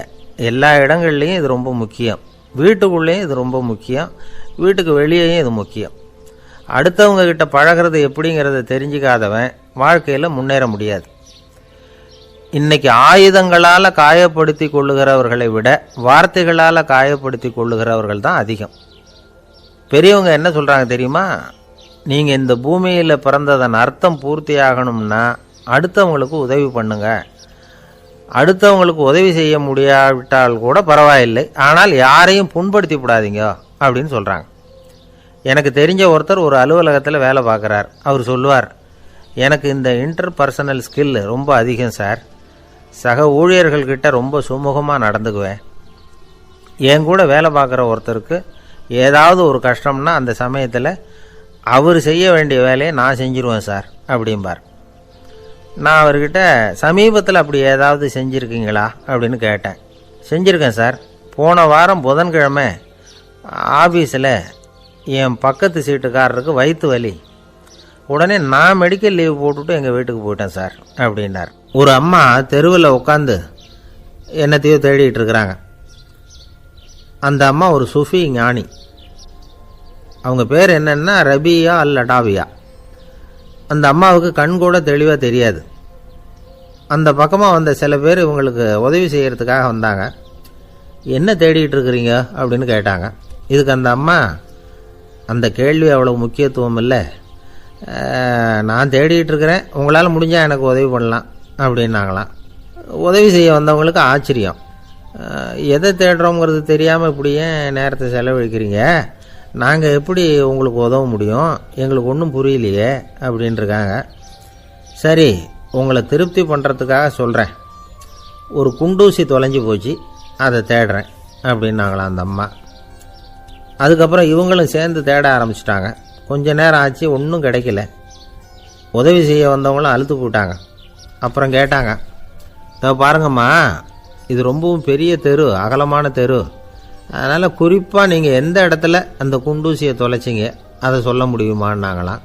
எல்லா இடங்கள்லையும் இது ரொம்ப முக்கியம். வீட்டுக்குள்ளேயும் இது ரொம்ப முக்கியம், வீட்டுக்கு வெளியேயும் இது முக்கியம். அடுத்தவங்க கிட்ட பழகிறது எப்படிங்கிறத தெரிஞ்சுக்காதவன் வாழ்க்கையில் முன்னேற முடியாது. இன்னைக்கு ஆயுதங்களால் காயப்படுத்தி கொள்ளுகிறவர்களை விட வார்த்தைகளால் காயப்படுத்தி கொள்ளுகிறவர்கள் தான் அதிகம். பெரியவங்க என்ன சொல்கிறாங்க தெரியுமா? நீங்கள் இந்த பூமியில் பிறந்ததன் அர்த்தம் பூர்த்தி ஆகணும்னா அடுத்தவங்களுக்கு உதவி பண்ணுங்க. அடுத்தவங்களுக்கு உதவி செய்ய முடியாவிட்டால் கூட பரவாயில்லை, ஆனால் யாரையும் புண்படுத்தி விடாதீங்க அப்படின்னு சொல்கிறாங்க. எனக்கு தெரிஞ்ச ஒருத்தர் ஒரு அலுவலகத்தில் வேலை பார்க்குறார். அவர் சொல்லுவார், எனக்கு இந்த இன்டர்பர்சனல் ஸ்கில் ரொம்ப அதிகம் சார். சக ஊழியர்கள்கிட்ட ரொம்ப சுமூகமாக நடந்துக்குவேன். என் கூட வேலை பார்க்குற ஒருத்தருக்கு ஏதாவது ஒரு கஷ்டம்னா அந்த சமயத்தில் அவர் செய்ய வேண்டிய வேலையை நான் செஞ்சிருவேன் சார் அப்படிம்பார். நான் அவர்கிட்ட சமீபத்தில் அப்படி ஏதாவது செஞ்சுருக்கீங்களா அப்படின்னு கேட்டேன். செஞ்சுருக்கேன் சார். போன வாரம் புதன்கிழமை ஆஃபீஸில் என் பக்கத்து சீட்டுக்காரருக்கு வயிற்று வலி. உடனே நான் மெடிக்கல் லீவ் போட்டுவிட்டு எங்கள் வீட்டுக்கு போயிட்டேன் சார் அப்படின்னார். ஒரு அம்மா தெருவில் உட்காந்து என்னத்தையோ தேடிட்டு இருக்கிறாங்க. அந்த அம்மா ஒரு சூஃபி ஞானி. அவங்க பேர் என்னன்னா ரபியா அல் அடாவியா. அந்த அம்மாவுக்கு கண் கூட தெளிவாக தெரியாது. அந்த பக்கமாக வந்த சில பேர் இவங்களுக்கு உதவி செய்கிறதுக்காக வந்தாங்க. என்ன தேடிட்டு இருக்கிறீங்க அப்படின்னு கேட்டாங்க. இதுக்கு அந்த அம்மா, அந்த கேள்வி அவ்வளோ முக்கியத்துவம் இல்லை, நான் தேடிட்டு இருக்கிறேன், உங்களால் முடிஞ்சால் எனக்கு உதவி பண்ணலாம் அப்படின்னாங்களாம். உதவி செய்ய வந்தவங்களுக்கு ஆச்சரியம். எதை தேடுறோங்கிறது தெரியாமல் இப்படி ஏன் நேரத்தை செலவழிக்கிறீங்க? நாங்கள் எப்படி உங்களுக்கு உதவ முடியும்? எங்களுக்கு ஒன்றும் புரியலையே அப்படின்ட்டுருக்காங்க. சரி, உங்களை திருப்தி பண்ணுறதுக்காக சொல்கிறேன். ஒரு குண்டூசி தொலைஞ்சி போச்சு, அதை தேடுறேன் அப்படின்னாங்களாம் அந்த அம்மா. அதுக்கப்புறம் இவங்களும் சேர்ந்து தேட ஆரம்பிச்சிட்டாங்க. கொஞ்ச நேரம் ஆச்சு, ஒன்றும் கிடைக்கல. உதவி செய்ய வந்தவங்களும் அழுத்து போட்டாங்க. அப்புறம் கேட்டாங்க, பாருங்கம்மா, இது ரொம்பவும் பெரிய தெரு, அகலமான தெரு. அதனால் குறிப்பாக நீங்கள் எந்த இடத்துல அந்த குண்டூசியை தொலைச்சிங்க அதை சொல்ல முடியுமான்னாங்களாம்.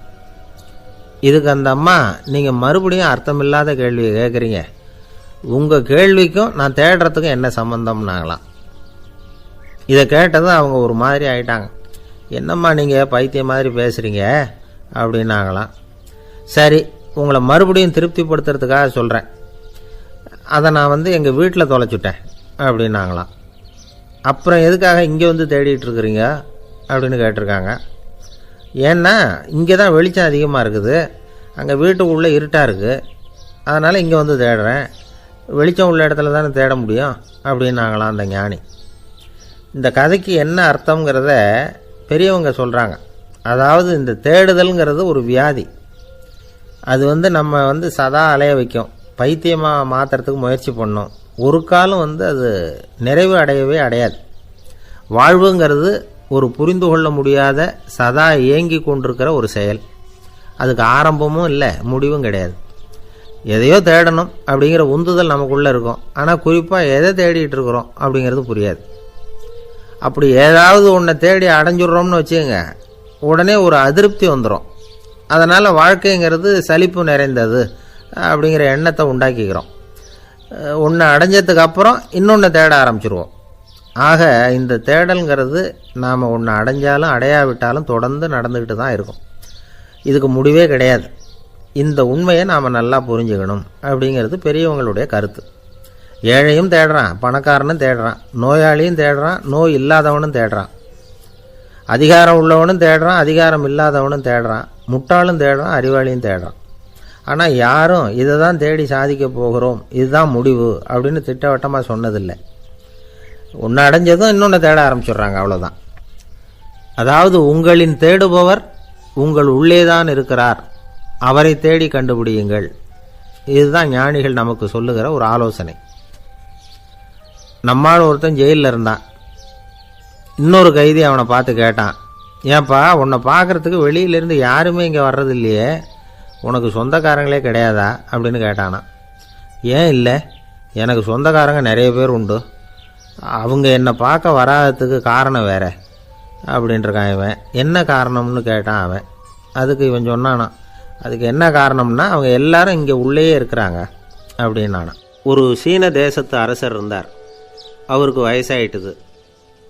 இதுக்கு அந்த அம்மா, நீங்கள் மறுபடியும் அர்த்தமில்லாத கேள்வியை கேட்குறீங்க, உங்கள் கேள்விக்கும் நான் தேடுறதுக்கும் என்ன சம்பந்தம்னாங்களாம். இதை கேட்டதும் அவங்க ஒரு மாதிரி ஆயிட்டாங்க. என்னம்மா நீங்கள் பைத்தியம் மாதிரி பேசுகிறீங்க அப்படின்னாங்களாம். சரி, உங்களை மறுபடியும் திருப்திப்படுத்துறதுக்காக சொல்கிறேன், அதை நான் எங்கள் வீட்டில் தொலைச்சுட்டேன் அப்படின்னாங்களாம். அப்புறம் எதுக்காக இங்கே வந்து தேடிட்டு இருக்கிறீங்க அப்படின்னு கேட்டிருக்காங்க. ஏன்னா இங்கே தான் வெளிச்சம் அதிகமாக இருக்குது, அங்கே வீட்டுக்குள்ளே இருட்டாக இருக்குது, அதனால் இங்கே வந்து தேடுறேன். வெளிச்சம் உள்ள இடத்துல தானே தேட முடியும் அப்படின்னாங்களாம் அந்த ஞானி. இந்த கதைக்கு என்ன அர்த்தங்கிறத பெரியவங்க சொல்கிறாங்க. அதாவது இந்த தேடுதல்ங்கிறது ஒரு வியாதி. அது நம்ம சதா அலைய வைக்கும், பைத்தியமாக மாற்றுறதுக்கு முயற்சி பண்ணோம். ஒரு காலம் அது நிறைவு அடையவே அடையாது. வாழ்வுங்கிறது ஒரு புரிந்து கொள்ள முடியாத சதா ஏங்கி கொண்டிருக்கிற ஒரு செயல். அதுக்கு ஆரம்பமும் இல்லை, முடிவும் கிடையாது. எதையோ தேடணும் அப்படிங்கிற உந்துதல் நமக்குள்ளே இருக்கும், ஆனால் குறிப்பாக எதை தேடிட்டு இருக்கிறோம் அப்படிங்கிறது புரியாது. அப்படி ஏதாவது ஒன்றை தேடி அடைஞ்சிடுறோம்னு வச்சுக்கோங்க, உடனே ஒரு அதிருப்தி வந்துடும். அதனால் வாழ்க்கைங்கிறது சலிப்பு நிறைந்தது அப்படிங்கிற எண்ணத்தை உண்டாக்கிக்கிறோம். ஒன்று அடைஞ்சதுக்கு அப்புறம் இன்னொன்று தேட ஆரம்பிச்சிருவோம். ஆக இந்த தேடல்ங்கிறது நாம் ஒன்று அடைஞ்சாலும் அடையாவிட்டாலும் தொடர்ந்து நடந்துக்கிட்டு தான் இருக்கும். இதுக்கு முடிவே கிடையாது. இந்த உண்மையை நாம் நல்லா புரிஞ்சுக்கணும் அப்படிங்கிறது பெரியவங்களுடைய கருத்து. ஏழையும் தேடுறான், பணக்காரனும் தேடுறான், நோயாளியும் தேடுறான், நோய் இல்லாதவனும் தேடுறான், அதிகாரம் உள்ளவனும் தேடுறான், அதிகாரம் இல்லாதவனும் தேடுறான், முட்டாளும் தேடுறான், அறிவாளியும் தேடுறான். ஆனால் யாரும் இதை தான் தேடி சாதிக்க போகிறோம், இதுதான் முடிவு அப்படின்னு திட்டவட்டமாக சொன்னதில்லை. ஒன்று அடைஞ்சதும் இன்னொன்று தேட ஆரம்பிச்சிடுறாங்க, அவ்வளோதான். அதாவது உங்களின் தேடுபவர் உங்கள் உள்ளேதான் இருக்கிறார், அவரை தேடி கண்டுபிடியுங்கள். இதுதான் ஞானிகள் நமக்கு சொல்லுகிற ஒரு ஆலோசனை. நம்மால் ஒருத்தன் ஜெயிலில் இருந்தான். இன்னொரு கைதி அவனை பார்த்து கேட்டான், ஏன்பா உன்னை பார்க்குறதுக்கு வெளியிலேருந்து யாருமே இங்கே வர்றது இல்லையே, உனக்கு சொந்தக்காரங்களே கிடையாதா அப்படின்னு கேட்டானா. ஏன் இல்லை, எனக்கு சொந்தக்காரங்க நிறைய பேர் உண்டு, அவங்க என்னை பார்க்க வராததுக்கு காரணம் வேற அப்படின்ட்டுருக்கான் இவன். என்ன காரணம்னு கேட்டான் அவன். அதுக்கு இவன் சொன்னானா, அதுக்கு என்ன காரணம்னா அவங்க எல்லாரும் இங்கே உள்ளேயே இருக்கிறாங்க அப்படின்னானா. ஒரு சீன தேசத்து அரசர் இருந்தார். அவருக்கு வயசாயிட்டுது.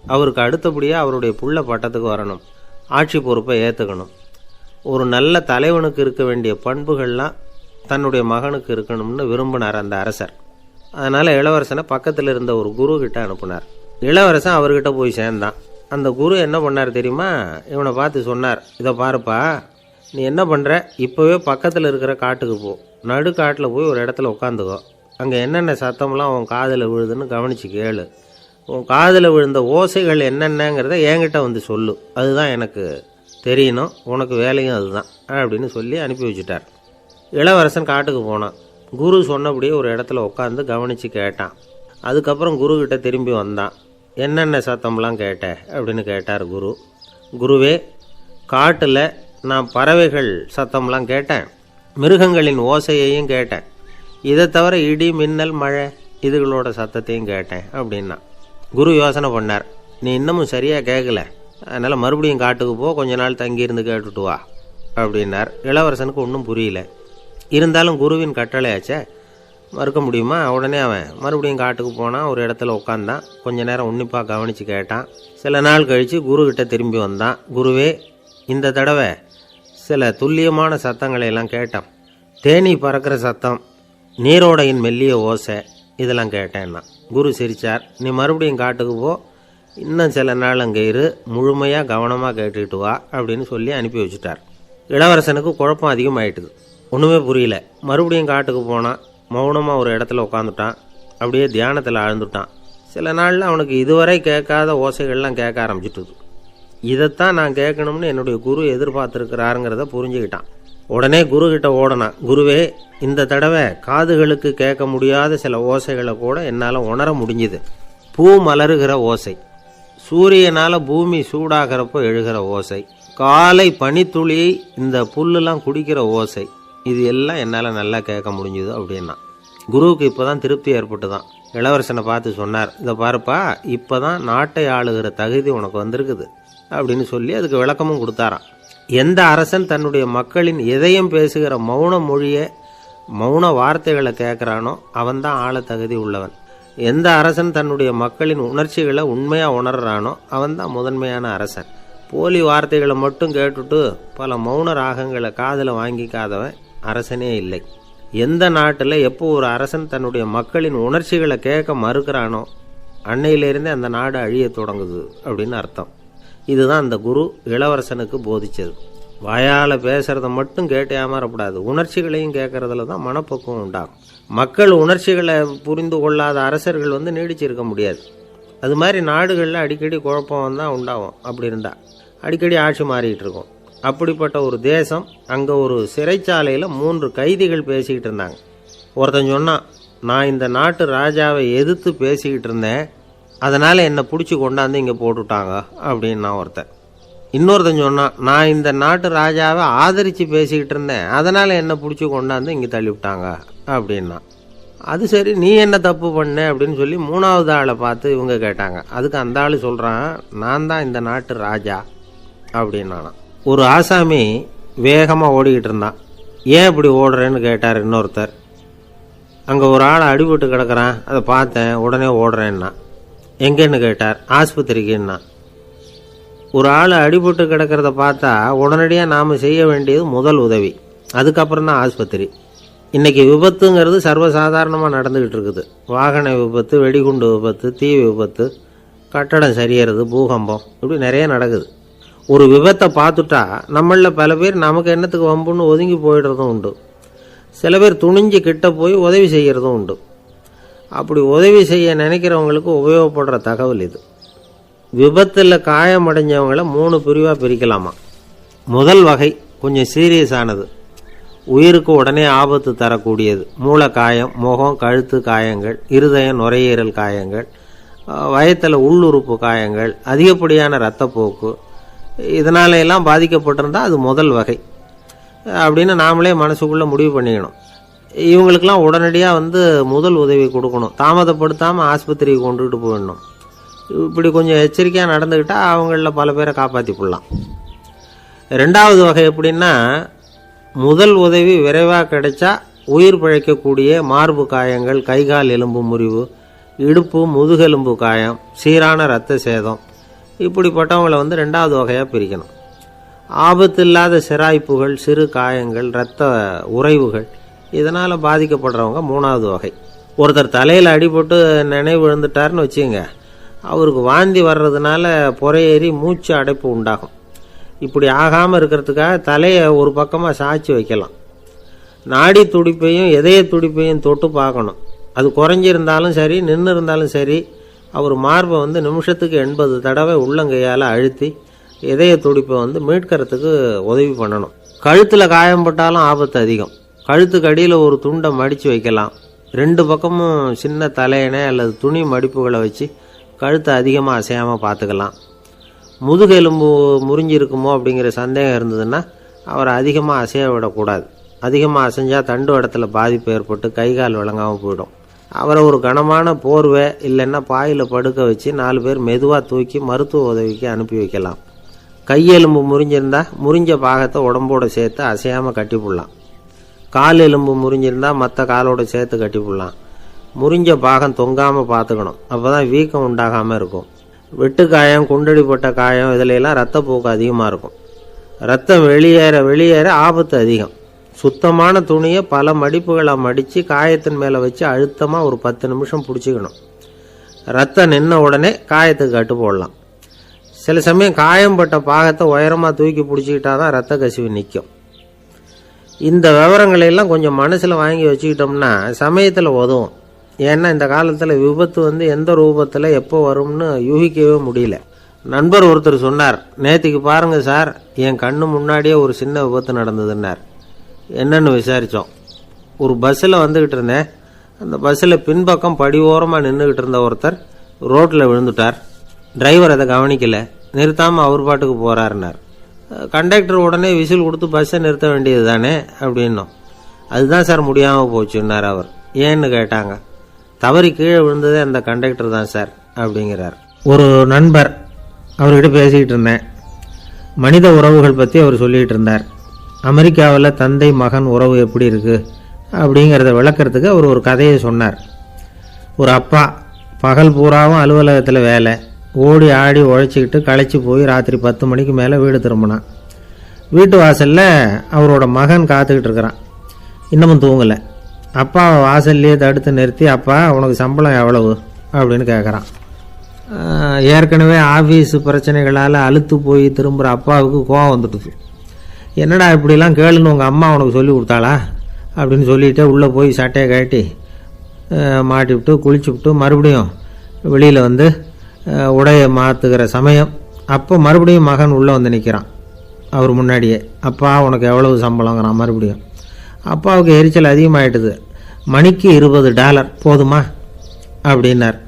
அவருக்கு அடுத்தபடியாக அவருடைய புள்ள பட்டத்துக்கு வரணும், ஆட்சி பொறுப்பை ஏற்றுக்கணும். ஒரு நல்ல தலைவனுக்கு இருக்க வேண்டிய பண்புகள்லாம் தன்னுடைய மகனுக்கு இருக்கணும்னு விரும்பினார் அந்த அரசர். அதனால் இளவரசனை பக்கத்தில் இருந்த ஒரு குரு கிட்ட அனுப்புனார். இளவரசன் அவர்கிட்ட போய் சேர்ந்தான். அந்த குரு என்ன பண்ணார் தெரியுமா? இவனை பார்த்து சொன்னார், இதை பாருப்பா, நீ என்ன பண்ணுற, இப்போவே பக்கத்தில் இருக்கிற காட்டுக்கு போ, நடு காட்டில் போய் ஒரு இடத்துல உட்காந்துக்கோ, அங்கே என்னென்ன சத்தம்லாம் உன் காதில் விழுதுன்னு கவனித்து கேளு, உன் காதில் விழுந்த ஓசைகள் என்னென்னங்கிறத என்கிட்ட வந்து சொல்லு, அதுதான் எனக்கு தெரியணும், உனக்கு வேலையும் அதுதான் அப்படின்னு சொல்லி அனுப்பி வச்சுட்டார். இளவரசன் காட்டுக்கு போனான். குரு சொன்னபடியே ஒரு இடத்துல உட்காந்து கவனித்து கேட்டான். அதுக்கப்புறம் குருக்கிட்ட திரும்பி வந்தான். என்னென்ன சத்தம்லாம் கேட்ட அப்படின்னு கேட்டார் குரு. குருவே, காட்டில் நான் பறவைகள் சத்தம்லாம் கேட்டேன், மிருகங்களின் ஓசையையும் கேட்டேன், இதை தவிர இடி மின்னல் மழை இதுகளோட சத்தத்தையும் கேட்டேன் அப்படின்னா. குரு யோசனை பண்ணார், நீ இன்னமும் சரியாக கேட்கல, அதனால் மறுபடியும் காட்டுக்கு போ, கொஞ்ச நாள் தங்கியிருந்து கேட்டுட்டு வா அப்படின்னார். இளவரசனுக்கு ஒன்றும் புரியல. இருந்தாலும் குருவின் கட்டளையாச்சே, மறுக்க முடியுமா? உடனே அவன் மறுபடியும் காட்டுக்கு போனான். ஒரு இடத்துல உட்காந்தான். கொஞ்ச நேரம் உன்னிப்பாக கவனித்து கேட்டான். சில நாள் கழித்து குருக்கிட்ட திரும்பி வந்தான். குருவே, இந்த தடவை சில துல்லியமான சத்தங்களை எல்லாம் கேட்டான். தேனீ பறக்கிற சத்தம், நீரோடையின் மெல்லிய ஓசை, இதெல்லாம் கேட்டேன்னா. குரு சிரித்தார். நீ மறுபடியும் காட்டுக்கு போ, இன்னும் சில நாள் அங்கே இரு, முழுமையாக கவனமாக கேட்டுக்கிட்டு வா அப்படின்னு சொல்லி அனுப்பி வச்சுட்டார். இளவரசனுக்கு குழப்பம் அதிகமாயிட்டுது. ஒன்றுமே புரியல. மறுபடியும் காட்டுக்கு போனான். மௌனமாக ஒரு இடத்துல உட்காந்துட்டான். அப்படியே தியானத்தில் ஆழ்ந்துட்டான். சில நாளில் அவனுக்கு இதுவரை கேட்காத ஓசைகள்லாம் கேட்க ஆரம்பிச்சிட்டுது. இதைத்தான் நான் கேட்கணும்னு என்னுடைய குரு எதிர்பார்த்துருக்கிறாருங்கிறத புரிஞ்சுக்கிட்டான். உடனே குருக்கிட்ட ஓடனான். குருவே, இந்த தடவை காதுகளுக்கு கேட்க முடியாத சில ஓசைகளை கூட என்னால் உணர முடிஞ்சுது. பூ மலருகிற ஓசை, சூரியனால் பூமி சூடாகிறப்போ எழுகிற ஓசை, காலை பனித்துளி இந்த புல்லுலாம் குடிக்கிற ஓசை, இது எல்லாம் என்னால் நல்லா கேட்க முடிஞ்சுது அப்படின்னா. குருவுக்கு இப்போ தான் திருப்தி ஏற்பட்டு தான். இளவரசனை பார்த்து சொன்னார், இதை பாருப்பா, இப்போ தான் நாட்டை ஆளுகிற தகுதி உனக்கு வந்திருக்குது அப்படின்னு சொல்லி அதுக்கு விளக்கமும் கொடுத்தாராம். எந்த அரசன் தன்னுடைய மக்களின் எதையும் பேசுகிற மௌன மொழியை, மௌன வார்த்தைகளை கேட்குறானோ அவன்தான் ஆள தகுதி உள்ளவன். எந்த அரசன் தன்னுடைய மக்களின் உணர்ச்சிகளை உண்மையாக உணர்றானோ அவன்தான் முதன்மையான அரசன். போலி வார்த்தைகளை மட்டும் கேட்டுட்டு பல மௌன ராகங்களை காதில் வாங்கிக்காதவன் அரசனே இல்லை. எந்த நாட்டில் எப்போ ஒரு அரசன் தன்னுடைய மக்களின் உணர்ச்சிகளை கேட்க மறுக்கிறானோ அன்னையிலிருந்தே அந்த நாடு அழிய தொடங்குது அப்படின்னு அர்த்தம். இதுதான் அந்த குரு இளவரசனுக்கு போதிச்சது. வாயால் பேசுறத மட்டும் கேட்டு ஏமாறக்கூடாது, உணர்ச்சிகளையும் கேட்கறதுல தான் மனப்பக்குவம் உண்டாகும். மக்கள் உணர்ச்சிகளை புரிந்து கொள்ளாத அரசர்கள் நீடிச்சிருக்க முடியாது. அது மாதிரி நாடுகளில் அடிக்கடி குழப்பம் தான் உண்டாகும். அப்படி இருந்தால் அடிக்கடி ஆட்சி மாறிக்கிட்டு இருக்கும். அப்படிப்பட்ட ஒரு தேசம், அங்கே ஒரு சிறைச்சாலையில் 3 கைதிகள் பேசிக்கிட்டு இருந்தாங்க. ஒருத்தன் சொன்னான், நான் இந்த நாட்டு ராஜாவை எதிர்த்து பேசிக்கிட்டு இருந்தேன், அதனால் என்னை பிடிச்சி கொண்டாந்து இங்கே போட்டுவிட்டாங்க அப்படின்னா ஒருத்தன். இன்னொருத்தன் சொன்னான், நான் இந்த நாட்டு ராஜாவை ஆதரித்து பேசிக்கிட்டு இருந்தேன், அதனால் என்னை பிடிச்சி கொண்டாந்து இங்கே தள்ளிவிட்டாங்க அப்படின்னா. அது சரி, நீ என்ன தப்பு பண்ண அப்படின்னு சொல்லி 3வது ஆளை பார்த்து இவங்க கேட்டாங்க. அதுக்கு அந்த ஆள் சொல்கிறான், நான் தான் இந்த நாட்டு ராஜா அப்படின்னா. ஒரு ஆசாமி வேகமாக ஓடிக்கிட்டு இருந்தான். ஏன் இப்படி ஓடுறேன்னு கேட்டார் இன்னொருத்தர். அங்கே ஒரு ஆளை அடிபட்டு கிடக்கிறான், அதை பார்த்தேன், உடனே ஓடுறேன்னா. எங்கேன்னு கேட்டார். ஆஸ்பத்திரிக்குன்னா. ஒரு ஆள் அடிபட்டு கிடக்கிறத பார்த்தா உடனடியாக நாம் செய்ய வேண்டியது முதல் உதவி, அதுக்கப்புறம் தான் ஆஸ்பத்திரி. இன்றைக்கி விபத்துங்கிறது சர்வசாதாரணமாக நடந்துக்கிட்டு இருக்குது. வாகன விபத்து, வெடிகுண்டு விபத்து, தீ விபத்து, கட்டடம் சரியறது, பூகம்பம், இப்படி நிறைய நடக்குது. ஒரு விபத்தை பார்த்துட்டா நம்மளில் பல பேர் நமக்கு என்னத்துக்கு வம்புன்னு ஒதுங்கி போயிடுறதும் உண்டு. சில பேர் துணிஞ்சு கிட்ட போய் உதவி செய்கிறதும் உண்டு. அப்படி உதவி செய்ய நினைக்கிறவங்களுக்கு உபயோகப்படுற தகவல் இது. விபத்தில் காயமடைஞ்சவங்களை 3 பிரிவாக பிரிக்கலாமா. முதல் வகை கொஞ்சம் சீரியஸானது, உயிருக்கு உடனே ஆபத்து தரக்கூடியது. மூளை காயம், முகம், கழுத்து காயங்கள், இருதயம், நுரையீரல் காயங்கள், வயத்தில் உள்ளுறுப்பு காயங்கள், அதிகப்படியான இரத்தப்போக்கு, இதனால எல்லாம் பாதிக்கப்பட்டிருந்தால் அது முதல் வகை அப்படின்னு நாமளே மனசுக்குள்ளே முடிவு பண்ணிக்கணும். இவங்களுக்கெல்லாம் உடனடியாக முதல் உதவி கொடுக்கணும். தாமதப்படுத்தாமல் ஆஸ்பத்திரிக்கு கொண்டுகிட்டு போயிடணும். இப்படி கொஞ்சம் எச்சரிக்கையாக நடந்துக்கிட்டால் அவங்களில் பல பேரை காப்பாற்றி போடலாம். 2வது வகை எப்படின்னா, முதல் உதவி விரைவாக கிடைச்சா உயிர் பிழைக்கக்கூடிய மார்பு காயங்கள், கைகால் எலும்பு முறிவு, இடுப்பு முதுகெலும்பு காயம், சீரான இரத்த சேதம், இப்படிப்பட்டவங்களை 2வது வகையாக பிரிக்கணும். ஆபத்து இல்லாத சிராய்ப்புகள், சிறு காயங்கள், இரத்த உறைவுகள், இதனால் பாதிக்கப்படுறவங்க 3வது வகை. ஒருத்தர் தலையில் அடிபட்டு நினைவு விழுந்துட்டார்னு வச்சுங்க, அவருக்கு வாந்தி வர்றதுனால புறையேறி மூச்சு அடைப்பு உண்டாகும். இப்படி ஆகாமல் இருக்கிறதுக்காக தலையை ஒரு பக்கமாக சாய்ச்சி வைக்கலாம். நாடி துடிப்பையும் இதய துடிப்பையும் தொட்டு பார்க்கணும். அது குறைஞ்சிருந்தாலும் சரி, நின்று இருந்தாலும் சரி, அவர் மார்பை நிமிஷத்துக்கு 80 தடவை உள்ளங்கையால் அழுத்தி இதய துடிப்பை மீட்கிறதுக்கு உதவி பண்ணணும். கழுத்தில் காயம்பட்டாலும் ஆபத்து அதிகம். கழுத்துக்கு அடியில் ஒரு துண்டை மடித்து வைக்கலாம். 2 பக்கமும் சின்ன தலையணை அல்லது துணி மடிப்புகளை வச்சு கழுத்தை அதிகமாக அசையாமல் பார்த்துக்கலாம். முதுகெலும்பு முறிஞ்சிருக்குமோ அப்படிங்கிற சந்தேகம் இருந்ததுன்னா அவரை அதிகமாக அசைய விடக்கூடாது. அதிகமாக அசைஞ்சால் தண்டு இடத்துல பாதிப்பு ஏற்பட்டு கை கால் விளங்காமல் போயிடும். அவரை ஒரு கனமான போர்வை இல்லைன்னா பாயில் படுக்க வச்சு 4 பேர் மெதுவாக தூக்கி மருத்துவ உதவிக்கு அனுப்பி வைக்கலாம். கையெலும்பு முறிஞ்சிருந்தா முறிஞ்ச பாகத்தை உடம்போடு சேர்த்து அசையாமல் கட்டிப்புடலாம். கால் எலும்பு முறிஞ்சிருந்தா மற்ற காலோட சேர்த்து கட்டிப்புடலாம். முறிஞ்ச பாகம் தொங்காமல் பார்த்துக்கணும். அப்போ தான் வீக்கம் உண்டாகாமல் இருக்கும். வெட்டு காயம், குண்டடிப்பட்ட காயம், இதிலெல்லாம் ரத்தப்போக்கு அதிகமாக இருக்கும். ரத்தம் வெளியேற ஆபத்து அதிகம். சுத்தமான துணியை பல மடிப்புகளை மடித்து காயத்தின் மேலே வச்சு அழுத்தமாக ஒரு 10 நிமிஷம் பிடிச்சிக்கணும். ரத்தம் நின்ன உடனே காயத்துக்கு கட்டு போடலாம். சில சமயம் காயம்பட்ட பாகத்தை உயரமாக தூக்கி பிடிச்சிக்கிட்டா தான் ரத்த கசிவு நிற்கும். இந்த விவரங்களையெல்லாம் கொஞ்சம் மனசில் வாங்கி வச்சுக்கிட்டோம்னா சமயத்தில் உதவும். ஏன்னா இந்த காலத்தில் விபத்து எந்த ரூபத்தில் எப்போ வரும்னு யூகிக்கவே முடியல. நண்பர் ஒருத்தர் சொன்னார், நேற்றுக்கு பாருங்கள் சார், என் கண்ணு முன்னாடியே ஒரு சின்ன விபத்து நடந்ததுன்னார். என்னன்னு விசாரித்தோம். ஒரு பஸ்ஸில் வந்துக்கிட்டு இருந்தேன். அந்த பஸ்ஸில் பின்பக்கம் படி ஓரமாக நின்றுக்கிட்டு இருந்த ஒருத்தர் ரோட்டில் விழுந்துட்டார். டிரைவர் அதை கவனிக்கலை, நிறுத்தாமல் அவர் பாட்டுக்கு போகிறாருன்னார். கண்டக்டர் உடனே விசில் கொடுத்து பஸ்ஸை நிறுத்த வேண்டியது தானே அப்படின்னோம். அதுதான் சார் முடியாமல் போச்சுன்னார் அவர். ஏன்னு கேட்டாங்க. தவறி கீழே விழுந்ததே அந்த கண்டக்டர் தான் சார் அப்படிங்கிறார். ஒரு நண்பர், அவர்கிட்ட பேசிக்கிட்டு இருந்தேன். மனித உறவுகள் பற்றி அவர் சொல்லிகிட்டு இருந்தார். அமெரிக்காவில் தந்தை மகன் உறவு எப்படி இருக்குது அப்படிங்கிறத விளக்கிறதுக்கு அவர் ஒரு கதையை சொன்னார். ஒரு அப்பா பகல் பூராவும் அலுவலகத்தில் வேலை, ஓடி ஆடி உழைச்சிக்கிட்டு களைச்சி போய் ராத்திரி 10 மணிக்கு மேலே வீடு திரும்பினான். வீட்டு வாசலில் அவரோட மகன் காத்துக்கிட்டு இருக்கிறான். இன்னமும் தூங்கலை. அப்பாவை வாசல்லையே தடுத்து நிறுத்தி, அப்பா உனக்கு சம்பளம் எவ்வளவு அப்படின்னு கேட்குறான். ஏற்கனவே ஆஃபீஸ் பிரச்சனைகளால் அழுத்து போய் திரும்புகிற அப்பாவுக்கு கோவம் வந்துடுது. என்னடா இப்படிலாம் கேளுன்னு உங்கள் அம்மா உனக்கு சொல்லி கொடுத்தாளா அப்படின்னு சொல்லிவிட்டு உள்ளே போய் சட்டையை கட்டி மாட்டி விட்டு குளிச்சு விட்டு மறுபடியும் வெளியில் உடையை மாற்றுகிற சமயம் அப்போ மறுபடியும் மகன் உள்ளே நிற்கிறான் அவர் முன்னாடியே. அப்பா உனக்கு எவ்வளவு சம்பளங்கிறான் மறுபடியும். அப்பாவுக்கு எரிச்சல் அதிகமாகிட்டுது. மணிக்கு $20 போதுமா அப்படின்னார்.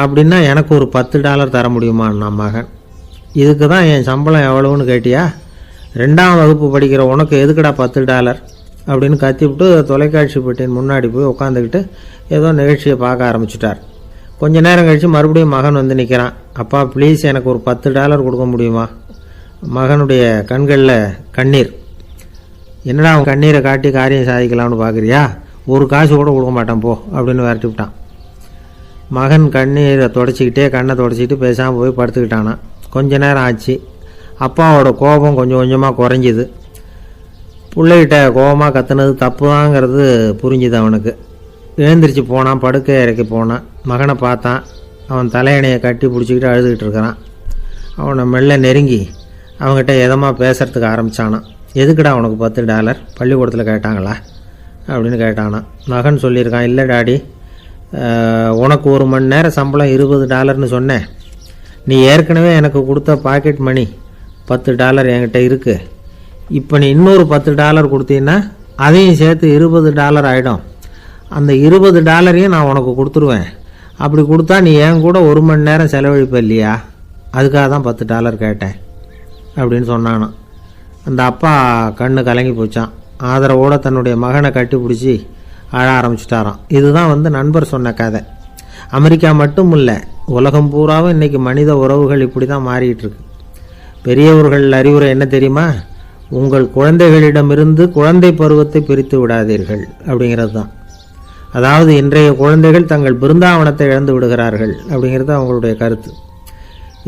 அப்படின்னா எனக்கு ஒரு $10 தர முடியுமான்னா மகன். இதுக்கு தான் என் சம்பளம் எவ்வளவுன்னு கேட்டியா? 2ஆம் வகுப்பு படிக்கிற உனக்கு எதுக்குடா $10 அப்படின்னு கத்திவிட்டு தொலைக்காட்சி பெட்டியின் முன்னாடி போய் உட்காந்துக்கிட்டு ஏதோ நிகழ்ச்சியை பார்க்க ஆரம்பிச்சுட்டார். கொஞ்ச நேரம் கழித்து மறுபடியும் மகன் நிற்கிறான். அப்பா ப்ளீஸ் எனக்கு ஒரு $10 கொடுக்க முடியுமா? மகனுடைய கண்களில் கண்ணீர். என்னடா அவன் கண்ணீரை காட்டி காரியம் சாதிக்கலாம்னு பார்க்குறியா? ஒரு காசு கூட கொடுக்க மாட்டான் போ அப்படின்னு விரட்டி விட்டான். மகன் கண்ணீரை தொடச்சிக்கிட்டே கண்ணை தொடச்சிக்கிட்டு பேசாமல் போய் படுத்துக்கிட்டானா. கொஞ்ச நேரம் ஆச்சு. அப்பாவோட கோபம் கொஞ்சம் கொஞ்சமாக குறைஞ்சிது. பிள்ளைகிட்ட கோபமாக கத்துனது தப்பு தாங்கிறது புரிஞ்சுது அவனுக்கு. எழுந்திரிச்சு போனான், படுக்கை இறக்கி போனான். மகனை பார்த்தான். அவன் தலையணையை கட்டி பிடிச்சிக்கிட்டு அழுதுகிட்டு இருக்கிறான். அவனை மெல்ல நெருங்கி அவங்ககிட்ட எதமாக பேசுறதுக்கு ஆரம்பித்தானான். எதுக்குடா உனக்கு $10 பள்ளிக்கூடத்தில் கேட்டாங்களா அப்படின்னு கேட்டானான். மகன் சொல்லியிருக்கான், இல்லை டாடி, உனக்கு 1 மணி நேரம் சம்பளம் $20ன்னு சொன்னேன். நீ ஏற்கனவே எனக்கு கொடுத்த பாக்கெட் மணி $10 என்கிட்ட இருக்குது. இப்போ நீ இன்னொரு $10 கொடுத்தீங்கன்னா அதையும் சேர்த்து $20 ஆகிடும். அந்த $20 நான் உனக்கு கொடுத்துருவேன். அப்படி கொடுத்தா நீ என் கூட 1 மணி நேரம் செலவழிப்ப இல்லையா? அதுக்காக தான் $10 கேட்டேன் அப்படின்னு சொன்னானான். அந்த அப்பா கண்ணு கலங்கி போச்சான். ஆதரவோடு தன்னுடைய மகனை கட்டி பிடிச்சி அழ ஆரம்பிச்சிட்டாராம். இதுதான் நண்பர் சொன்ன கதை. அமெரிக்கா மட்டும் இல்லை, உலகம் பூராவும் இன்றைக்கி மனித உறவுகள் இப்படி தான் மாறிக்கிட்டு இருக்கு. பெரியவர்கள் அறிவுரை என்ன தெரியுமா? உங்கள் குழந்தைகளிடமிருந்து குழந்தை பருவத்தை பிரித்து விடாதீர்கள் அப்படிங்கிறது தான். அதாவது இன்றைய குழந்தைகள் தங்கள் பிருந்தாவனத்தை இழந்து விடுகிறார்கள் அப்படிங்கிறது அவங்களுடைய கருத்து.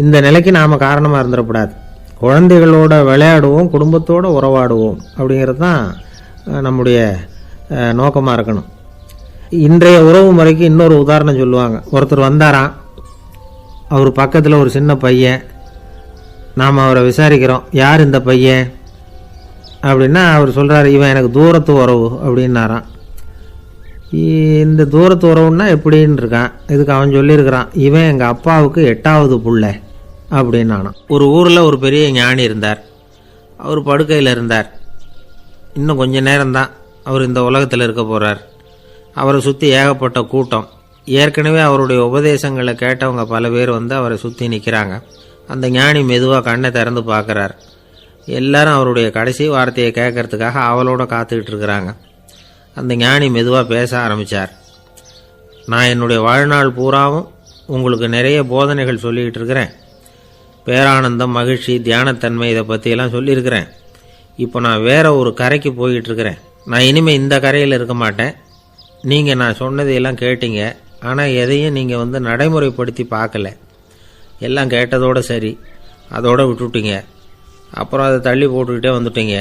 இந்த நிலைக்கு நாம் காரணமாக இருந்துடக்கூடாது. குழந்தைகளோட விளையாடுவோம், குடும்பத்தோடு உறவாடுவோம் அப்படிங்கிறது தான் நம்முடைய நோக்கமாக இருக்கணும். இன்றைய உறவு முறைக்கு இன்னொரு உதாரணம் சொல்லுவாங்க. ஒருத்தர் வந்தாராம், அவர் பக்கத்தில் ஒரு சின்ன பையன். நாம் அவரை விசாரிக்கிறோம், யார் இந்த பையன் அப்படின்னா அவர் சொல்கிறார், இவன் எனக்கு தூரத்து உறவு அப்படின்னாராம். இந்த தூரத்து உறவுன்னா எப்படின்னு இருக்கான். இதுக்கு அவன் சொல்லியிருக்கிறான், இவன் எங்கள் அப்பாவுக்கு 8வது புள்ள அப்படின்னானான். ஒரு ஊரில் ஒரு பெரிய ஞானி இருந்தார். அவர் படுக்கையில் இருந்தார். இன்னும் கொஞ்ச நேரம்தான் அவர் இந்த உலகத்தில் இருக்க போகிறார். அவரை சுற்றி ஏகப்பட்ட கூட்டம். ஏற்கனவே அவருடைய உபதேசங்களை கேட்டவங்க பல பேர் வந்து அவரை சுற்றி நிற்கிறாங்க. அந்த ஞானி மெதுவாக கண்ணை திறந்து பார்க்குறார். எல்லாரும் அவருடைய கடைசி வார்த்தையை கேட்கறதுக்காக அவளோட காத்துக்கிட்டு இருக்கிறாங்க. அந்த ஞானி மெதுவாக பேச ஆரம்பித்தார். நான் என்னுடைய வாழ்நாள் பூராவும் உங்களுக்கு நிறைய போதனைகள் சொல்லிக்கிட்டு இருக்கிறேன். பேரானந்தம், மகிழ்ச்சி, தியானத்தன்மை இதை பற்றியெல்லாம் சொல்லியிருக்கிறேன். இப்போ நான் வேற ஒரு கரைக்கு போய்கிட்டு இருக்கிறேன். நான் இனிமேல் இந்த கரையில் இருக்க மாட்டேன். நீங்கள் நான் சொன்னதையெல்லாம் கேட்டீங்க, ஆனால் எதையும் நீங்கள் வந்து நடைமுறைப்படுத்தி பார்க்கல. எல்லாம் கேட்டதோடு சரி, அதோடு விட்டுவிட்டீங்க. அப்புறம் அதை தள்ளி போட்டுக்கிட்டே வந்துட்டீங்க.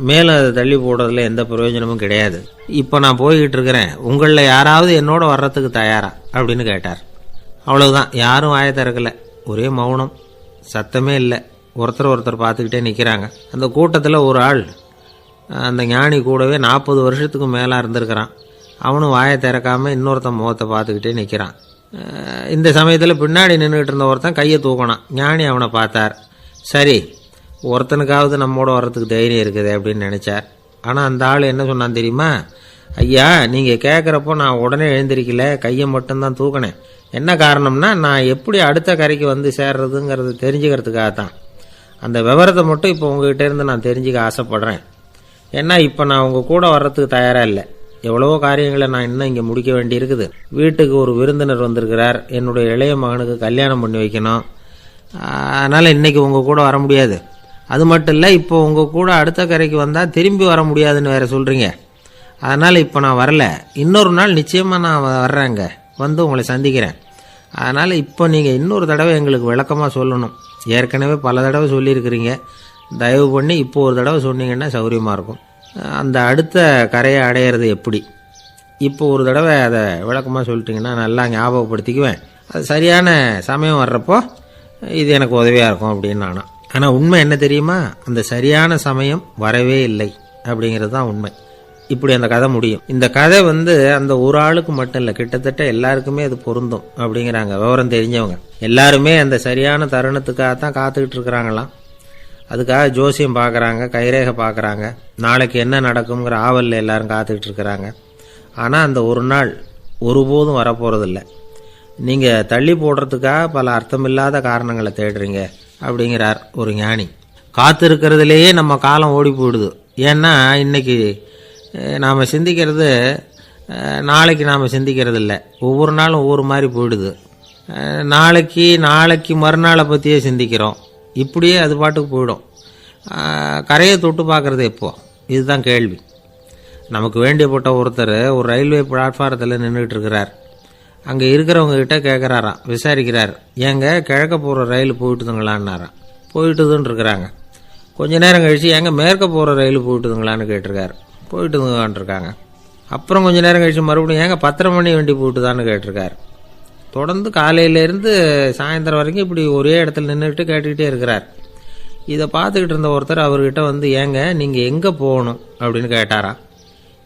மேலும் அதை தள்ளி போடுறதுல எந்த பிரயோஜனமும் கிடையாது. இப்போ நான் போய்கிட்டு இருக்கிறேன், உங்களில் யாராவது என்னோட வர்றதுக்கு தயாரா அப்படின்னு கேட்டார். அவ்வளவுதான், யாரும் வாயை திறக்கலை. ஒரே மௌனம், சத்தமே இல்லை. ஒருத்தர் பார்த்துக்கிட்டே நிற்கிறாங்க. அந்த கூட்டத்தில் ஒரு ஆள் அந்த ஞானி கூடவே 40 வருஷத்துக்கு மேலே இருந்திருக்கிறான். அவனும் வாயை திறக்காமல் இன்னொருத்தன் முகத்தை பார்த்துக்கிட்டே நிற்கிறான். இந்த சமயத்தில் பின்னாடி நின்றுக்கிட்டு இருந்த ஒருத்தன் கையை தூக்கினான். ஞானி அவனை பார்த்தார். சரி, ஒருத்தனுக்காவது நம்மோட வர்றதுக்கு தைரியம் இருக்குது அப்படின்னு நினச்சார். ஆனால் அந்த ஆள் என்ன சொன்னான் தெரியுமா? ஐயா, நீங்கள் கேட்குறப்போ நான் உடனே எழுந்திருக்கல, கையை மட்டும்தான் தூக்கினேன். என்ன காரணம்னா, நான் எப்படி அடுத்த கரைக்கு வந்து சேர்றதுங்கிறது தெரிஞ்சுக்கிறதுக்காக தான். அந்த விவரத்தை மட்டும் இப்போ உங்ககிட்ட இருந்து நான் தெரிஞ்சுக்க ஆசைப்படுறேன். ஏன்னா இப்போ நான் உங்கள் கூட வர்றதுக்கு தயாராக இல்லை. எவ்வளவோ காரியங்களை நான் இன்னும் இங்கே முடிக்க வேண்டி இருக்குது. வீட்டுக்கு ஒரு விருந்தினர் வந்திருக்கிறார். என்னுடைய இளைய மகனுக்கு கல்யாணம் பண்ணி வைக்கணும். அதனால் இன்றைக்கி உங்கள் கூட வர முடியாது. அது மட்டும் இல்லை, இப்போ உங்கள் கூட அடுத்த கரைக்கு வந்தால் திரும்பி வர முடியாதுன்னு வேறு சொல்கிறீங்க. அதனால் இப்போ நான் வரல. இன்னொரு நாள் நிச்சயமாக நான் வர்றேங்க, வந்து உங்களை சந்திக்கிறேன். அதனால் இப்போ நீங்கள் இன்னொரு தடவை எங்களுக்கு விளக்கமாக சொல்லணும். ஏற்கனவே பல தடவை சொல்லியிருக்கிறீங்க. தயவு பண்ணி இப்போ ஒரு தடவை சொன்னீங்கன்னா சௌகரியமாக இருக்கும். அந்த அடுத்த கரையை அடையிறது எப்படி, இப்போ ஒரு தடவை அதை விளக்கமாக சொல்லிட்டிங்கன்னா நல்லா ஞாபகப்படுத்திக்குவேன். அது சரியான சமயம் வர்றப்போ இது எனக்கு உதவியாக இருக்கும் அப்படின்னு நானும். ஆனால் உண்மை என்ன தெரியுமா? அந்த சரியான சமயம் வரவே இல்லை அப்படிங்கிறது தான் உண்மை. இப்படி அந்த கதை முடியும். இந்த கதை வந்து அந்த ஒரு ஆளுக்கு மட்டும் இல்லை, கிட்டத்தட்ட எல்லாருக்குமே அது பொருந்தும் அப்படிங்கிறாங்க விவரம் தெரிஞ்சவங்க. எல்லாருமே அந்த சரியான தருணத்துக்காக தான் காத்துக்கிட்டு இருக்கிறாங்களாம். அதுக்காக ஜோசியம் பார்க்குறாங்க, கைரேகை பார்க்குறாங்க, நாளைக்கு என்ன நடக்குங்கிற ஆவலில் எல்லாரும் காத்துக்கிட்டு இருக்கிறாங்க. ஆனால் அந்த ஒரு நாள் ஒருபோதும் வரப்போகிறதில்ல. நீங்கள் தள்ளி போடுறதுக்காக பல அர்த்தமில்லாத காரணங்களை தேடுறீங்க அப்படிங்கிறார் ஒரு ஞானி. காத்திருக்கிறதுலேயே நம்ம காலம் ஓடி போயிடுது. ஏன்னா இன்றைக்கி நாம் சிந்திக்கிறது நாளைக்கு நாம் சிந்திக்கிறது இல்லை. ஒவ்வொரு நாளும் ஒவ்வொரு மாதிரி போயிடுது. நாளைக்கு மறுநாளை பற்றியே சிந்திக்கிறோம். இப்படியே அது பாட்டுக்கு போயிடும். கரையை தொட்டு பார்க்குறது எப்போ, இதுதான் கேள்வி. நமக்கு வேண்டியப்பட்ட ஒருத்தர் ஒரு ரயில்வே பிளாட்ஃபாரத்தில் நின்றுட்டு இருக்கிறார். அங்கே இருக்கிறவங்ககிட்ட கேட்குறாராம், விசாரிக்கிறார். ஏங்க கிழக்க போகிற ரயில் போயிட்டுதுங்களான்னாராம். போயிட்டுதுன்னு இருக்கிறாங்க. கொஞ்ச நேரம் கழிச்சு, ஏங்க மேற்க போகிற ரயில் போயிட்டுதுங்களான்னு கேட்டிருக்காரு. போயிட்டுதுங்களான் இருக்காங்க. அப்புறம் கொஞ்ச நேரம் கழிச்சு மறுபடியும் ஏங்க 10:30 மணி வண்டி போயிட்டுதான்னு கேட்டிருக்காரு. தொடர்ந்து காலையிலேருந்து சாயந்தரம் வரைக்கும் இப்படி ஒரே இடத்துல நின்றுட்டு கேட்டுக்கிட்டே இருக்கிறார். இதை பார்த்துக்கிட்டு இருந்த ஒருத்தர் அவர்கிட்ட வந்து, ஏங்க நீங்கள் எங்கே போகணும் அப்படின்னு கேட்டாராம்.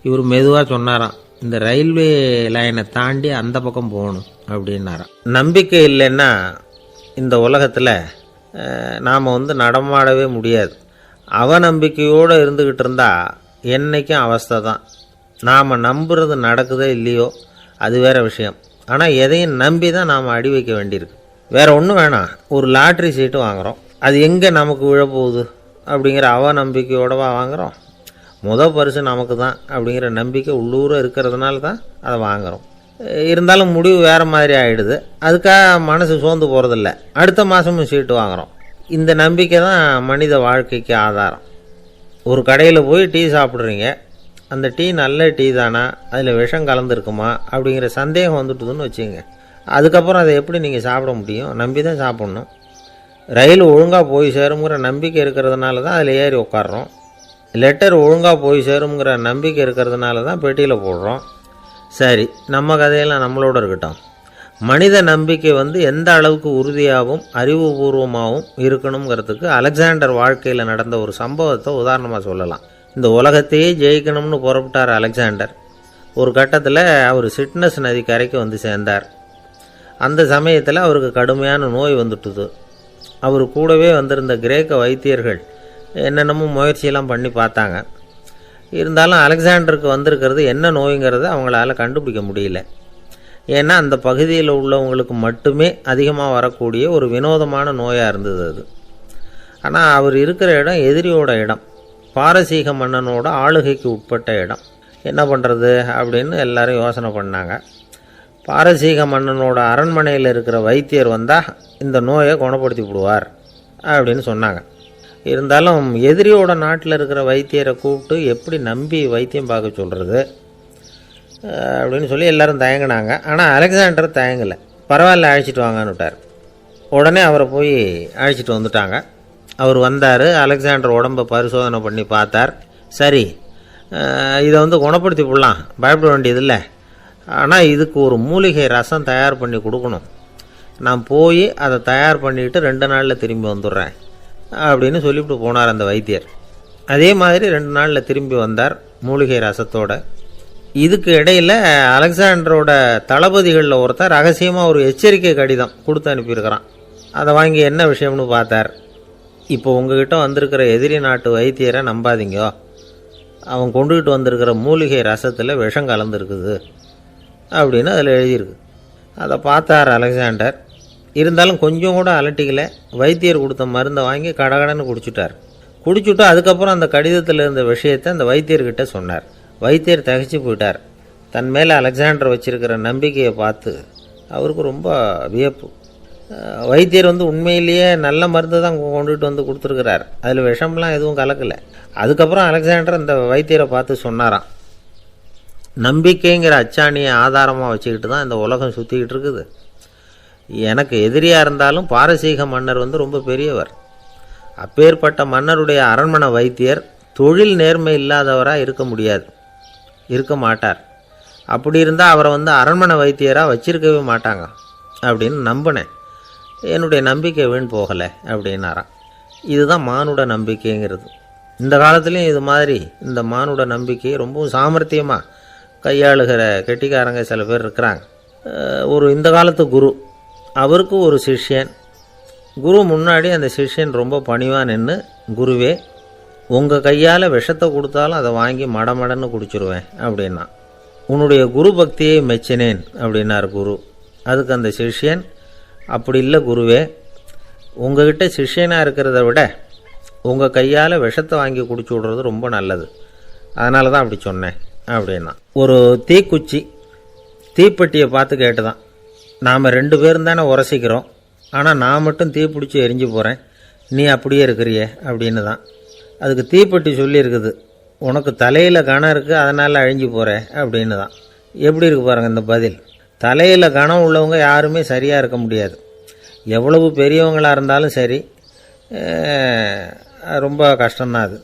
இவர் மெதுவாக சொன்னாராம், இந்த ரயில்வே லைனை தாண்டி அந்த பக்கம் போகணும் அப்படின்னாராம். நம்பிக்கை இல்லைன்னா இந்த உலகத்தில் நாம் வந்து நடமாடவே முடியாது. அவநம்பிக்கையோடு இருந்துக்கிட்டு இருந்தால் என்றைக்கும் அவஸ்தை தான். நாம் நம்புறது நடக்குதோ இல்லையோ அது வேறு விஷயம். ஆனால் எதையும் நம்பி தான் நாம் அடி வைக்க வேண்டியிருக்கு. வேறு ஒன்றும் வேணாம், ஒரு லாட்ரி சீட்டு வாங்குகிறோம். அது எங்கே நமக்கு விழப்போகுது அப்படிங்கிற அவநம்பிக்கையோடவா வாங்குகிறோம்? பரிசு நமக்கு தான் அப்படிங்கிற நம்பிக்கை உள்ளூர இருக்கிறதுனால தான் அதை வாங்குகிறோம். இருந்தாலும் முடிவு வேறு மாதிரி ஆகிடுது. அதுக்காக மனசு சோர்ந்து போகிறதில்ல. அடுத்த மாதமும் சீட்டு வாங்குகிறோம். இந்த நம்பிக்கை தான் மனித வாழ்க்கைக்கு ஆதாரம். ஒரு கடையில் போய் டீ சாப்பிட்றீங்க. அந்த டீ நல்ல டீ தானா, அதில் விஷம் கலந்துருக்குமா அப்படிங்கிற சந்தேகம் வந்துட்டுதுன்னு வச்சுங்க. அதுக்கப்புறம் அதை எப்படி நீங்கள் சாப்பிட முடியும்? நம்பி தான் சாப்பிட்ணும். ரயில் ஒழுங்காக போய் சேருங்கிற நம்பிக்கை இருக்கிறதுனால தான் அதில் ஏறி உட்காடுறோம். லெட்டர் ஒழுங்காக போய் சேருங்கிற நம்பிக்கை இருக்கிறதுனால தான் பெட்டியில் போடுறோம். சரி, நம்ம கதையெல்லாம் நம்மளோட இருக்கட்டும். மனித நம்பிக்கை எந்த அளவுக்கு உறுதியாகவும் அறிவுபூர்வமாகவும் இருக்கணுங்கிறதுக்கு அலெக்சாண்டர் வாழ்க்கையில் நடந்த ஒரு சம்பவத்தை உதாரணமாக சொல்லலாம். இந்த உலகத்தையே ஜெயிக்கணும்னு புறப்பட்டார் அலெக்சாண்டர். ஒரு கட்டத்தில் அவர் சிட்னஸ் நதி கரைக்கு சேர்ந்தார். அந்த சமயத்தில் அவருக்கு கடுமையான நோய் வந்துட்டுது. அவர் கூடவே வந்திருந்த கிரேக்க வைத்தியர்கள் என்னென்னமோ முயற்சியெல்லாம் பண்ணி பார்த்தாங்க. இருந்தாலும் அலெக்சாண்டருக்கு வந்திருக்கிறது என்ன நோய்ங்கிறத அவங்களால கண்டுபிடிக்க முடியல. ஏன்னா அந்த பகுதியில் உள்ளவங்களுக்கு மட்டுமே அதிகமாக வரக்கூடிய ஒரு வினோதமான நோயாக இருந்தது அது. ஆனால் அவர் இருக்கிற இடம் எதிரியோட இடம், பாரசீக மன்னனோட ஆளுகைக்கு உட்பட்ட இடம். என்ன பண்ணுறது அப்படின்னு எல்லாரும் யோசனை பண்ணாங்க. பாரசீக மன்னனோட அரண்மனையில் இருக்கிற வைத்தியர் வந்தால் இந்த நோயை குணப்படுத்தி விடுவார் அப்படின்னு சொன்னாங்க. இருந்தாலும் எதிரியோட நாட்டில் இருக்கிற வைத்தியரை கூப்பிட்டு எப்படி நம்பி வைத்தியம் பார்க்க சொல்கிறது அப்படின்னு சொல்லி எல்லோரும் தயங்கினாங்க. ஆனால் அலெக்சாண்டர் தயங்கலை. பரவாயில்ல, அழைச்சிட்டு வாங்கன்னு விட்டார். உடனே அவரை போய் அழைச்சிட்டு வந்துட்டாங்க. அவர் வந்தார். அலெக்சாண்டர் உடம்பை பரிசோதனை பண்ணி பார்த்தார். சரி, இதை குணப்படுத்தி விடலாம், பயப்பட வேண்டியதில்லை. ஆனால் இதுக்கு ஒரு மூலிகை ரசம் தயார் பண்ணி கொடுக்கணும். நான் போய் அதை தயார் பண்ணிவிட்டு 2 நாளில் திரும்பி வந்துடுறேன் அப்படின்னு சொல்லிவிட்டு போனார் அந்த வைத்தியர். அதே மாதிரி 2 நாளில் திரும்பி வந்தார் மூலிகை ரசத்தோட. இதுக்கு இடையில் அலெக்சாண்டரோட தளபதிகளில் ஒருத்தர் ரகசியமாக ஒரு எச்சரிக்கை கடிதம் கொடுத்து அனுப்பியிருக்கிறான். அதை வாங்கி என்ன விஷயம்னு பார்த்தார். இப்போ உங்ககிட்ட வந்திருக்கிற எதிரி நாட்டு வைத்தியரை நம்பாதீங்க, அவன் கொண்டுகிட்டு வந்திருக்கிற மூலிகை ரசத்தில் விஷம் கலந்துருக்குது அப்படின்னு அதில் எழுதியிருக்கு. அதை பார்த்தார் அலெக்சாண்டர். இருந்தாலும் கொஞ்சம் கூட அலட்டிக்கல. வைத்தியர் கொடுத்த மருந்தை வாங்கி கடகடன்னு குடிச்சுட்டு அதுக்கப்புறம் அந்த கடிதத்தில் இருந்த விஷயத்தை அந்த வைத்தியர்கிட்ட சொன்னார். வைத்தியர் திகைச்சு போயிட்டார். தன் மேலே அலெக்சாண்டர் வச்சிருக்கிற நம்பிக்கையை பார்த்து அவருக்கு ரொம்ப வியப்பு. வைத்தியர் உண்மையிலேயே நல்ல மருந்து தான் கொண்டுகிட்டு கொடுத்துருக்கிறார், அதில் விஷம்லாம் எதுவும் கலக்கலை. அதுக்கப்புறம் அலெக்சாண்டர் அந்த வைத்தியரை பார்த்து சொன்னாராம், நம்பிக்கைங்கிற அச்சாணியை ஆதாரமாக வச்சுக்கிட்டு தான் இந்த உலகம் சுற்றிக்கிட்டு இருக்குது. எனக்கு எதிரியாக இருந்தாலும் பாரசீக மன்னர் ரொம்ப பெரியவர். அப்பேற்பட்ட மன்னருடைய அரண்மனை வைத்தியர் தொழில் நேர்மை இல்லாதவராக இருக்க மாட்டார். அப்படி இருந்தால் அவரை அரண்மனை வைத்தியராக வச்சிருக்கவே மாட்டாங்க அப்படின்னு நம்பினேன். என்னுடைய நம்பிக்கை வீண் போகலை அப்படின்னாராம். இதுதான் மானுட நம்பிக்கைங்கிறது. இந்த காலத்துலேயும் இது மாதிரி இந்த மானுட நம்பிக்கையை ரொம்பவும் சாமர்த்தியமாக கையாளுகிற கெட்டிக்காரங்க சில பேர் இருக்கிறாங்க. இந்த காலத்து குரு, அவருக்கு ஒரு சிஷ்யன். குரு முன்னாடி அந்த சிஷ்யன் ரொம்ப பணிவாக நின்று, குருவே உங்கள் கையால் விஷத்தை கொடுத்தாலும் அதை வாங்கி மடமடன்னு குடிச்சிருவேன் அப்படின்னா. உன்னுடைய குரு பக்தியை மெச்சினேன் அப்படின்னார் குரு. அதுக்கு அந்த சிஷ்யன், அப்படி இல்லை குருவே, உங்ககிட்ட சிஷ்யனாக இருக்கிறத விட உங்கள் கையால் விஷத்தை வாங்கி குடிச்சு விடுறது ரொம்ப நல்லது, அதனால தான் அப்படி சொன்னேன் அப்படின்னா. ஒரு தீப்பெட்டியை பார்த்து கேட்டுதான், நாம் 2 பேரும் தானே உரசிக்கிறோம், ஆனால் நான் மட்டும் தீப்பிடிச்சி எரிஞ்சு போகிறேன், நீ அப்படியே இருக்கிறியே அப்படின்னு தான். அதுக்கு தீப்பெட்டி சொல்லியிருக்குது, உனக்கு தலையில் கணம் இருக்குது அதனால் அழிஞ்சு போகிறேன் அப்படின்னு தான். எப்படி இருக்கு பாருங்கள் இந்த பதில். தலையில் கணம் உள்ளவங்க யாருமே சரியாக இருக்க முடியாது. எவ்வளவு பெரியவங்களாக இருந்தாலும் சரி, ரொம்ப கஷ்டம்தான் அது.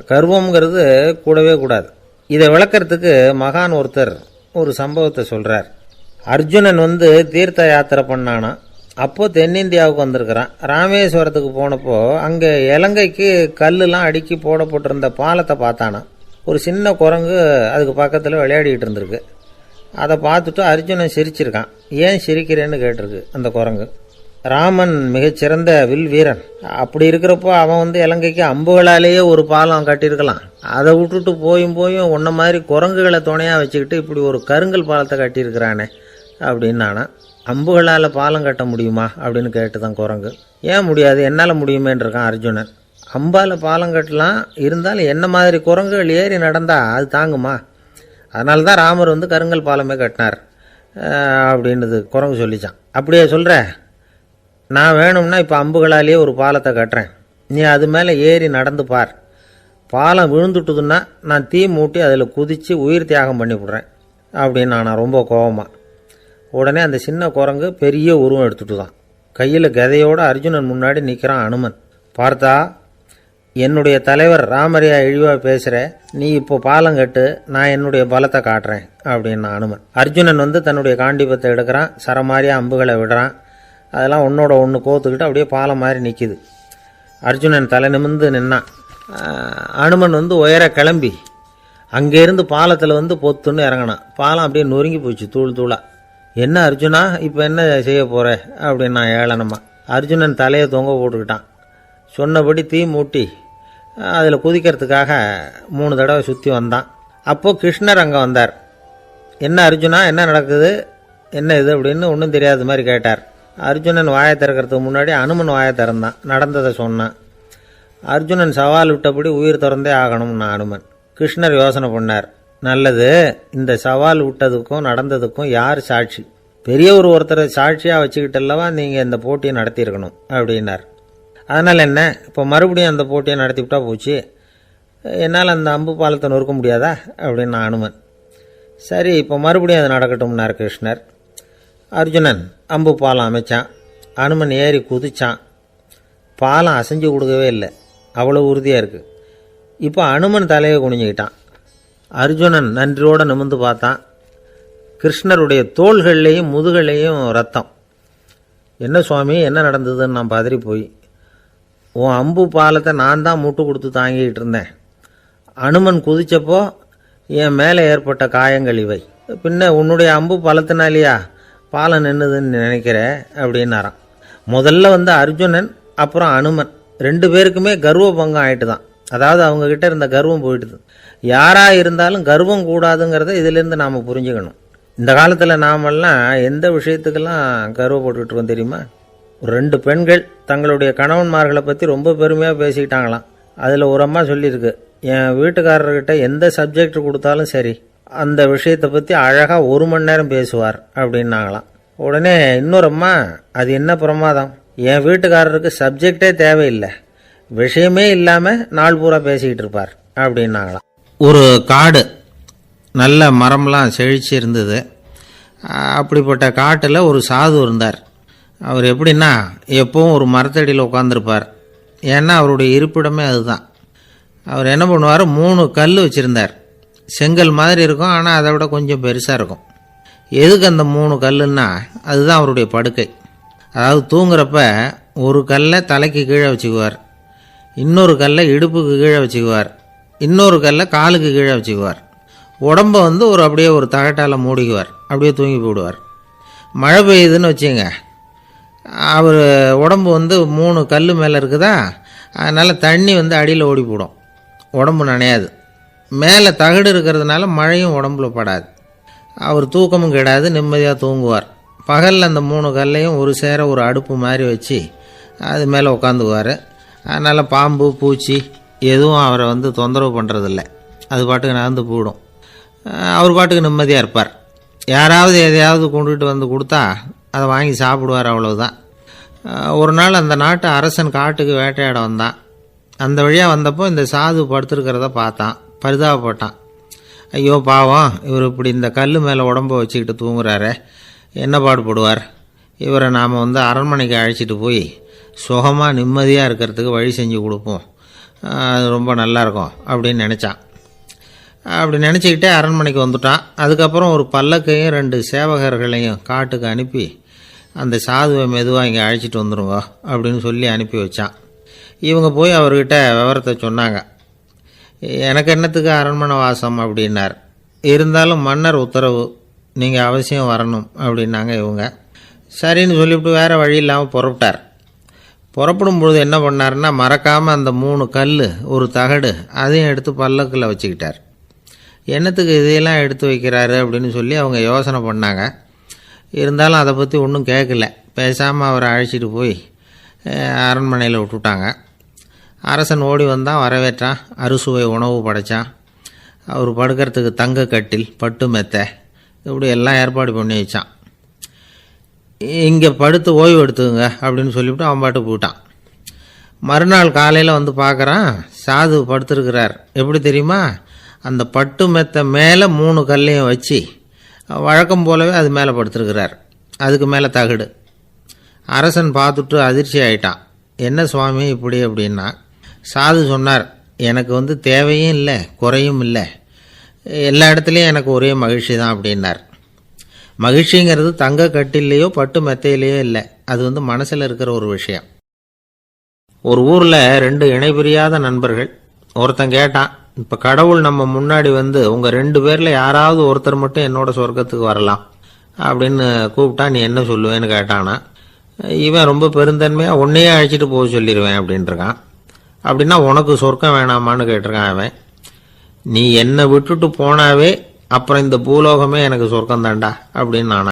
கர்வம்ங்கிறது கூடவே கூடாது. இதை விளக்கிறதுக்கு மகான் ஒருத்தர் ஒரு சம்பவத்தை சொல்கிறார். அர்ஜுனன் தீர்த்த யாத்திரை பண்ணானா. அப்போது தென்னிந்தியாவுக்கு வந்திருக்கிறான். ராமேஸ்வரத்துக்கு போனப்போ அங்கே இலங்கைக்கு கல்லுலாம் அடுக்கி போடப்பட்டிருந்த பாலத்தை பார்த்தானா. ஒரு சின்ன குரங்கு அதுக்கு பக்கத்தில் விளையாடிக்கிட்டு இருந்திருக்கு. அதை பார்த்துட்டு அர்ஜுனன் சிரிச்சிருக்கான். ஏன் சிரிக்கிறேன்னு கேட்டிருக்கு அந்த குரங்கு. ராமன் மிகச்சிறந்த வில் வீரன், அப்படி இருக்கிறப்போ அவன் இலங்கைக்கு அம்புகளாலேயே ஒரு பாலம் கட்டியிருக்கலாம். அதை விட்டுட்டு போயும் உன்ன மாதிரி குரங்குகளை துணையாக வச்சுக்கிட்டு இப்படி ஒரு கருங்கல் பாலத்தை கட்டியிருக்கிறானே அப்படின்னு நானா. அம்புகளால் பாலம் கட்ட முடியுமா அப்படின்னு கேட்டுதான் குரங்கு. ஏன் முடியாது, என்னால் முடியுமேன்னு இருக்கான் அர்ஜுனன். அம்பால் பாலம் கட்டலாம், இருந்தாலும் என்ன மாதிரி குரங்குகள் ஏறி நடந்தா அது தாங்குமா? அதனால தான் ராமர் கருங்கல் பாலமே கட்டினார் அப்படின்றது குரங்கு சொல்லிச்சான். அப்படியே சொல்கிற, நான் வேணும்னா இப்போ அம்புகளாலேயே ஒரு பாலத்தை கட்டுறேன், நீ அது மேலே ஏறி நடந்து பார். பாலம் விழுந்துட்டுதுன்னா நான் தீ மூட்டி அதில் குதித்து உயிர் தியாகம் பண்ணி விட்றேன் அப்படின்னு நான் ரொம்ப கோபமாக. உடனே அந்த சின்ன குரங்கு பெரிய உருவம் எடுத்துட்டு தான் கையில் கதையோடு அர்ஜுனன் முன்னாடி நிற்கிறான் அனுமன். பார்த்தா, என்னுடைய தலைவர் ராமரையா இழிவாக பேசுகிற, நீ இப்போ பாலம் கட்டு, நான் என்னுடைய பலத்தை காட்டுறேன் அப்படின்னா அனுமன். அர்ஜுனன் தன்னுடைய காண்டிபத்தை எடுக்கிறான், சரமாரியாக அம்புகளை விடுறான். அதெல்லாம் ஒன்றோட ஒன்று கோத்துக்கிட்டு அப்படியே பாலம் மாதிரி நிற்கிது. அர்ஜுனன் தலை நிமிர்ந்து நின்னான். அனுமன் உயர கிளம்பி அங்கேருந்து பாலத்தில் பொத்துன்னு இறங்கினான். பாலம் அப்படியே நொறுங்கி போச்சு தூள் தூளாக. என்ன அர்ஜுனா, இப்போ என்ன செய்ய போகிற அப்படின்னா ஏளனமா. அர்ஜுனன் தலையை தொங்க போட்டுக்கிட்டான். சொன்னபடி தீ மூட்டி அதில் குதிக்கிறதுக்காக 3 தடவை சுற்றி வந்தான். அப்போது கிருஷ்ணர் அங்கே வந்தார். என்ன அர்ஜுனா, என்ன நடக்குது, என்ன இது அப்படின்னு ஒன்றும் தெரியாத மாதிரி கேட்டார். அர்ஜுனன் வாயை திறக்கிறதுக்கு முன்னாடி அனுமன் வாயை திறந்தான், நடந்ததை சொன்னான். அர்ஜுனன் சவால் விட்டபடி உயிர் திறந்தே ஆகணும்னு அனுமன். கிருஷ்ணர் யோசனை பண்ணார். நல்லது, இந்த சவால் விட்டதுக்கும் நடந்ததுக்கும் யார் சாட்சி? பெரியவர் ஒருத்தரை சாட்சியாக வச்சுக்கிட்டல்லவா நீங்கள் இந்த போட்டியை நடத்தியிருக்கணும் அப்படின்னார். அதனால் என்ன, இப்போ மறுபடியும் அந்த போட்டியை நடத்திவிட்டா போச்சு, என்னால் அந்த அம்பு பாலத்தை நொறுக்க முடியாதா அப்படின்னு அனுமன். சரி, இப்போ மறுபடியும் அது நடக்கட்டும்னார் கிருஷ்ணர். அர்ஜுனன் அம்பு பாலம் அமைச்சான். அனுமன் ஏறி குதிச்சான். பாலம் அசைஞ்சு கொடுக்கவே இல்லை, அவ்வளோ உறுதியாக இருக்குது. இப்போ அனுமன் தலையை குனிஞ்சிக்கிட்டான். அர்ஜுனன் நன்றியோடு நிமிர்ந்து பார்த்தான். கிருஷ்ணருடைய தோள்கள்லேயும் முதுகள்லேயும் ரத்தம். என்ன சுவாமி, என்ன நடந்ததுன்னு நான் பதறி போய், உன் அம்பு பாலத்தை நான் தான் முட்டு கொடுத்து தாங்கிக்கிட்டு இருந்தேன். அனுமன் குதிச்சப்போ என் மேலே ஏற்பட்ட காயங்கள் இவை. பின்ன உன்னுடைய அம்பு பலத்தினாலேயா பாலம் நின்றுதுன்னு நினைக்கிற அப்படின்னாராம். முதல்ல அர்ஜுனன் அப்புறம் அனுமன் 2 பேருக்குமே கர்வ பங்கம் ஆயிட்டு தான். அதாவது அவங்கக்கிட்ட இருந்த கர்வம் போயிட்டுது. யாராக இருந்தாலும் கர்வம் கூடாதுங்கிறத இதிலேருந்து நாம் புரிஞ்சுக்கணும். இந்த காலத்தில் நாமெல்லாம் எந்த விஷயத்துக்கெல்லாம் கர்வப்பட்டுருக்கோம் தெரியுமா? 2 பெண்கள் தங்களுடைய கணவன்மார்களை பற்றி ரொம்ப பெருமையாக பேசிக்கிட்டாங்களாம். அதில் ஒரு அம்மா சொல்லியிருக்கு, என் வீட்டுக்காரர்கிட்ட எந்த சப்ஜெக்ட் கொடுத்தாலும் சரி அந்த விஷயத்தை பற்றி அழகாக 1 மணி நேரம் பேசுவார் அப்படின்னாங்களாம். உடனே இன்னொரு அம்மா, அது என்ன பிரமாதம், என் வீட்டுக்காரருக்கு சப்ஜெக்டே தேவையில்லை, விஷயமே இல்லாமல் நாள் பூரா பேசிக்கிட்டு இருப்பார் அப்படின்னாங்களாம். ஒரு காடு, நல்ல மரம்லாம் செழிச்சு இருந்தது. அப்படிப்பட்ட காட்டில் ஒரு சாது இருந்தார். அவர் எப்படின்னா எப்பவும் ஒரு மரத்தடியில் உட்காந்துருப்பார். ஏன்னா அவருடைய இருப்பிடமே அதுதான். அவர் என்ன பண்ணுவார், 3 கல் வச்சுருந்தார். செங்கல் மாதிரி இருக்கும், ஆனால் அதை விட கொஞ்சம் பெருசாக இருக்கும். எதுக்கு அந்த 3 கல்லுன்னா அதுதான் அவருடைய படுக்கை. அதாவது தூங்குறப்ப ஒரு கல்லை தலைக்கு கீழே வச்சுக்குவார், இன்னொரு கல்லை இடுப்புக்கு கீழே வச்சுக்குவார், இன்னொரு கல்லை காலுக்கு கீழே வச்சுக்குவார். உடம்பை ஒரு அப்படியே ஒரு தகட்டால் மூடிக்குவார், அப்படியே தூங்கி போடுவார். மழை பெய்யுதுன்னு வச்சுங்க, அவர் உடம்பு 3 கல் மேலே இருக்குதா, அதனால் தண்ணி அடியில் ஓடி போடும், உடம்பு நனையாது. மேலே தகடு இருக்கிறதுனால மழையும் உடம்புல படாது. அவர் தூக்கமும் கிடாது, நிம்மதியாக தூங்குவார். பகலில் அந்த 3 கல்லையும் ஒரு சேர ஒரு அடுப்பு மாதிரி வச்சு அது மேலே உட்காந்துக்குவார். அதனால் பாம்பு பூச்சி எதுவும் அவரை தொந்தரவு பண்ணுறதில்ல, அது பாட்டுக்கு நடந்து போயிடும். அவர் பாட்டுக்கு நிம்மதியாக இருப்பார். யாராவது எதையாவது கொண்டுகிட்டு கொடுத்தா அதை வாங்கி சாப்பிடுவார், அவ்வளவுதான். ஒரு நாள் அந்த நாட்டு அரசன் காட்டுக்கு வேட்டையாட வந்தான். அந்த வழியாக வந்தப்போ இந்த சாது படுத்துருக்கிறத பார்த்தான், பரிதாபப்பட்டான். ஐயோ பாவம், இவர் இப்படி இந்த கல் மேலே உடம்பை வச்சுக்கிட்டு தூங்குறாரே, என்ன பாடுபடுவார், இவரை நாம் அரண்மனைக்கு அழைச்சிட்டு போய் சுகமாக நிம்மதியாக இருக்கிறதுக்கு வழி செஞ்சு கொடுப்போம், அது ரொம்ப நல்லாயிருக்கும் அப்படின்னு நினச்சான். அப்படி நினச்சிக்கிட்டே அரண்மனைக்கு வந்துட்டான். அதுக்கப்புறம் ஒரு பல்லக்கையும் 2 சேவகர்களையும் காட்டுக்கு அனுப்பி அந்த சாதுவை மெதுவாக இங்கே அழைச்சிட்டு வந்துடுங்க அப்படின்னு சொல்லி அனுப்பி வச்சான். இவங்க போய் அவர்கிட்ட விவரத்தை சொன்னாங்க. எனக்கு என்னத்துக்கு அரண்மனை வாசம் அப்படின்னார். இருந்தாலும் மன்னர் உத்தரவு, நீங்கள் அவசியம் வரணும் அப்படின்னாங்க இவங்க. சரின்னு சொல்லிவிட்டு வேறு வழி இல்லாமல் புறப்பட்டார். புறப்படும் பொழுது என்ன பண்ணார்னா, மறக்காமல் அந்த 3 கல் ஒரு தகடு அதையும் எடுத்து பல்லக்கில் வச்சுக்கிட்டார். என்னத்துக்கு இதையெல்லாம் எடுத்து வைக்கிறாரு அப்படின்னு சொல்லி அவங்க யோசனை பண்ணாங்க. இருந்தாலும் அதை பற்றி ஒன்றும் கேட்கல. பேசாமல் அவரை அழைச்சிட்டு போய் அரண்மனையில் விட்டுட்டாங்க. அரசன் ஓடி வந்தான், வரவேற்றான், அறுசுவை உணவு படைத்தான். அவர் படுக்கிறதுக்கு தங்க கட்டில், பட்டு மெத்தை, இப்படி எல்லாம் ஏற்பாடு பண்ணி வச்சான். இங்கே படுத்து ஓய்வு எடுத்துங்க அப்படின்னு சொல்லிவிட்டு அவன் பாட்டு போயிட்டான். மறுநாள் காலையில் பார்க்குறான், சாது படுத்துருக்கிறார். எப்படி தெரியுமா, அந்த பட்டு மெத்தை மேலே 3 கல்லையும் வச்சு வழக்கம் போலவே அது மேலே படுத்துருக்கிறார். அதுக்கு மேலே தகடு. அரசன் பார்த்துட்டு அதிர்ச்சி ஆயிட்டான். என்ன சுவாமி இப்படி அப்படின்னா, சாது சொன்னார், எனக்கு தேவையும் இல்லை குறையும் இல்லை, எல்லா இடத்துலையும் எனக்கு ஒரே மகிழ்ச்சி தான் அப்படின்னார். மகிழ்ச்சிங்கிறது தங்க கட்டிலேயோ பட்டு மெத்தையிலேயோ இல்லை, அது மனசில் இருக்கிற ஒரு விஷயம். ஒரு ஊரில் 2 இணைபிரியாத நண்பர்கள். ஒருத்தன் கேட்டான், இப்போ கடவுள் நம்ம முன்னாடி உங்கள் 2 பேரில் யாராவது ஒருத்தர் மட்டும் என்னோட சொர்க்கத்துக்கு வரலாம் அப்படின்னு கூப்பிட்டா நீ என்ன சொல்லுவேன்னு கேட்டானா. இவன் ரொம்ப பெருந்தன்மையாக உன்னையே அழைச்சிட்டு போக சொல்லிடுவேன் அப்படின்ட்டுருக்கான். அப்படின்னா உனக்கு சொர்க்கம் வேணாமான்னு கேட்டிருக்கான் அவன். நீ என்னை விட்டுட்டு போனாவே அப்புறம் இந்த பூலோகமே எனக்கு சொர்க்கம் தாண்டா அப்படின்னு நானா.